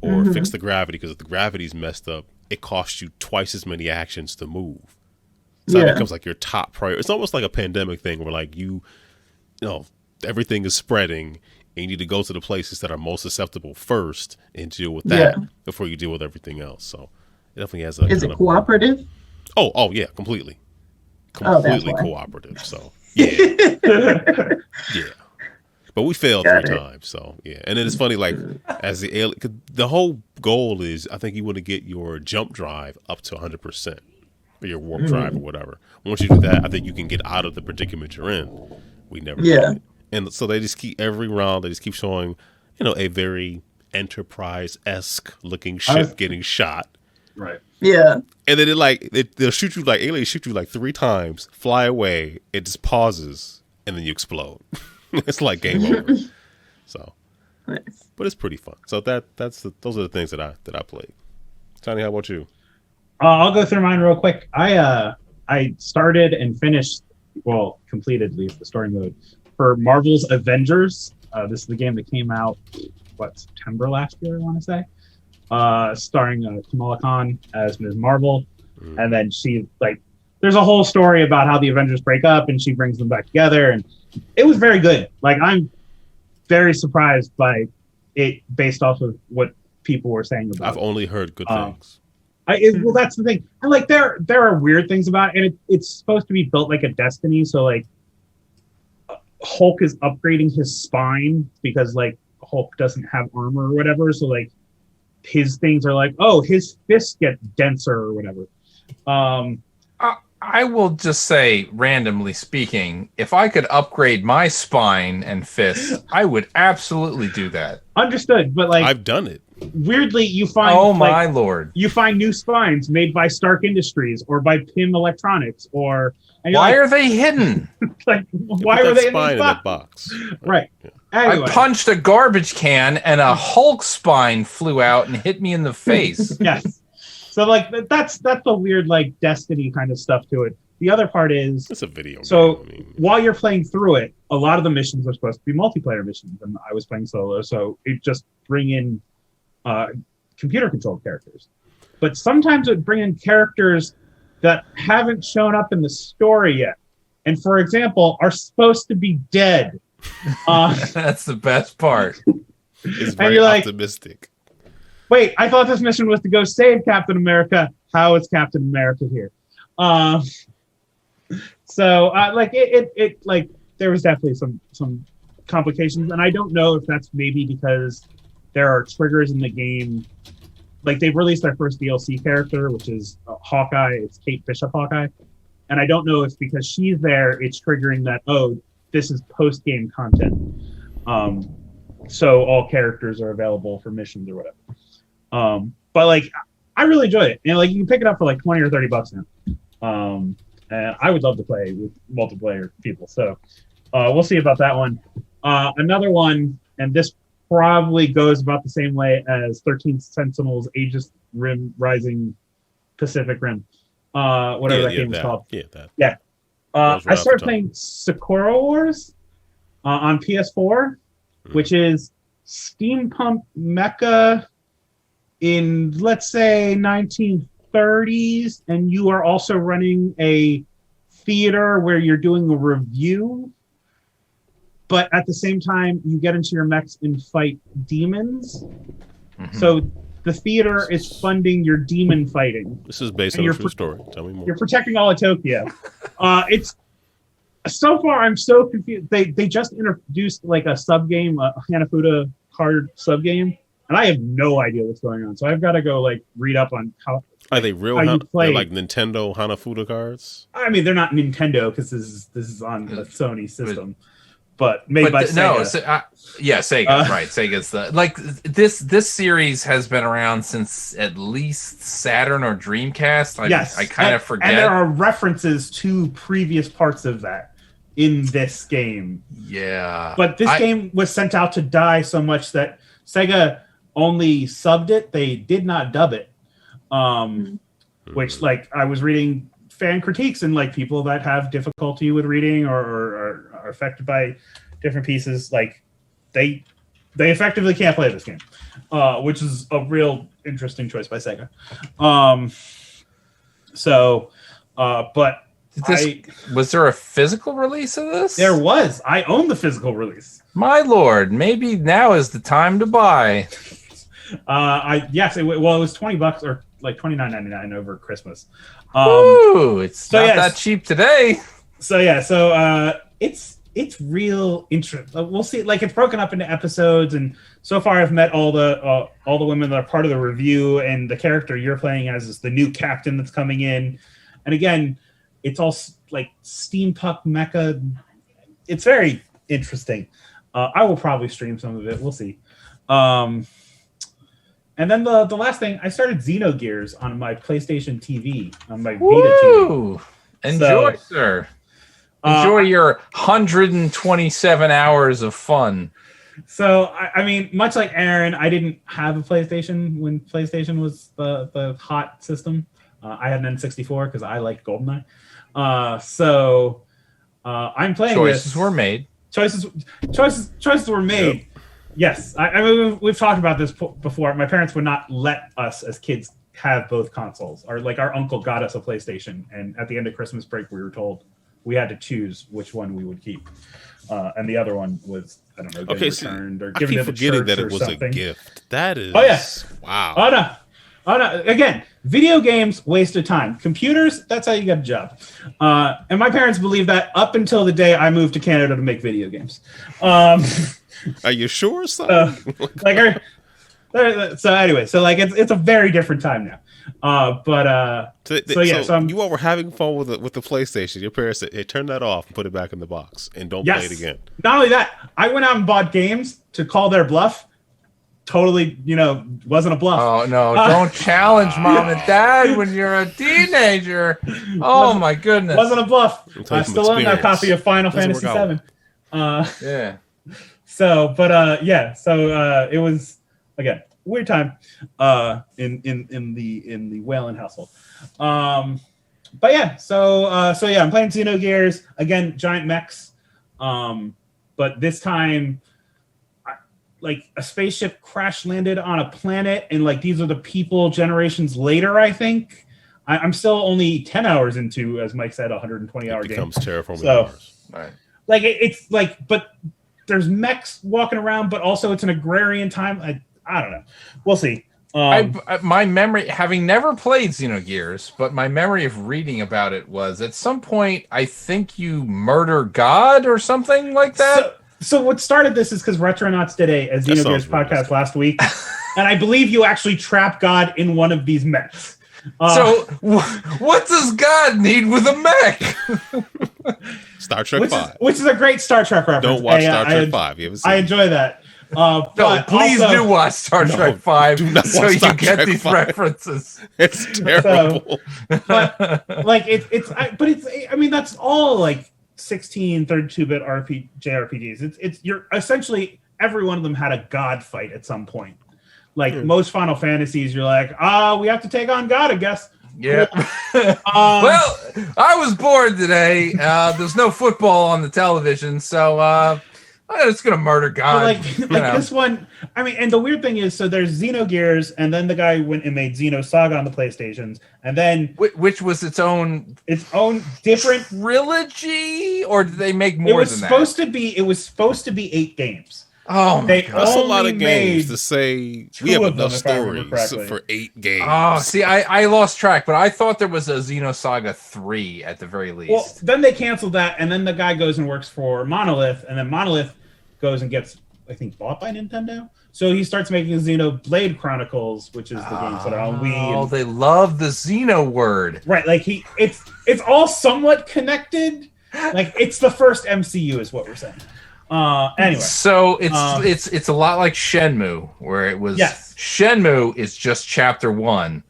or fix the gravity. Because if the gravity's messed up, it costs you twice as many actions to move. So that becomes like your top priority. It's almost like a pandemic thing where like you know, everything is spreading and you need to go to the places that are most susceptible first and deal with that before you deal with everything else. So it definitely has a... Is it cooperative? Oh yeah, completely cooperative. So yeah. Yeah. But we failed 3 times, so yeah. And then it's funny, like as the alien, 'cause the whole goal is, I think you want to get your jump drive up to 100%, or your warp drive or whatever. Once you do that, I think you can get out of the predicament you're in. We never did it. And so they just keep every round. They just keep showing, a very Enterprise-esque looking ship getting shot. Right. Yeah. And then they'll shoot you aliens shoot you like 3 times, fly away, it just pauses, and then you explode. It's like game over. So, nice. But it's pretty fun. So those are the things that I played. Tony, how about you? I'll go through mine real quick. I started and finished, completed at least the story mode for Marvel's Avengers. This is the game that came out September last year, I want to say. Starring Kamala Khan as Ms. Marvel, and then she there's a whole story about how the Avengers break up and she brings them back together, and it was very good. Like, I'm very surprised by it based off of what people were saying about I've only heard good things. That's the thing. And there are weird things about it, and it's supposed to be built like a Destiny. So Hulk is upgrading his spine because Hulk doesn't have armor or whatever. So his things are his fists get denser or whatever. I will just say, randomly speaking, if I could upgrade my spine and fists, I would absolutely do that. Understood, but I've done it. Weirdly, you find my lord, you find new spines made by Stark Industries or by PIM Electronics, why are they hidden? Why are they in that box? Right. Yeah. Anyway. I punched a garbage can and a Hulk spine flew out and hit me in the face. Yes. So that's the weird Destiny kind of stuff to it. The other part is it's a video game. So while you're playing through it, a lot of the missions are supposed to be multiplayer missions, and I was playing solo, so it just bring in computer controlled characters. But sometimes it bring in characters that haven't shown up in the story yet, and for example, are supposed to be dead. That's the best part. It's very optimistic. Wait, I thought this mission was to go save Captain America. How is Captain America here? So there was definitely some complications, and I don't know if that's maybe because there are triggers in the game. They've released their first DLC character, which is Hawkeye. It's Kate Bishop Hawkeye, and I don't know if because she's there, it's triggering that. Oh, this is post-game content. So all characters are available for missions or whatever. But I really enjoyed it. And you can pick it up for $20 or $30 now. And I would love to play with multiplayer people. So we'll see about that one. Another one, and this probably goes about the same way as 13 Sentinels, Aegis Rim Rising Pacific Rim. Whatever that game is called. Yeah. I started playing Sakura Wars on PS4, which is steampunk mecha in, let's say, 1930s, and you are also running a theater where you're doing a review, but at the same time, you get into your mechs and fight demons. Mm-hmm. So the theater is funding your demon fighting. This is based on a true story. Tell me more. You're protecting Artichokes. It's so far I'm so confused. They just introduced a sub game, a Hanafuda card sub game, and I have no idea what's going on. So I've got to go read up on how. Are they real? They're like Nintendo Hanafuda cards? I mean, they're not Nintendo because this is on the Sony system. but made by Sega. No, Sega, right? Sega's this series has been around since at least Saturn or Dreamcast. Yes, I kind of forget. And there are references to previous parts of that in this game. Yeah, but this game was sent out to die so much that Sega only subbed it. They did not dub it. Which, like, I was reading fan critiques and like people that have difficulty with reading or are affected by different pieces, like they effectively can't play this game, which is a real interesting choice by Sega. But was there a physical release of this? There was. I own the physical release. My lord, maybe now is the time to buy. It was $20 or like $29.99 over Christmas. It's not that cheap today. It's real interesting. We'll see. Like, it's broken up into episodes, and so far I've met all the women that are part of the review, and the character you're playing as is the new captain that's coming in. And again, it's all like steampunk mecha. It's very interesting. I will probably stream some of it. We'll see. And then the last thing, I started Xenogears on my PlayStation TV, on my Vita TV. Enjoy, sir. Enjoy your 127 hours of fun. So, I mean, much like Aaron, I didn't have a PlayStation when PlayStation was the hot system. I had an N64 because I liked GoldenEye. I'm playing Choices were made. Choices were made. Yep. Yes, I mean, we've talked about this before. My parents would not let us as kids have both consoles. Our uncle got us a PlayStation, and at the end of Christmas break, we were told we had to choose which one we would keep, and the other one was, I don't know, returned or given to the church that it was something. A gift. That is, wow. Oh no! Again, video games waste of time. Computers, that's how you get a job. And my parents believed that up until the day I moved to Canada to make video games. Are you sure, son? So it's a very different time now. So you all were having fun with the PlayStation. Your parents said, "Hey, turn that off and put it back in the box and don't play it again." Not only that, I went out and bought games to call their bluff. Totally, wasn't a bluff. Oh no! Don't challenge mom and dad when you're a teenager. Oh my goodness! Wasn't a bluff. I still own that copy of Final Fantasy VII. Yeah. So it was, again, weird time in the Whalen household. I'm playing Xenogears again, giant mechs, but this time, like, a spaceship crash landed on a planet, and like these are the people generations later. I think I'm still only 10 hours into, as Mike said, 120-hour game. Becomes Terraforming Mars. Right. Like it's like, but there's mechs walking around, but also it's an agrarian time. I don't know. We'll see. My memory, having never played Xenogears, but my memory of reading about it was at some point, I think you murder God or something like that. So what started this is because Retronauts did a Xenogears podcast last week, and I believe you actually trap God in one of these mechs. So what does God need with a mech? Star Trek 5. Which is a great Star Trek reference. Don't watch Star Trek 5. You haven't seen I enjoy that. Please do watch Star Trek 5 so you get these references. It's terrible. I mean, that's all like 16 32-bit JRPGs. It's you're essentially, every one of them had a God fight at some point. Like most Final Fantasies, you're like, we have to take on God, I guess. Yeah. Well, I was bored today. There's no football on the television, so I'm just gonna murder God. This one. I mean, and the weird thing is, so there's Xenogears, and then the guy went and made Xenosaga on the PlayStations, and then which was its own different trilogy, or did they make more than that? It was supposed to be 8 games. Oh my God. That's a lot of games to say we have enough stories for 8 games. Oh, see, I lost track, but I thought there was a Xenosaga 3 at the very least. Well, then they canceled that, and then the guy goes and works for Monolith, and then Monolith goes and gets, I think, bought by Nintendo. So he starts making Xenoblade Chronicles, which is the games that are on Wii. Oh, they love the Xeno word. Right, like it's all somewhat connected. Like, it's the first MCU is what we're saying. Anyway, so it's a lot like Shenmue, where it was. Yes. Shenmue is just chapter 1.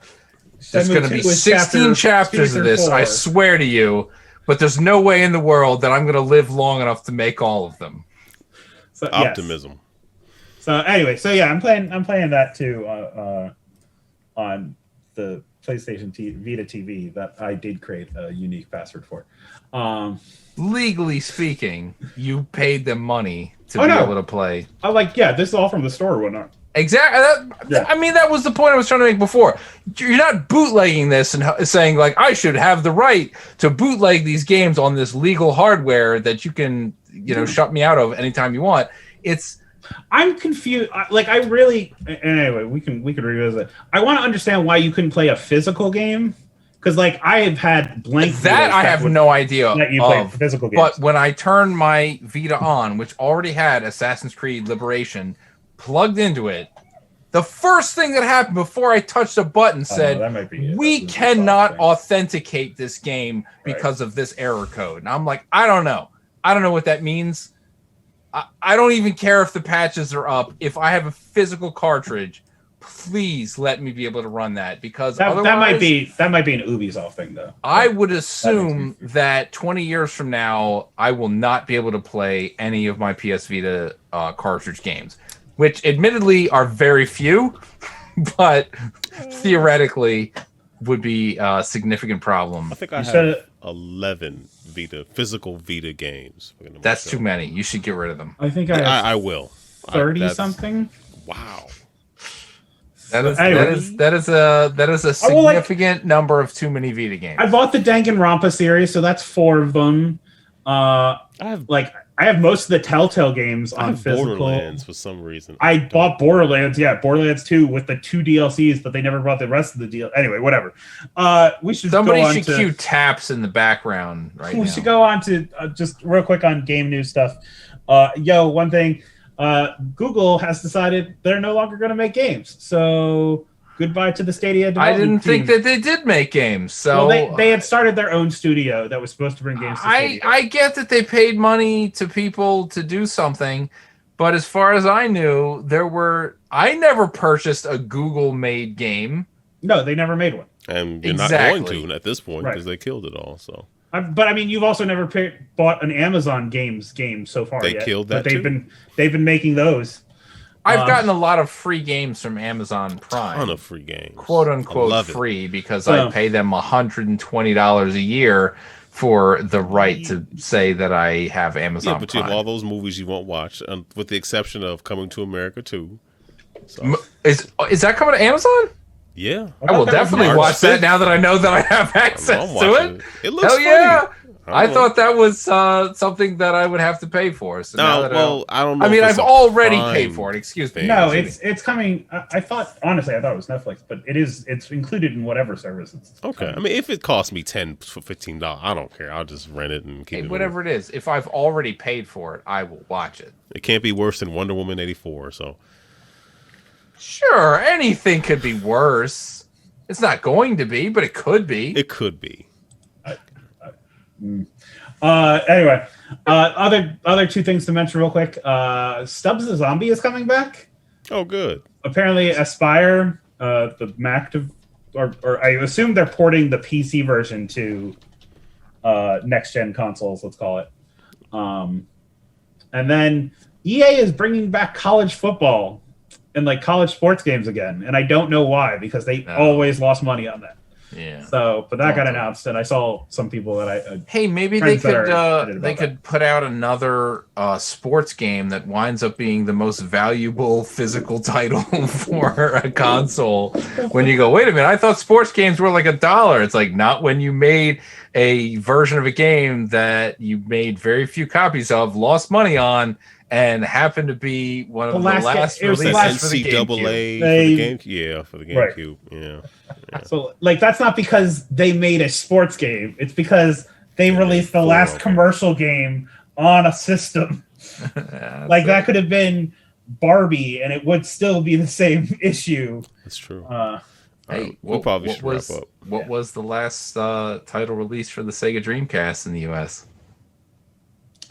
There's Shenmue going to be 2 is 16 chapters of this. 4. I swear to you, but there's no way in the world that I'm going to live long enough to make all of them. So, Optimism. Yes. So anyway, I'm playing that too on the PlayStation Vita TV that I did create a unique password for. Legally speaking, you paid them money to be able to play. I'm like, yeah, this is all from the store or whatnot. Exactly. I mean, that was the point I was trying to make before. You're not bootlegging this and saying, like, I should have the right to bootleg these games on this legal hardware that you can, shut me out of anytime you want. I'm confused. Anyway, we can revisit. I want to understand why you couldn't play a physical game. Because, I have had blank that I have no idea that you play physical games. But when I turned my Vita on, which already had Assassin's Creed Liberation plugged into it, the first thing that happened before I touched a button said, we cannot authenticate this game because of this error code. And I'm like, I don't know. I don't know what that means. I don't even care if the patches are up. If I have a physical cartridge, please let me be able to run that, because that might be an Ubisoft thing, though. I would assume that 20 years from now, I will not be able to play any of my PS Vita cartridge games, which admittedly are very few, but theoretically would be a significant problem. I think I have 11 physical Vita games. That's too many. You should get rid of them. I think I will. 30 something. Wow. That is a significant number of too many Vita games. I bought the Danganronpa series, so that's 4 of them. I have most of the Telltale games on physical. Borderlands for some reason. I bought Borderlands, Borderlands 2 with the 2 DLCs, but they never brought the rest of the deal. Anyway, whatever. Somebody should cue taps in the background right now. We should go on to just real quick on game news stuff. One thing. Google has decided they're no longer going to make games. So goodbye to the Stadia development I didn't think that they did make games. So they had started their own studio that was supposed to bring games to Stadia. I get that they paid money to people to do something, but as far as I knew, I never purchased a Google-made game. No, they never made one. And you're not going to at this point because they killed it all. So. But I mean, you've also never bought an Amazon game so far. They killed that too. They've been making those. I've gotten a lot of free games from Amazon Prime. A ton of free games, quote unquote free, because I pay them $120 a year for the right to say that I have Amazon. Yeah, but Prime. You have all those movies you won't watch, with the exception of Coming to America 2. So. Is that coming to Amazon? Yeah, I will definitely watch that now that I know that I have access to it. It looks funny. Yeah. I thought that was something that I would have to pay for. So I don't know. I mean, I've already paid for it. Excuse me. No, it's coming. I thought it was Netflix, but it's included in whatever service. Okay. I mean, if it costs me $10 for $15, I don't care. I'll just rent it and keep it. Whatever it is, if I've already paid for it, I will watch it. It can't be worse than Wonder Woman 84. So. Sure, anything could be worse. It's not going to be, but it could be. It could be. Anyway, other 2 things to mention real quick. Stubbs the Zombie is coming back. Oh, good. Apparently, Aspire, the Mac, or I assume they're porting the PC version to next-gen consoles, let's call it. And then EA is bringing back college football and college sports games again, and I don't know why, because they always lost money on that. Yeah. So, but that got announced, and I saw some people that hey, maybe they could put out another sports game that winds up being the most valuable physical title for a console. When you go, wait a minute, I thought sports games were like $1. It's like, not when you made a version of a game that you made very few copies of, lost money on, and happened to be one of the last releases for the GameCube. For the GameCube. Yeah. So, that's not because they made a sports game. It's because they released the last commercial game on a system. That could have been Barbie, and it would still be the same issue. That's true. Hey, we probably should wrap up. What was the last title released for the Sega Dreamcast in the US?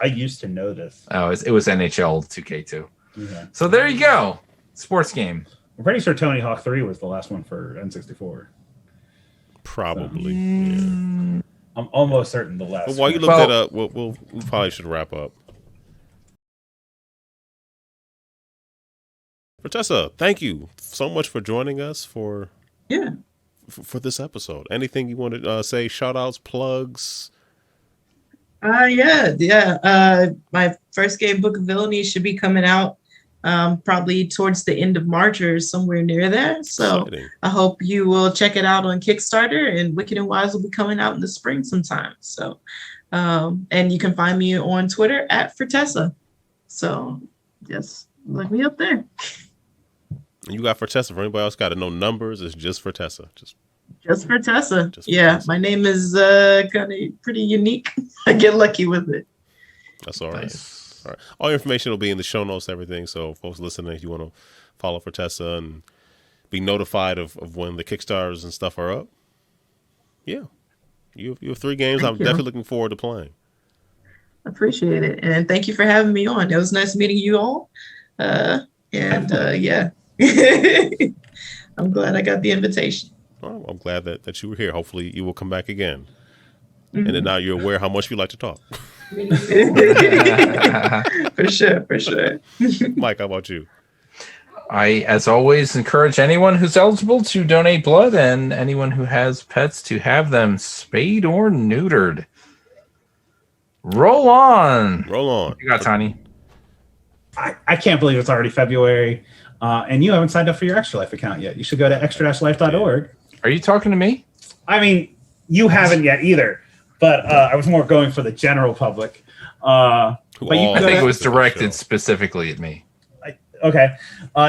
I used to know this. Oh, it was NHL 2K2. Okay. So there you go. Sports game. I'm pretty sure Tony Hawk 3 was the last one for N64. Probably. So, yeah. I'm almost certain the last. But while you look that up, we probably should wrap up. Fertessa, thank you so much for joining us for this episode. Anything you want to say? Shout outs, plugs? My first game, Book of Villainy, should be coming out probably towards the end of March or somewhere near there. So exciting. I hope you will check it out on Kickstarter, and Wicked and Wise will be coming out in the spring sometime. So, and you can find me on Twitter at Fertessa. So just look me up there. You got Fertessa. For anybody else got to know numbers, it's just Fertessa. Just Fertessa. Fertessa. My name is kind of pretty unique. I get lucky with it. That's all right. Nice. All right. All your information will be in the show notes, everything. So folks listening, if you want to follow Fertessa and be notified of when the Kickstarters and stuff are up. Yeah. You have 3 games I'm definitely looking forward to playing. Appreciate it. And thank you for having me on. It was nice meeting you all. Yeah. I'm glad I got the invitation. Well, I'm glad that you were here. Hopefully you will come back again. Mm-hmm. And then now you're aware how much you like to talk. For sure. Mike, how about you? I, as always, encourage anyone who's eligible to donate blood and anyone who has pets to have them spayed or neutered. Roll on. You got Tiny. I can't believe it's already February. And you haven't signed up for your Extra Life account yet. You should go to extra-life.org. Are you talking to me? I mean, you haven't yet either. But I was more going for the general public. But I think it was directed specifically at me. Okay.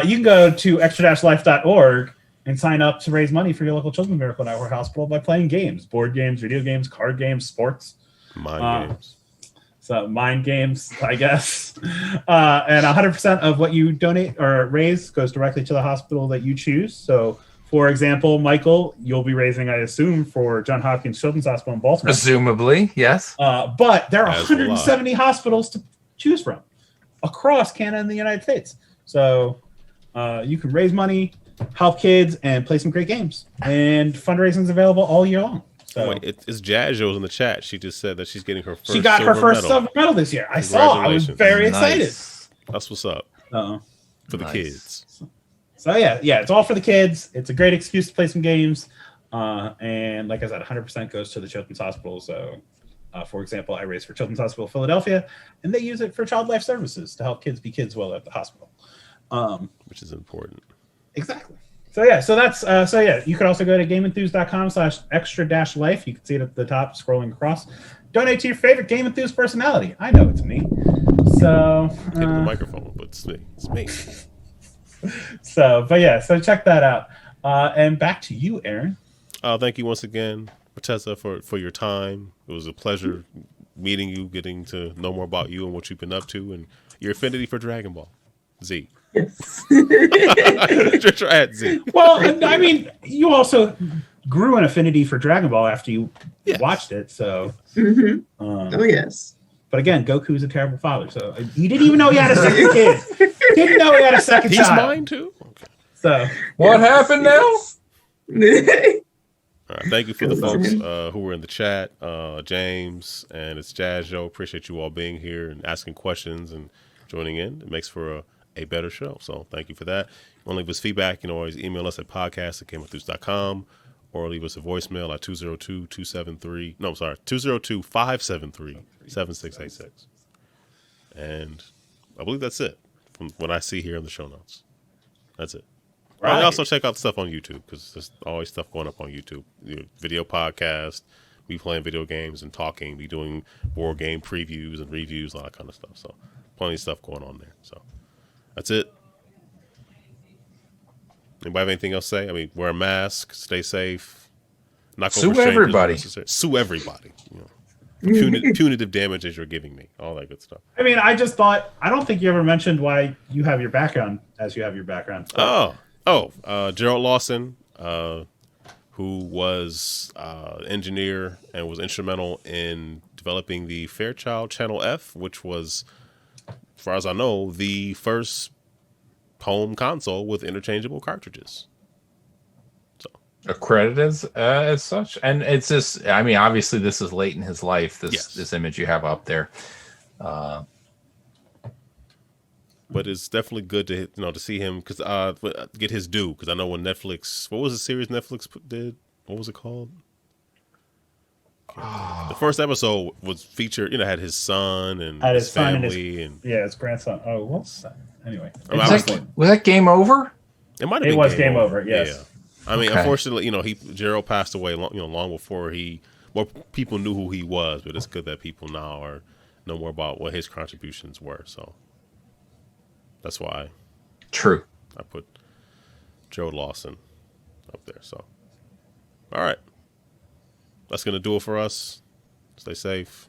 You can go to extra-life.org and sign up to raise money for your local Children's Miracle Network hospital by playing games. Board games, video games, card games, sports. Mind games. So mind games, I guess. And 100% of what you donate or raise goes directly to the hospital that you choose. So, for example, Michael, you'll be raising, I assume, for Johns Hopkins Children's Hospital in Baltimore. Presumably, yes. But there are 170 hospitals to choose from across Canada and the United States. So you can raise money, help kids, and play some great games. And fundraising is available all year long. So, wait, it's Jazzo's in the chat. She just said that she's getting her first. She got her first silver medal this year. I saw. I was very excited. That's what's up. For the kids. So yeah, it's all for the kids. It's a great excuse to play some games. And like I said, 100% goes to the Children's Hospital. So, for example, I raised for Children's Hospital Philadelphia, and they use it for child life services to help kids be kids well at the hospital. Which is important. Exactly. So that's you could also go to GameEnthus.com/extra-life. You can see it at the top scrolling across. Donate to your favorite Game Enthus personality. I know it's me. So the microphone, but it's me. So check that out. And back to you, Aaron. Thank you once again, Fertessa, for your time. It was a pleasure meeting you, getting to know more about you and what you've been up to, and your affinity for Dragonball Z. Yes. At Z. Well, I mean, you also grew an affinity for Dragon Ball after you watched it. So, yes. But again, Goku's a terrible father. So he didn't even know he had a second kid. Didn't know he had a second child. He's mine too. Okay. So what happened now? All right, thank you for the folks who were in the chat, James and it's Jazz Joe. Appreciate you all being here and asking questions and joining in. It makes for a better show. So thank you for that. You want to leave us feedback, you can always email us at podcast@GameEnthus.com or leave us a voicemail at 202-573-7686. And I believe that's it from what I see here in the show notes. That's it. Right. And also check out the stuff on YouTube because there's always stuff going up on YouTube. Video podcast, we playing video games and talking, we doing board game previews and reviews, all that kind of stuff. So plenty of stuff going on there. So that's it. Anybody have anything else to say? I mean, wear a mask, stay safe. Sue everybody. Sue everybody. Punitive damages you're giving me. All that good stuff. I mean, I just thought, I don't think you ever mentioned why you have your background as you have your background. So. Gerald Lawson, who was engineer and was instrumental in developing the Fairchild Channel F, which was, as far as I know, the first home console with interchangeable cartridges. Accredited as such, and it's just, I mean, obviously this is late in his life, this image you have up there, but it's definitely good to to see him get his due, because I know when Netflix, what was the series Netflix did, what was it called? The first episode was featured, had his son and his family and his grandson. Oh, what's that? Anyway, was that Game Over? It might have been. It was Game Over. Yes. Yeah. I mean, unfortunately, Gerald passed away long before more people knew who he was. But it's good that people now know more about what his contributions were. So that's why. True. I put Gerald Lawson up there. So, all right, that's gonna do it for us. Stay safe.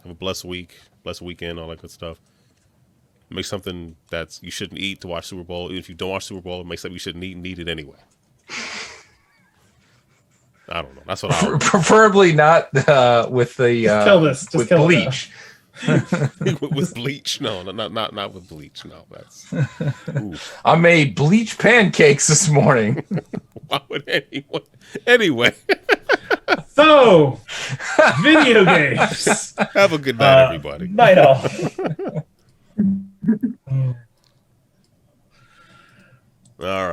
Have a blessed week, blessed weekend, all that good stuff. Make something that you shouldn't eat to watch Super Bowl. Even if you don't watch Super Bowl, make something you shouldn't eat and eat it anyway. I don't know. That's what I would preferably not with the bleach. With bleach, no, not with bleach. No, that's. I made bleach pancakes this morning. Why would anyone? Anyway. So, video games. Have a good night, everybody. Night all. All right.